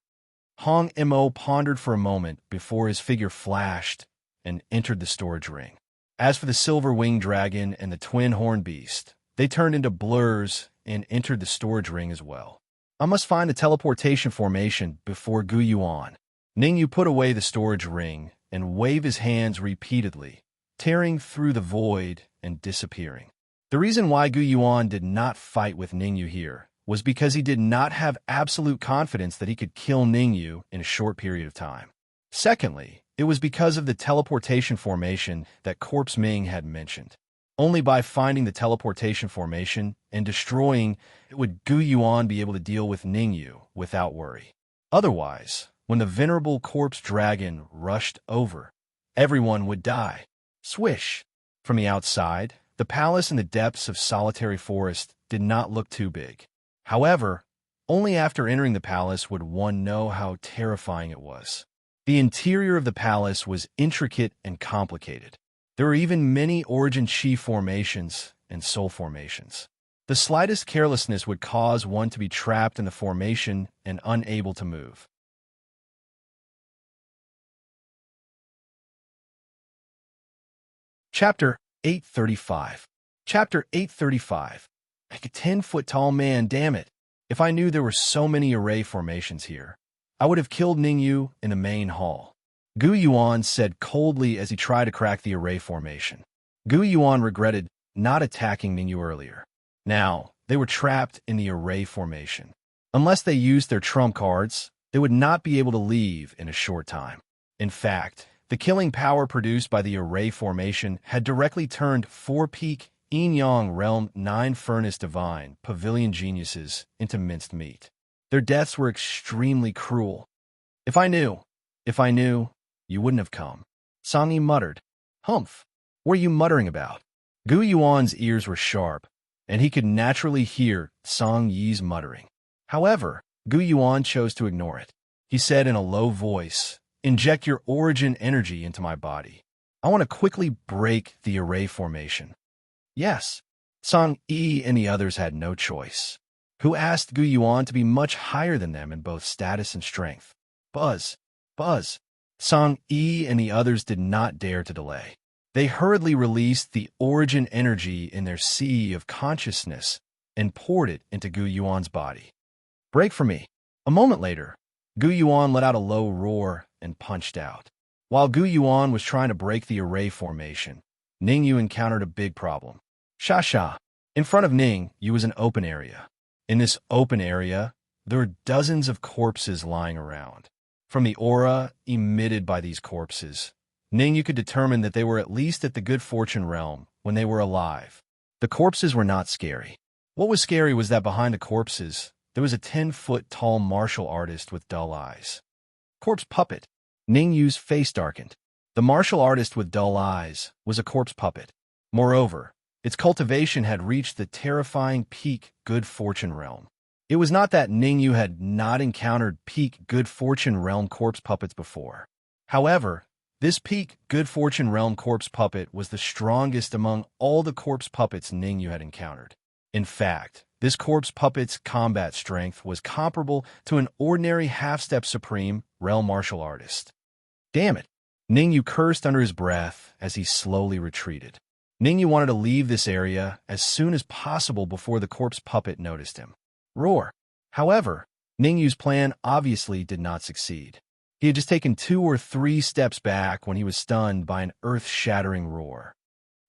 Hong Imo pondered for a moment before his figure flashed and entered the storage ring. As for the silver winged dragon and the twin horned beast, they turned into blurs and entered the storage ring as well. I must find the teleportation formation before Gu Yuan. Ningyu put away the storage ring and waved his hands repeatedly, tearing through the void and disappearing. The reason why Gu Yuan did not fight with Ningyu here was because he did not have absolute confidence that he could kill Ningyu in a short period of time. Secondly, it was because of the teleportation formation that Corpse Ming had mentioned. Only by finding the teleportation formation and destroying it would Gu Yuan be able to deal with Ningyu without worry. Otherwise, when the venerable corpse dragon rushed over, everyone would die. Swish! From the outside, the palace in the depths of solitary forest did not look too big. However, only after entering the palace would one know how terrifying it was. The interior of the palace was intricate and complicated. There were even many origin chi formations and soul formations. The slightest carelessness would cause one to be trapped in the formation and unable to move. Chapter 835. Chapter 835. Like a 10-foot-tall man, damn it. If I knew there were so many array formations here, I would have killed Ningyu in the main hall. Gu Yuan said coldly as he tried to crack the array formation. Gu Yuan regretted not attacking Ningyu earlier. Now, they were trapped in the array formation. Unless they used their trump cards, they would not be able to leave in a short time. In fact, the killing power produced by the array formation had directly turned 4-peak Yin-Yang Realm 9 Furnace Divine Pavilion geniuses into minced meat. Their deaths were extremely cruel. If I knew, you wouldn't have come. Song Yi muttered. Humph, what are you muttering about? Gu Yuan's ears were sharp, and he could naturally hear Song Yi's muttering. However, Gu Yuan chose to ignore it. He said in a low voice, inject your origin energy into my body. I want to quickly break the array formation. Yes, Song Yi and the others had no choice. Who asked Gu Yuan to be much higher than them in both status and strength? Buzz. Song Yi and the others did not dare to delay. They hurriedly released the origin energy in their sea of consciousness and poured it into Gu Yuan's body. Break for me. A moment later, Gu Yuan let out a low roar and punched out. While Gu Yuan was trying to break the array formation, Ningyu encountered a big problem. Sha. In front of Ningyu was an open area. In this open area, there were dozens of corpses lying around. From the aura emitted by these corpses, Ningyu could determine that they were at least at the good fortune realm when they were alive. The corpses were not scary. What was scary was that behind the corpses, there was a 10-foot-tall martial artist with dull eyes. Corpse puppet. Ningyu's face darkened. The martial artist with dull eyes was a corpse puppet. Moreover, its cultivation had reached the terrifying peak good fortune realm. It was not that Ningyu had not encountered peak good fortune realm corpse puppets before. However, this peak good fortune realm corpse puppet was the strongest among all the corpse puppets Ningyu had encountered. In fact, this corpse puppet's combat strength was comparable to an ordinary half-step supreme realm martial artist. Damn it! Ningyu cursed under his breath as he slowly retreated. Ningyu wanted to leave this area as soon as possible before the corpse puppet noticed him. Roar! However, Ningyu's plan obviously did not succeed. He had just taken 2 or 3 steps back when he was stunned by an earth-shattering roar.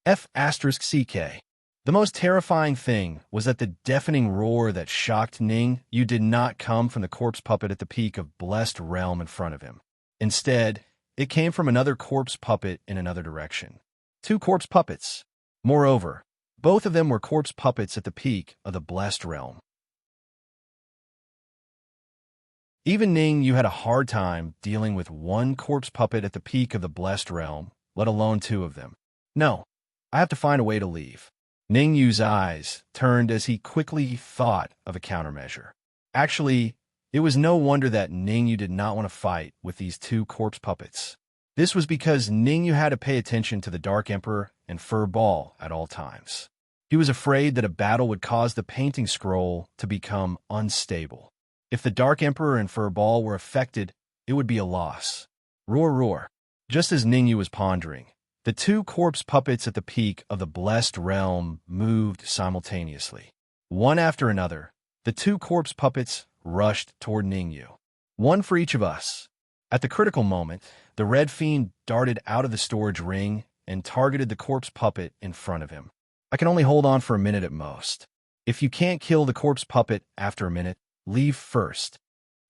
F*CK. The most terrifying thing was that the deafening roar that shocked Ningyu did not come from the corpse puppet at the peak of blessed realm in front of him. Instead, it came from another corpse puppet in another direction. 2 corpse puppets. Moreover, Both of them were corpse puppets at the peak of the blessed realm. Even Ning-Yu had a hard time dealing with one corpse puppet at the peak of the blessed realm, let alone two of them. No, I have to find a way to leave. Ning-Yu's eyes turned as he quickly thought of a countermeasure. Actually, it was no wonder that Ning-Yu did not want to fight with these two corpse puppets. This was because Ning-Yu had to pay attention to the Dark Emperor and Fur Ball at all times. He was afraid that a battle would cause the painting scroll to become unstable. If the Dark Emperor and Fur Ball were affected, it would be a loss. Roar, roar. Just as Ning-Yu was pondering, the two corpse puppets at the peak of the blessed realm moved simultaneously. One after another, the two corpse puppets rushed toward Ning-Yu. One for each of us. At the critical moment, the Red Fiend darted out of the storage ring and targeted the corpse puppet in front of him. I can only hold on for a minute at most. If you can't kill the corpse puppet after a minute, leave first.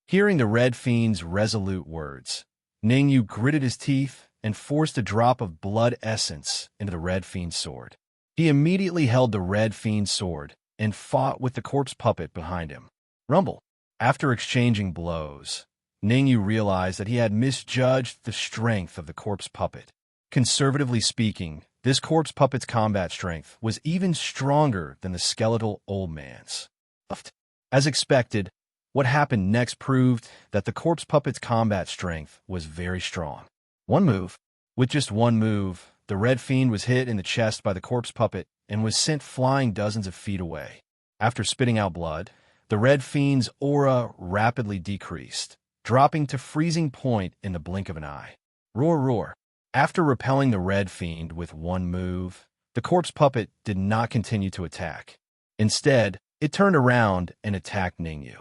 Hearing the Red Fiend's resolute words, Ning-Yu gritted his teeth and forced a drop of blood essence into the Red Fiend's sword. He immediately held the Red Fiend's sword and fought with the corpse puppet behind him. Rumble. After exchanging blows, Ning-Yu realized that he had misjudged the strength of the corpse puppet. Conservatively speaking, this corpse puppet's combat strength was even stronger than the skeletal old man's. As expected, what happened next proved that the corpse puppet's combat strength was very strong. One move. With just one move, the Red Fiend was hit in the chest by the corpse puppet and was sent flying dozens of feet away. After spitting out blood, the Red Fiend's aura rapidly decreased, dropping to freezing point in the blink of an eye. Roar, roar. After repelling the Red Fiend with one move, the corpse puppet did not continue to attack. Instead, it turned around and attacked Ning-Yu.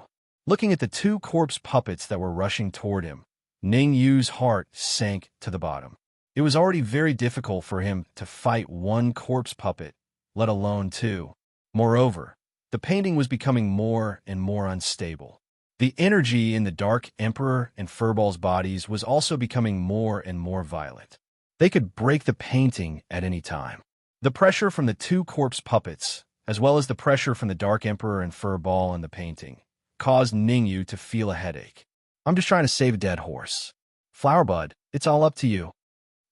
Looking at the two corpse puppets that were rushing toward him, Ning-Yu's heart sank to the bottom. It was already very difficult for him to fight one corpse puppet, let alone two. Moreover, the painting was becoming more and more unstable. The energy in the Dark Emperor and Furball's bodies was also becoming more and more violent. They could break the painting at any time. The pressure from the two corpse puppets, as well as the pressure from the Dark Emperor and Furball in the painting, caused Ning-Yu to feel a headache. I'm just trying to save a dead horse. Flowerbud, it's all up to you.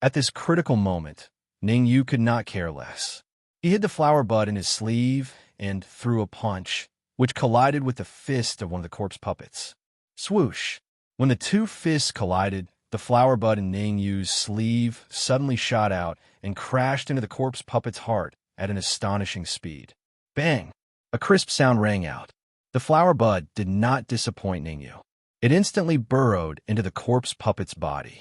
At this critical moment, Ning-Yu could not care less. He hid the flower bud in his sleeve and threw a punch, which collided with the fist of one of the corpse puppets. Swoosh! When the two fists collided, the flower bud in Ning-Yu's sleeve suddenly shot out and crashed into the corpse puppet's heart at an astonishing speed. Bang! A crisp sound rang out. The flower bud did not disappoint Ning-Yu. It instantly burrowed into the corpse puppet's body.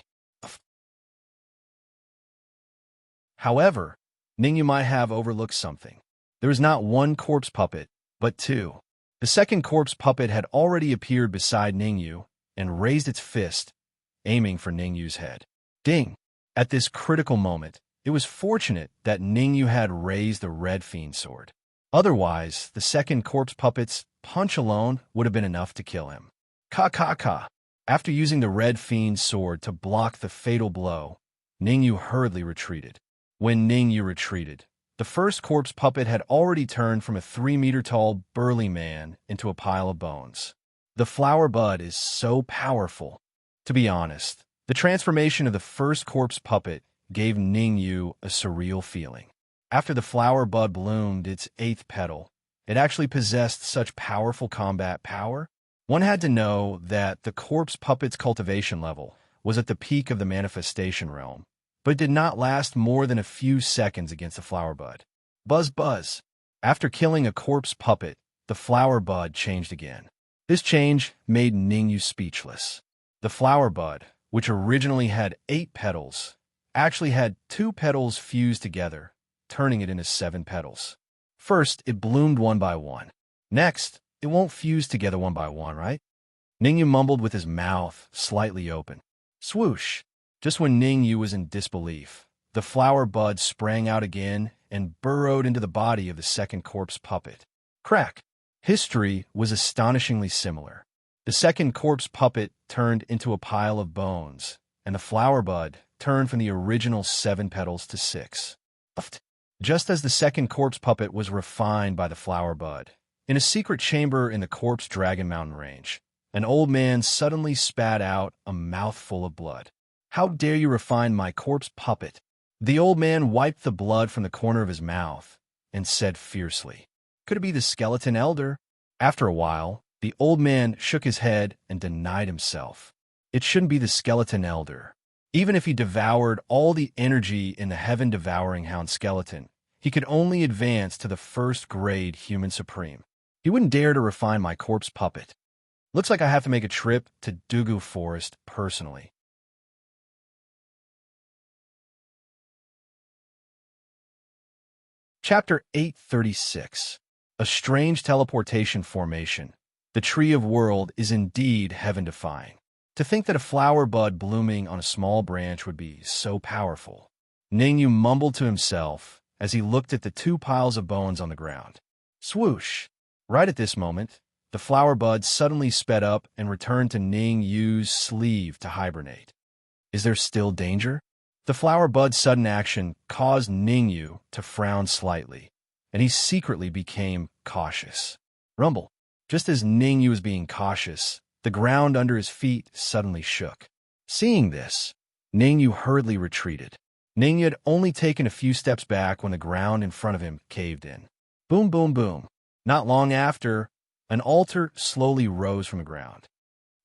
However, Ning-Yu might have overlooked something. There was not one corpse puppet, but two. The second corpse puppet had already appeared beside Ning-Yu and raised its fist, aiming for Ning-Yu's head. Ding! At this critical moment, it was fortunate that Ning-Yu had raised the Red Fiend sword. Otherwise, the second corpse puppet's punch alone would have been enough to kill him. Ka. After using the Red Fiend's sword to block the fatal blow, Ning-Yu hurriedly retreated. When Ning-Yu retreated, the first corpse puppet had already turned from a 3-meter-tall burly man into a pile of bones. The flower bud is so powerful. To be honest, the transformation of the first corpse puppet gave Ning-Yu a surreal feeling. After the flower bud bloomed its 8th petal, it actually possessed such powerful combat power. One had to know that the corpse puppet's cultivation level was at the peak of the manifestation realm, but it did not last more than a few seconds against the flower bud. Buzz, buzz. After killing a corpse puppet, the flower bud changed again. This change made Ning-Yu speechless. The flower bud, which originally had 8 petals, actually had 2 petals fused together, turning it into 7 petals. First, it bloomed one by one. Next, it won't fuse together one by one, right? Ning-Yu mumbled with his mouth slightly open. Swoosh! Just when Ning-Yu was in disbelief, the flower bud sprang out again and burrowed into the body of the second corpse puppet. Crack! History was astonishingly similar. The second corpse puppet turned into a pile of bones, and the flower bud turned from the original 7 petals to 6. Just as the second corpse puppet was refined by the flower bud, in a secret chamber in the corpse dragon mountain range, an old man suddenly spat out a mouthful of blood. "How dare you refine my corpse puppet?" The old man wiped the blood from the corner of his mouth and said fiercely, "Could it be the skeleton elder?" After a while, the old man shook his head and denied himself. It shouldn't be the skeleton elder. Even if he devoured all the energy in the heaven-devouring hound skeleton, he could only advance to the first-grade human supreme. He wouldn't dare to refine my corpse puppet. Looks like I have to make a trip to Dugu Forest personally. Chapter 836. A strange teleportation formation. The tree of world is indeed heaven-defying. To think that a flower bud blooming on a small branch would be so powerful. Ningyu mumbled to himself as he looked at the two piles of bones on the ground. Swoosh! Right at this moment, the flower bud suddenly sped up and returned to Ningyu's sleeve to hibernate. Is there still danger? The flower bud's sudden action caused Ningyu to frown slightly, and he secretly became cautious. Rumble! Just as Ningyu was being cautious, the ground under his feet suddenly shook. Seeing this, Ningyu hurriedly retreated. Ningyu had only taken a few steps back when the ground in front of him caved in. Boom, boom, boom. Not long after, an altar slowly rose from the ground.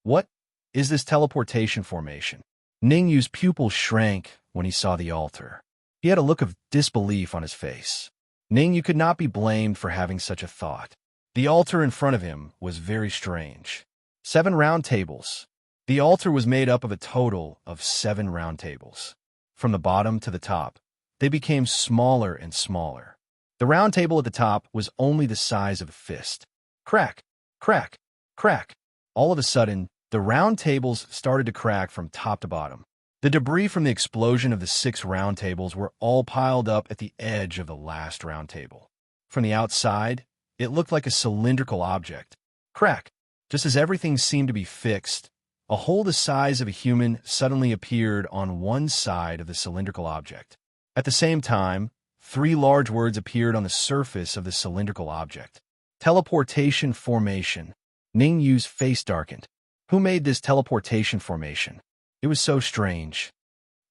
What is this teleportation formation? Ningyu's pupils shrank when he saw the altar. He had a look of disbelief on his face. Ningyu could not be blamed for having such a thought. The altar in front of him was very strange. 7 round tables. The altar was made up of a total of 7 round tables. From the bottom to the top, they became smaller and smaller. The round table at the top was only the size of a fist. Crack, crack, crack. All of a sudden, the round tables started to crack from top to bottom. The debris from the explosion of the 6 round tables were all piled up at the edge of the last round table. From the outside, it looked like a cylindrical object. Crack. Just as everything seemed to be fixed, a hole the size of a human suddenly appeared on one side of the cylindrical object. At the same time, 3 large words appeared on the surface of the cylindrical object. Teleportation formation. Ningyu's face darkened. Who made this teleportation formation? It was so strange.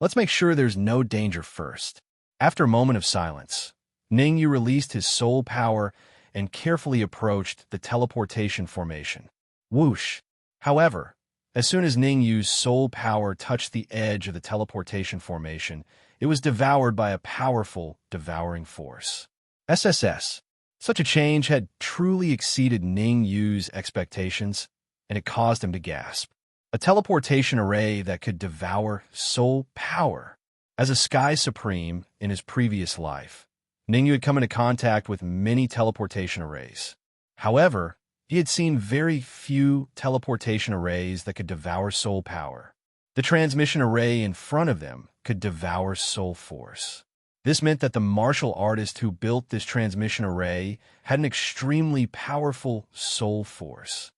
Let's make sure there's no danger first. After a moment of silence, Ningyu released his soul power and carefully approached the teleportation formation. Whoosh! However, as soon as Ningyu's soul power touched the edge of the teleportation formation, it was devoured by a powerful, devouring force. SSS. Such a change had truly exceeded Ningyu's expectations, and it caused him to gasp. A teleportation array that could devour soul power. As a Sky Supreme in his previous life, Ningyu had come into contact with many teleportation arrays. However, he had seen very few teleportation arrays that could devour soul power. The transmission array in front of them could devour soul force. This meant that the martial artist who built this transmission array had an extremely powerful soul force.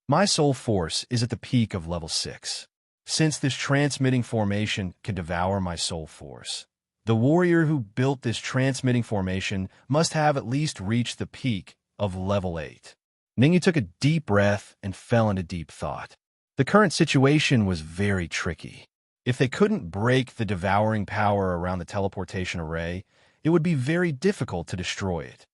My soul force is at the peak of level 6. Since this transmitting formation can devour my soul force, the warrior who built this transmitting formation must have at least reached the peak of level 8. Ningyu took a deep breath and fell into deep thought. The current situation was very tricky. If they couldn't break the devouring power around the teleportation array, it would be very difficult to destroy it.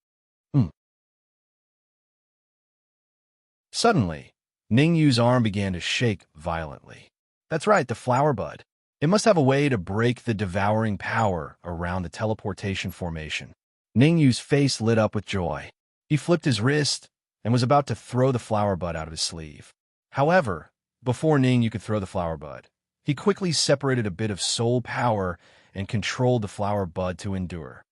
Suddenly, Ningyu's arm began to shake violently. That's right, the flower bud. It must have a way to break the devouring power around the teleportation formation. Ningyu's face lit up with joy. He flipped his wrist and was about to throw the flower bud out of his sleeve. However, before Ningyu could throw the flower bud, he quickly separated a bit of soul power and controlled the flower bud to endure.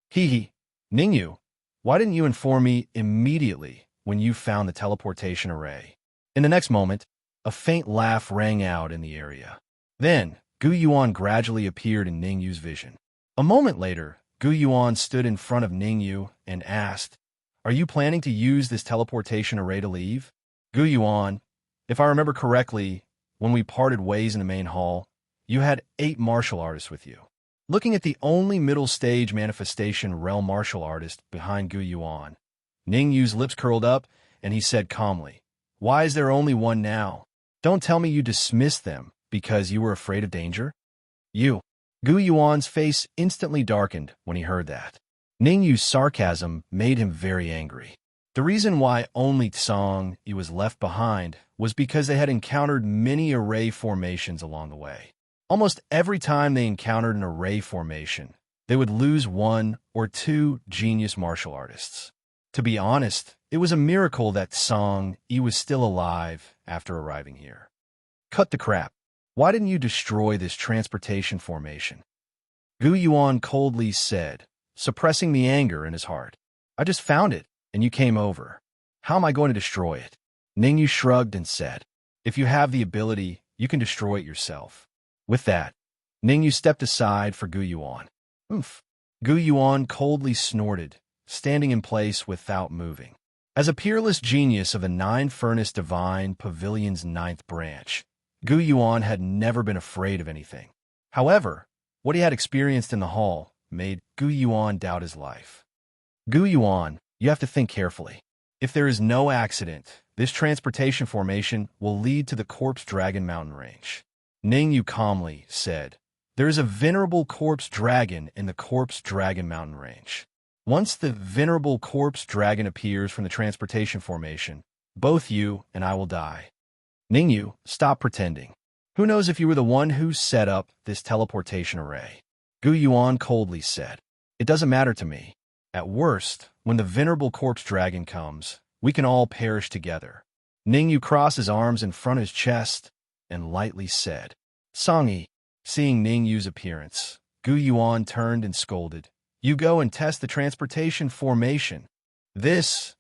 Hee. Ningyu, why didn't you inform me immediately when you found the teleportation array? In the next moment, a faint laugh rang out in the area. Then, Gu Yuan gradually appeared in Ningyu's vision. A moment later, Gu Yuan stood in front of Ningyu and asked, "Are you planning to use this teleportation array to leave?" Gu Yuan, if I remember correctly, when we parted ways in the main hall, you had 8 martial artists with you. Looking at the only middle-stage manifestation realm martial artist behind Gu Yuan, Ning Yu's lips curled up, and he said calmly, "Why is there only one now? Don't tell me you dismissed them because you were afraid of danger?" You. Gu Yuan's face instantly darkened when he heard that. Ning Yu's sarcasm made him very angry. The reason why only Tsang Yi was left behind was because they had encountered many array formations along the way. Almost every time they encountered an array formation, they would lose one or two genius martial artists. To be honest, it was a miracle that Tsang Yi was still alive after arriving here. Cut the crap. Why didn't you destroy this transportation formation? Gu Yuan coldly said, suppressing the anger in his heart. I just found it, and you came over. How am I going to destroy it? Ning Yu shrugged and said, if you have the ability, you can destroy it yourself. With that, Ning Yu stepped aside for Gu Yuan. Oof. Gu Yuan coldly snorted, standing in place without moving. As a peerless genius of the Nine-Furnace Divine Pavilion's 9th branch, Gu Yuan had never been afraid of anything. However, what he had experienced in the hall made Gu Yuan doubt his life. Gu Yuan, you have to think carefully. If there is no accident, this transportation formation will lead to the Corpse Dragon mountain range. Ning Yu calmly said, there is a venerable corpse dragon in the Corpse Dragon mountain range. Once the venerable corpse dragon appears from the transportation formation, both you and I will die. Ning Yu, stop pretending. Who knows if you were the one who set up this teleportation array? Gu Yuan coldly said, it doesn't matter to me. At worst, when the venerable corpse dragon comes, we can all perish together. Ning Yu crossed his arms in front of his chest and lightly said, Tsang Yi. Seeing Ning Yu's appearance, Gu Yuan turned and scolded, you go and test the transportation formation.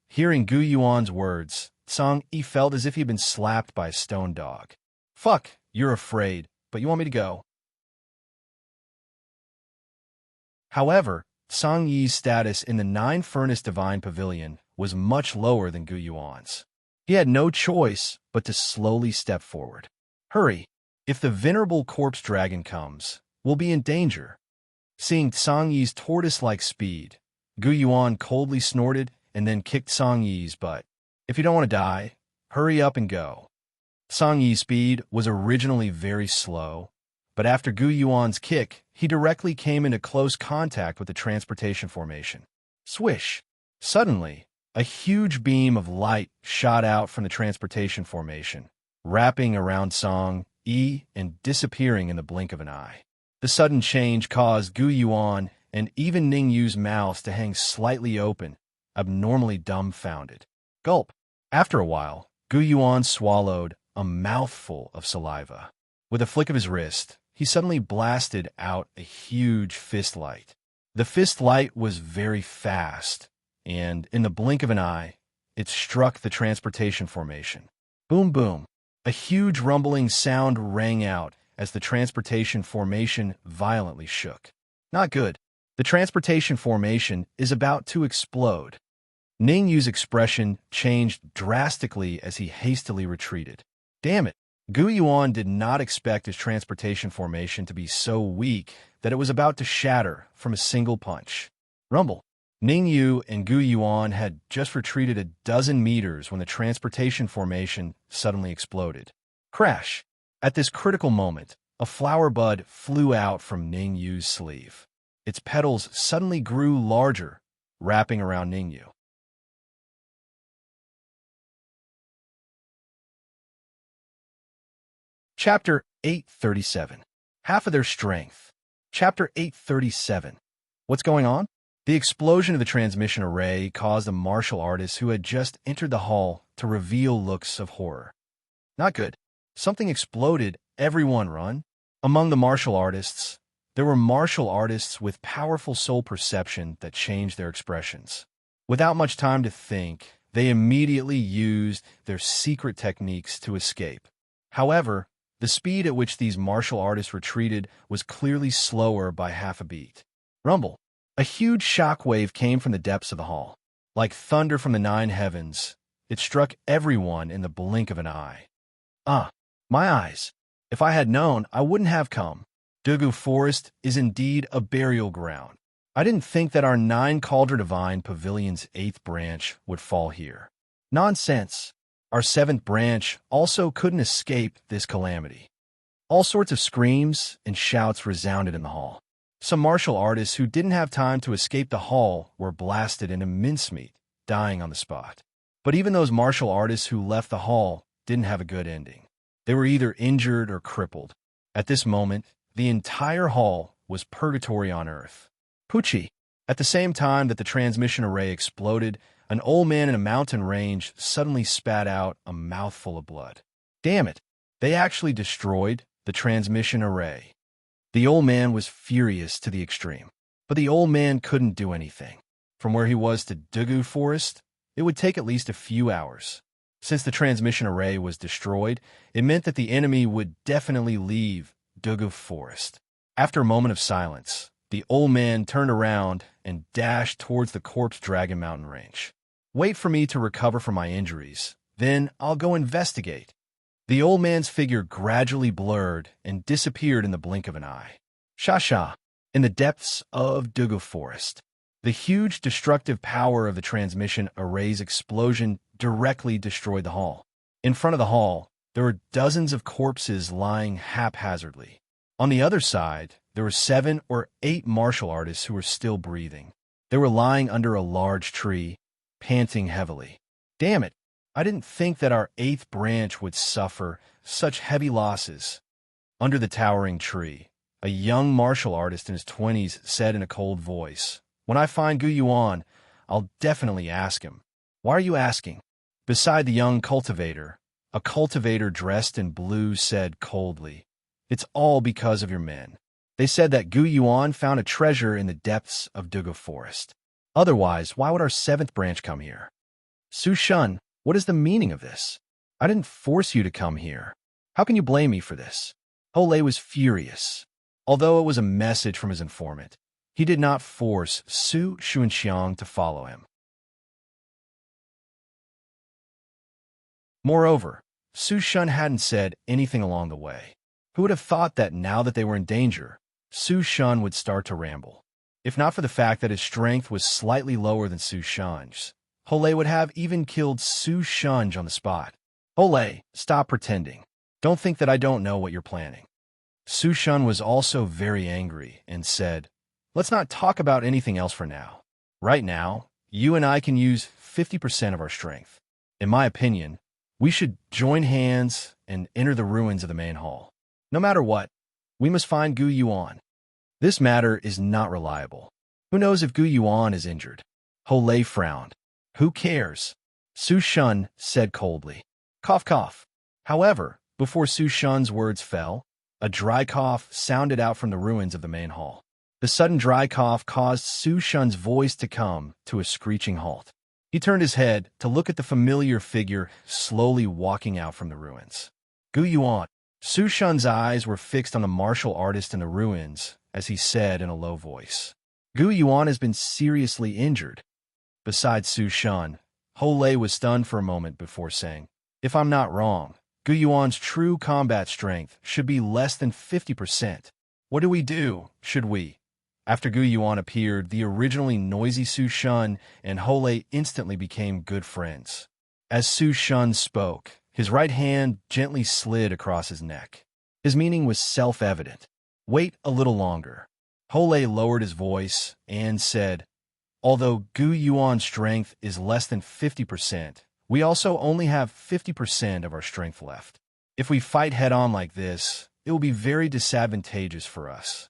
Hearing Gu Yuan's words, Tsang Yi felt as if he'd been slapped by a stone dog. Fuck, you're afraid, but you want me to go. However, Tsang Yi's status in the Nine-Furnace Divine Pavilion was much lower than Gu Yuan's. He had no choice but to slowly step forward. Hurry! If the venerable corpse dragon comes, we'll be in danger. Seeing Tsang Yi's tortoise-like speed, Gu Yuan coldly snorted and then kicked Tsang Yi's butt. If you don't want to die, hurry up and go. Tsang Yi's speed was originally very slow, but after Gu Yuan's kick, he directly came into close contact with the transportation formation. Swish! Suddenly, a huge beam of light shot out from the transportation formation, wrapping around Tsang Yi and disappearing in the blink of an eye. The sudden change caused Gu Yuan and even Ning Yu's mouths to hang slightly open, abnormally dumbfounded. Gulp! After a while, Gu Yuan swallowed a mouthful of saliva. With a flick of his wrist, he suddenly blasted out a huge fist light. The fist light was very fast, and in the blink of an eye, it struck the transportation formation. Boom, boom. A huge rumbling sound rang out as the transportation formation violently shook. Not good. The transportation formation is about to explode. Ning Yu's expression changed drastically as he hastily retreated. Damn it. Gu Yuan did not expect his transportation formation to be so weak that it was about to shatter from a single punch. Rumble. Ning Yu and Gu Yuan had just retreated a dozen meters when the transportation formation suddenly exploded. Crash! At this critical moment, a flower bud flew out from Ning Yu's sleeve. Its petals suddenly grew larger, wrapping around Ning Yu. Chapter 837. Half of their strength. Chapter 837. What's going on? The explosion of the transmission array caused the martial artists who had just entered the hall to reveal looks of horror. Not good. Something exploded. Everyone run. Among the martial artists, there were martial artists with powerful soul perception that changed their expressions. Without much time to think, they immediately used their secret techniques to escape. However, the speed at which these martial artists retreated was clearly slower by half a beat. Rumble. A huge shockwave came from the depths of the hall. Like thunder from the 9 heavens, it struck everyone in the blink of an eye. My eyes. If I had known, I wouldn't have come. Dugu Forest is indeed a burial ground. I didn't think that our 9 Cauldron Divine Pavilion's 8th branch would fall here. Nonsense. Our 7th branch also couldn't escape this calamity. All sorts of screams and shouts resounded in the hall. Some martial artists who didn't have time to escape the hall were blasted into mincemeat, dying on the spot. But even those martial artists who left the hall didn't have a good ending. They were either injured or crippled. At this moment, the entire hall was purgatory on earth. Poochie. At the same time that the transmission array exploded, an old man in a mountain range suddenly spat out a mouthful of blood. Damn it! They actually destroyed the transmission array. The old man was furious to the extreme. But the old man couldn't do anything. From where he was to Dugu Forest, it would take at least a few hours. Since the transmission array was destroyed, it meant that the enemy would definitely leave Dugu Forest. After a moment of silence, the old man turned around and dashed towards the Corpse Dragon mountain range. Wait for me to recover from my injuries, then I'll go investigate. The old man's figure gradually blurred and disappeared in the blink of an eye. Sha-sha, in the depths of Dugu Forest. The huge destructive power of the transmission array's explosion directly destroyed the hall. In front of the hall, there were dozens of corpses lying haphazardly. On the other side, there were 7 or 8 martial artists who were still breathing. They were lying under a large tree, panting heavily. Damn it! I didn't think that our 8th branch would suffer such heavy losses. Under the towering tree, a young martial artist in his 20s said in a cold voice, "When I find Gu Yuan, I'll definitely ask him." "Why are you asking?" Beside the young cultivator, a cultivator dressed in blue said coldly, "It's all because of your men. They said that Gu Yuan found a treasure in the depths of Dugu Forest. Otherwise, why would our 7th branch come here?" "Su Shun, what is the meaning of this? I didn't force you to come here. How can you blame me for this?" Hole was furious. Although it was a message from his informant, he did not force Su Shunxiang to follow him. Moreover, Su Shun hadn't said anything along the way. Who would have thought that now that they were in danger, Su Shun would start to ramble? If not for the fact that his strength was slightly lower than Su Shun's, Hole would have even killed Su Shun on the spot. "Hole, stop pretending. Don't think that I don't know what you're planning." Su Shun was also very angry and said, "Let's not talk about anything else for now. Right now, you and I can use 50% of our strength. In my opinion, we should join hands and enter the ruins of the main hall. No matter what, we must find Gu Yuan. This matter is not reliable. Who knows if Gu Yuan is injured?" Hole frowned. "Who cares?" Su Shun said coldly. Cough, cough. However, before Su Shun's words fell, a dry cough sounded out from the ruins of the main hall. The sudden dry cough caused Su Shun's voice to come to a screeching halt. He turned his head to look at the familiar figure slowly walking out from the ruins. "Gu Yuan." Su Shun's eyes were fixed on the martial artist in the ruins as he said in a low voice, "Gu Yuan has been seriously injured." Besides Su Shun, Hole was stunned for a moment before saying, "If I'm not wrong, Gu Yuan's true combat strength should be less than 50%. What do we do, should we?" After Gu Yuan appeared, the originally noisy Su Shun and Hole instantly became good friends. As Su Shun spoke, his right hand gently slid across his neck. His meaning was self-evident. "Wait a little longer." Hole lowered his voice and said, "Although Gu Yuan's strength is less than 50%, we also only have 50% of our strength left. If we fight head-on like this, it will be very disadvantageous for us."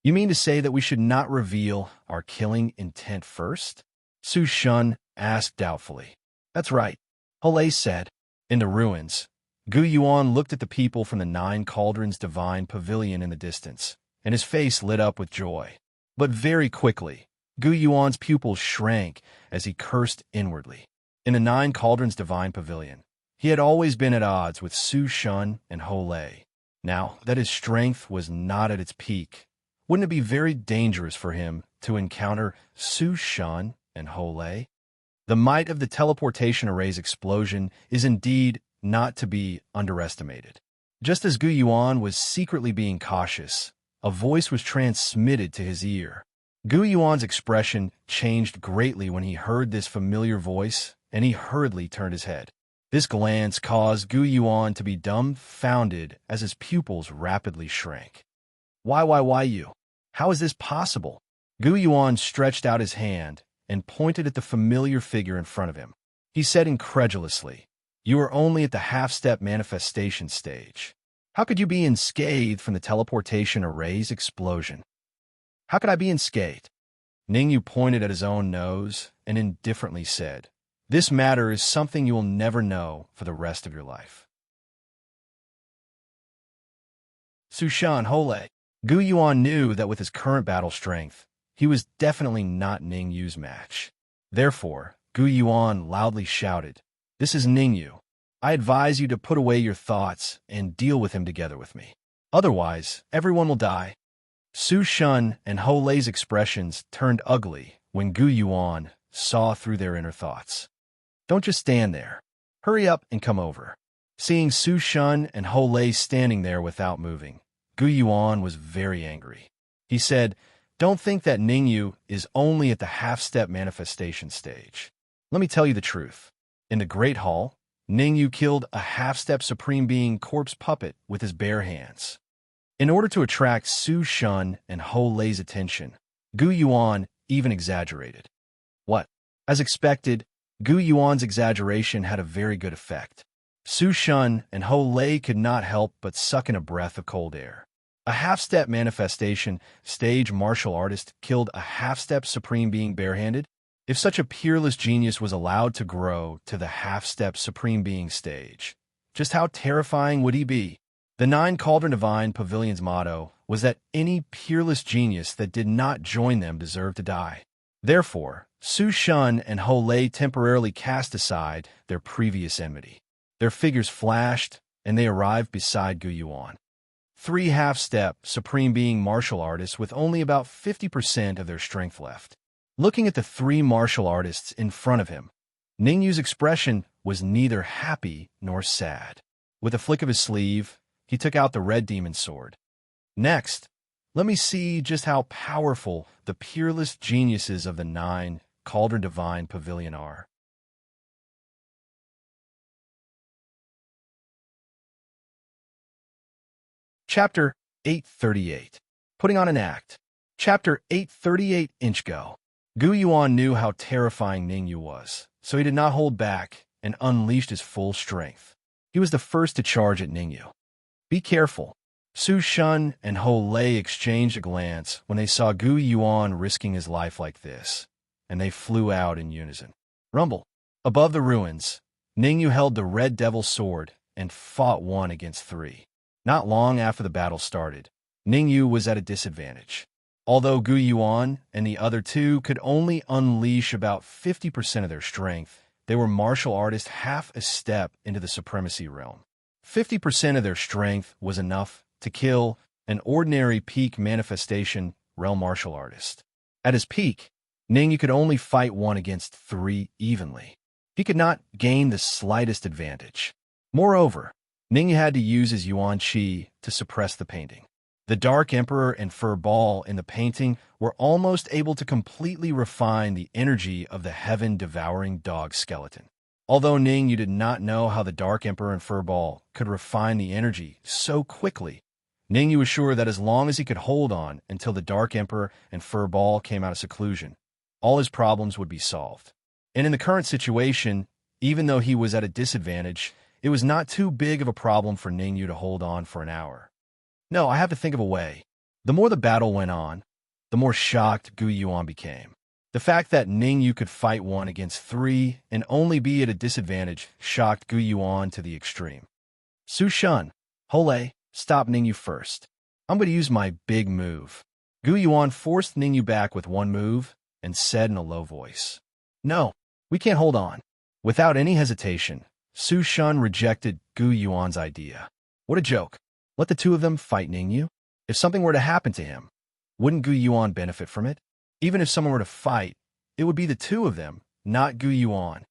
"You mean to say that we should not reveal our killing intent first?" Su Shun asked doubtfully. "That's right," Hole said. In the ruins, Gu Yuan looked at the people from the 9 Cauldrons Divine Pavilion in the distance, and his face lit up with joy. But very quickly, Gu Yuan's pupils shrank as he cursed inwardly. In the 9 Cauldrons Divine Pavilion, he had always been at odds with Su Shun and Hole. Now that his strength was not at its peak, wouldn't it be very dangerous for him to encounter Su Shun and Hole? The might of the teleportation array's explosion is indeed not to be underestimated. Just as Gu Yuan was secretly being cautious, a voice was transmitted to his ear. Gu Yuan's expression changed greatly when he heard this familiar voice, and he hurriedly turned his head. This glance caused Gu Yuan to be dumbfounded as his pupils rapidly shrank. Why you? How is this possible? Gu Yuan stretched out his hand and pointed at the familiar figure in front of him. He said incredulously, "You are only at the half-step manifestation stage. How could you be unscathed from the teleportation array's explosion?" "How could I be unscathed?" Ningyu pointed at his own nose and indifferently said, "This matter is something you will never know for the rest of your life." Sushan Hole. Gu Yuan knew that with his current battle strength, he was definitely not Ningyu's match. Therefore, Gu Yuan loudly shouted, "This is Ningyu. I advise you to put away your thoughts and deal with him together with me. Otherwise, everyone will die." Su Shun and Ho Lei's expressions turned ugly when Gu Yuan saw through their inner thoughts. "Don't just stand there. Hurry up and come over." Seeing Su Shun and Ho Lei standing there without moving, Gu Yuan was very angry. He said, "Don't think that Ningyu is only at the half-step manifestation stage. Let me tell you the truth. In the Great Hall, Ningyu killed a half-step Supreme Being corpse puppet with his bare hands." In order to attract Su Shun and Ho Lei's attention, Gu Yuan even exaggerated. What? As expected, Gu Yuan's exaggeration had a very good effect. Su Shun and Ho Lei could not help but suck in a breath of cold air. A half-step manifestation stage martial artist killed a half-step Supreme Being barehanded? If such a peerless genius was allowed to grow to the half-step Supreme Being stage, just how terrifying would he be? The Nine Cauldron Divine Pavilion's motto was that any peerless genius that did not join them deserved to die. Therefore, Su Shun and Ho Lei temporarily cast aside their previous enmity. Their figures flashed, and they arrived beside Gu Yuan. Three half-step Supreme Being martial artists with only about 50% of their strength left. Looking at the three martial artists in front of him, Ningyu's expression was neither happy nor sad. With a flick of his sleeve, he took out the red demon sword. "Next, let me see just how powerful the peerless geniuses of the Nine Cauldron Divine Pavilion are." Chapter 838. Putting on an Act. Chapter 838 Inch Go. Gu Yuan knew how terrifying Ningyu was, so he did not hold back and unleashed his full strength. He was the first to charge at Ningyu. "Be careful." Su Shun and Ho Lei exchanged a glance when they saw Gu Yuan risking his life like this, and they flew out in unison. Rumble. Above the ruins, Ningyu held the Red Devil sword and fought 1 against 3. Not long after the battle started, Ningyu was at a disadvantage. Although Gu Yuan and the other two could only unleash about 50% of their strength, they were martial artists half a step into the supremacy realm. 50% of their strength was enough to kill an ordinary peak manifestation realm martial artist. At his peak, Ningyu could only fight 1 against 3 evenly. He could not gain the slightest advantage. Moreover, Ningyu had to use his Yuan Qi to suppress the painting. The Dark Emperor and Fur Ball in the painting were almost able to completely refine the energy of the heaven-devouring dog skeleton. Although Ningyu did not know how the Dark Emperor and Fur Ball could refine the energy so quickly, Ningyu was sure that as long as he could hold on until the Dark Emperor and Fur Ball came out of seclusion, all his problems would be solved. And in the current situation, even though he was at a disadvantage, it was not too big of a problem for Ningyu to hold on for an hour. "No, I have to think of a way." The more the battle went on, the more shocked Gu Yuan became. The fact that Ningyu could fight 1 against 3 and only be at a disadvantage shocked Gu Yuan to the extreme. "Su Shun, Ho Lei, stop Ningyu first. I'm going to use my big move." Gu Yuan forced Ningyu back with 1 move and said in a low voice, "No, we can't hold on." Without any hesitation, Su Shun rejected Gu Yuan's idea. What a joke. Let the two of them fight Ningyu? If something were to happen to him, wouldn't Gu Yuan benefit from it? Even if someone were to fight, it would be the two of them, not Gu Yuan.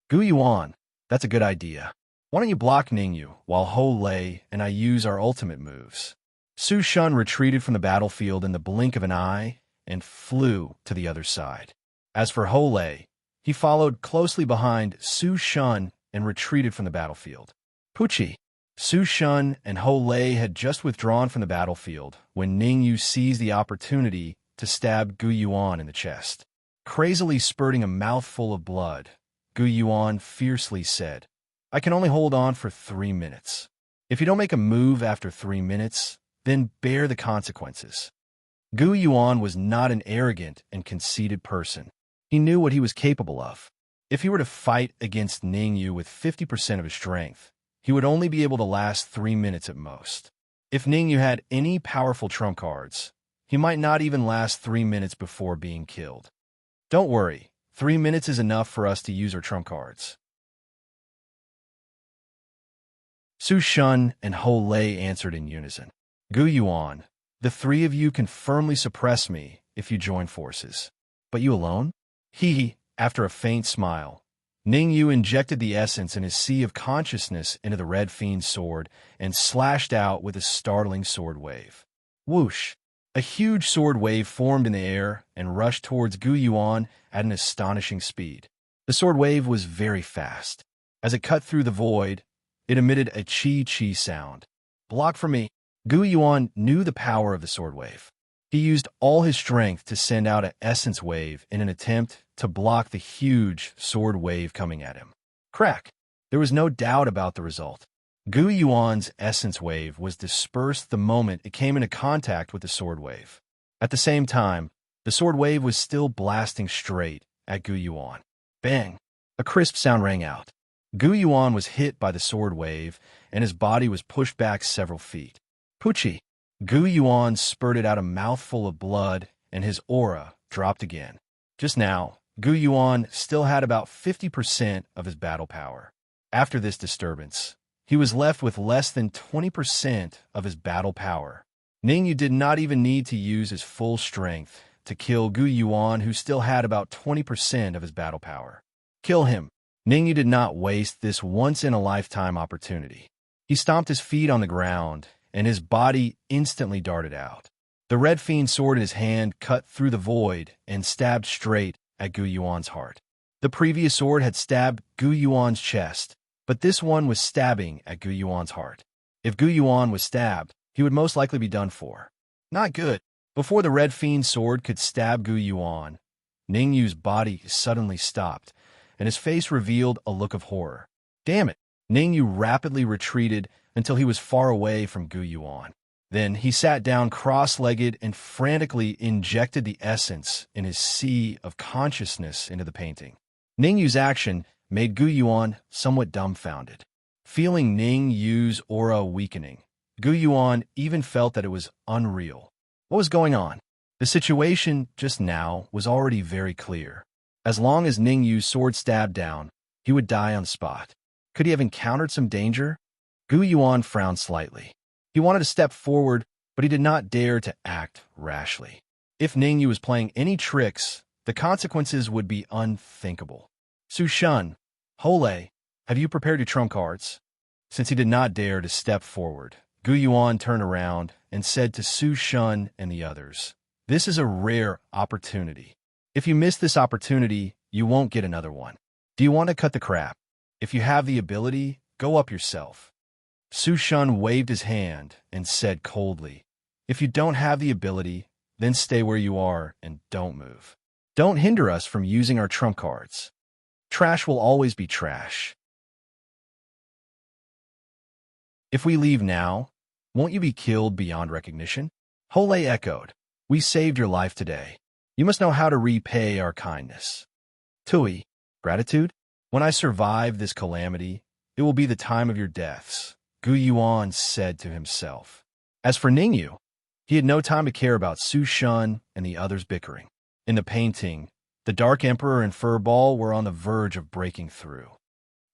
"Gu Yuan, that's a good idea. Why don't you block Ningyu while Ho Lei and I use our ultimate moves?" Su Shun retreated from the battlefield in the blink of an eye and flew to the other side. As for Ho Lei, he followed closely behind Su Shun and retreated from the battlefield. Pucci. Su Shun and Ho Lei had just withdrawn from the battlefield when Ning Yu seized the opportunity to stab Gu Yuan in the chest. Crazily spurting a mouthful of blood, Gu Yuan fiercely said, "I can only hold on for 3 minutes. If you don't make a move after 3 minutes, then bear the consequences." Gu Yuan was not an arrogant and conceited person. He knew what he was capable of. If he were to fight against Ning Yu with 50% of his strength, he would only be able to last 3 minutes at most. If Ning Yu had any powerful trump cards, he might not even last 3 minutes before being killed. "Don't worry, 3 minutes is enough for us to use our trump cards." Su Shun and Ho Lei answered in unison. "Gu Yuan, the 3 of you can firmly suppress me if you join forces. But you alone?" He, after a faint smile. Ning Yu injected the essence in his sea of consciousness into the Red Fiend's sword and slashed out with a startling sword wave. Whoosh! A huge sword wave formed in the air and rushed towards Gu Yuan at an astonishing speed. The sword wave was very fast. As it cut through the void, it emitted a chi-chi sound. "Block for me." Gu Yuan knew the power of the sword wave. He used all his strength to send out an essence wave in an attempt to block the huge sword wave coming at him. Crack! There was no doubt about the result. Gu Yuan's essence wave was dispersed the moment it came into contact with the sword wave. At the same time, the sword wave was still blasting straight at Gu Yuan. Bang! A crisp sound rang out. Gu Yuan was hit by the sword wave, and his body was pushed back several feet. Pucci. Gu Yuan spurted out a mouthful of blood, and his aura dropped again. Just now, Gu Yuan still had about 50% of his battle power. After this disturbance, he was left with less than 20% of his battle power. Ning Yu did not even need to use his full strength to kill Gu Yuan, who still had about 20% of his battle power. Kill him. Ning Yu did not waste this once-in-a-lifetime opportunity. He stomped his feet on the ground, and his body instantly darted out. The Red Fiend's sword in his hand cut through the void and stabbed straight at Gu Yuan's heart. The previous sword had stabbed Gu Yuan's chest, but this one was stabbing at Gu Yuan's heart. If Gu Yuan was stabbed, he would most likely be done for. Not good. Before the Red Fiend's sword could stab Gu Yuan, Ning Yu's body suddenly stopped, and his face revealed a look of horror. Damn it! Ning Yu rapidly retreated until he was far away from Gu Yuan. Then he sat down cross-legged and frantically injected the essence in his sea of consciousness into the painting. Ning Yu's action made Gu Yuan somewhat dumbfounded. Feeling Ning Yu's aura weakening, Gu Yuan even felt that it was unreal. What was going on? The situation just now was already very clear. As long as Ning Yu's sword stabbed down, he would die on the spot. Could he have encountered some danger? Gu Yuan frowned slightly. He wanted to step forward, but he did not dare to act rashly. If Ning Yu was playing any tricks, the consequences would be unthinkable. Su Shun, Ho Lei, have you prepared your trump cards? Since he did not dare to step forward, Gu Yuan turned around and said to Su Shun and the others, "This is a rare opportunity. If you miss this opportunity, you won't get another one. Do you want to cut the crap? If you have the ability, go up yourself." Su Shun waved his hand and said coldly, "If you don't have the ability, then stay where you are and don't move. Don't hinder us from using our trump cards. Trash will always be trash. If we leave now, won't you be killed beyond recognition?" Ho Lei echoed, "We saved your life today. You must know how to repay our kindness." Tui, gratitude? When I survive this calamity, it will be the time of your deaths, Gu Yuan said to himself. As for Ning Yu, he had no time to care about Su Shun and the others bickering. In the painting, the Dark Emperor and Furball were on the verge of breaking through.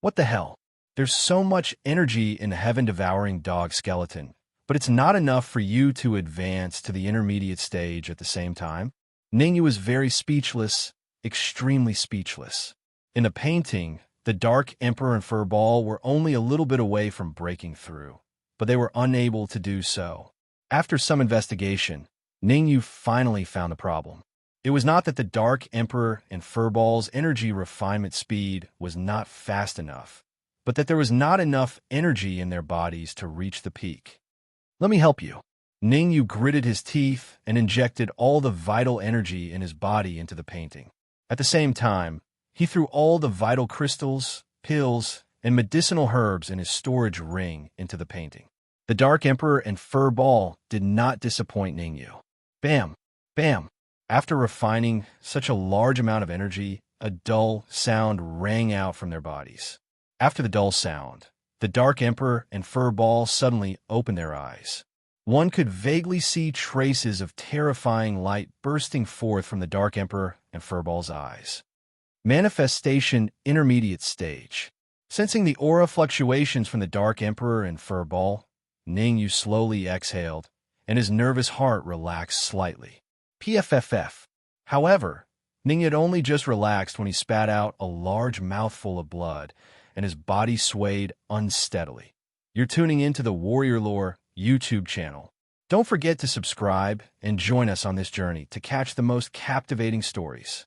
What the hell? There's so much energy in the heaven-devouring dog skeleton, but it's not enough for you to advance to the intermediate stage at the same time? Ning Yu was very speechless, extremely speechless. In the painting, the Dark Emperor and Furball were only a little bit away from breaking through, but they were unable to do so. After some investigation, Ningyu finally found the problem. It was not that the Dark Emperor and Furball's energy refinement speed was not fast enough, but that there was not enough energy in their bodies to reach the peak. Let me help you. Ningyu gritted his teeth and injected all the vital energy in his body into the painting. At the same time, he threw all the vital crystals, pills, and medicinal herbs in his storage ring into the painting. The Dark Emperor and Furball did not disappoint Ningyu. Bam! Bam! After refining such a large amount of energy, a dull sound rang out from their bodies. After the dull sound, the Dark Emperor and Furball suddenly opened their eyes. One could vaguely see traces of terrifying light bursting forth from the Dark Emperor and Furball's eyes. Manifestation Intermediate Stage. Sensing the aura fluctuations from the Dark Emperor and Furball, Ningyu slowly exhaled, and his nervous heart relaxed slightly. PFFF. However, Ningyu had only just relaxed when he spat out a large mouthful of blood, and his body swayed unsteadily. You're tuning into the Warrior Lore YouTube channel. Don't forget to subscribe and join us on this journey to catch the most captivating stories.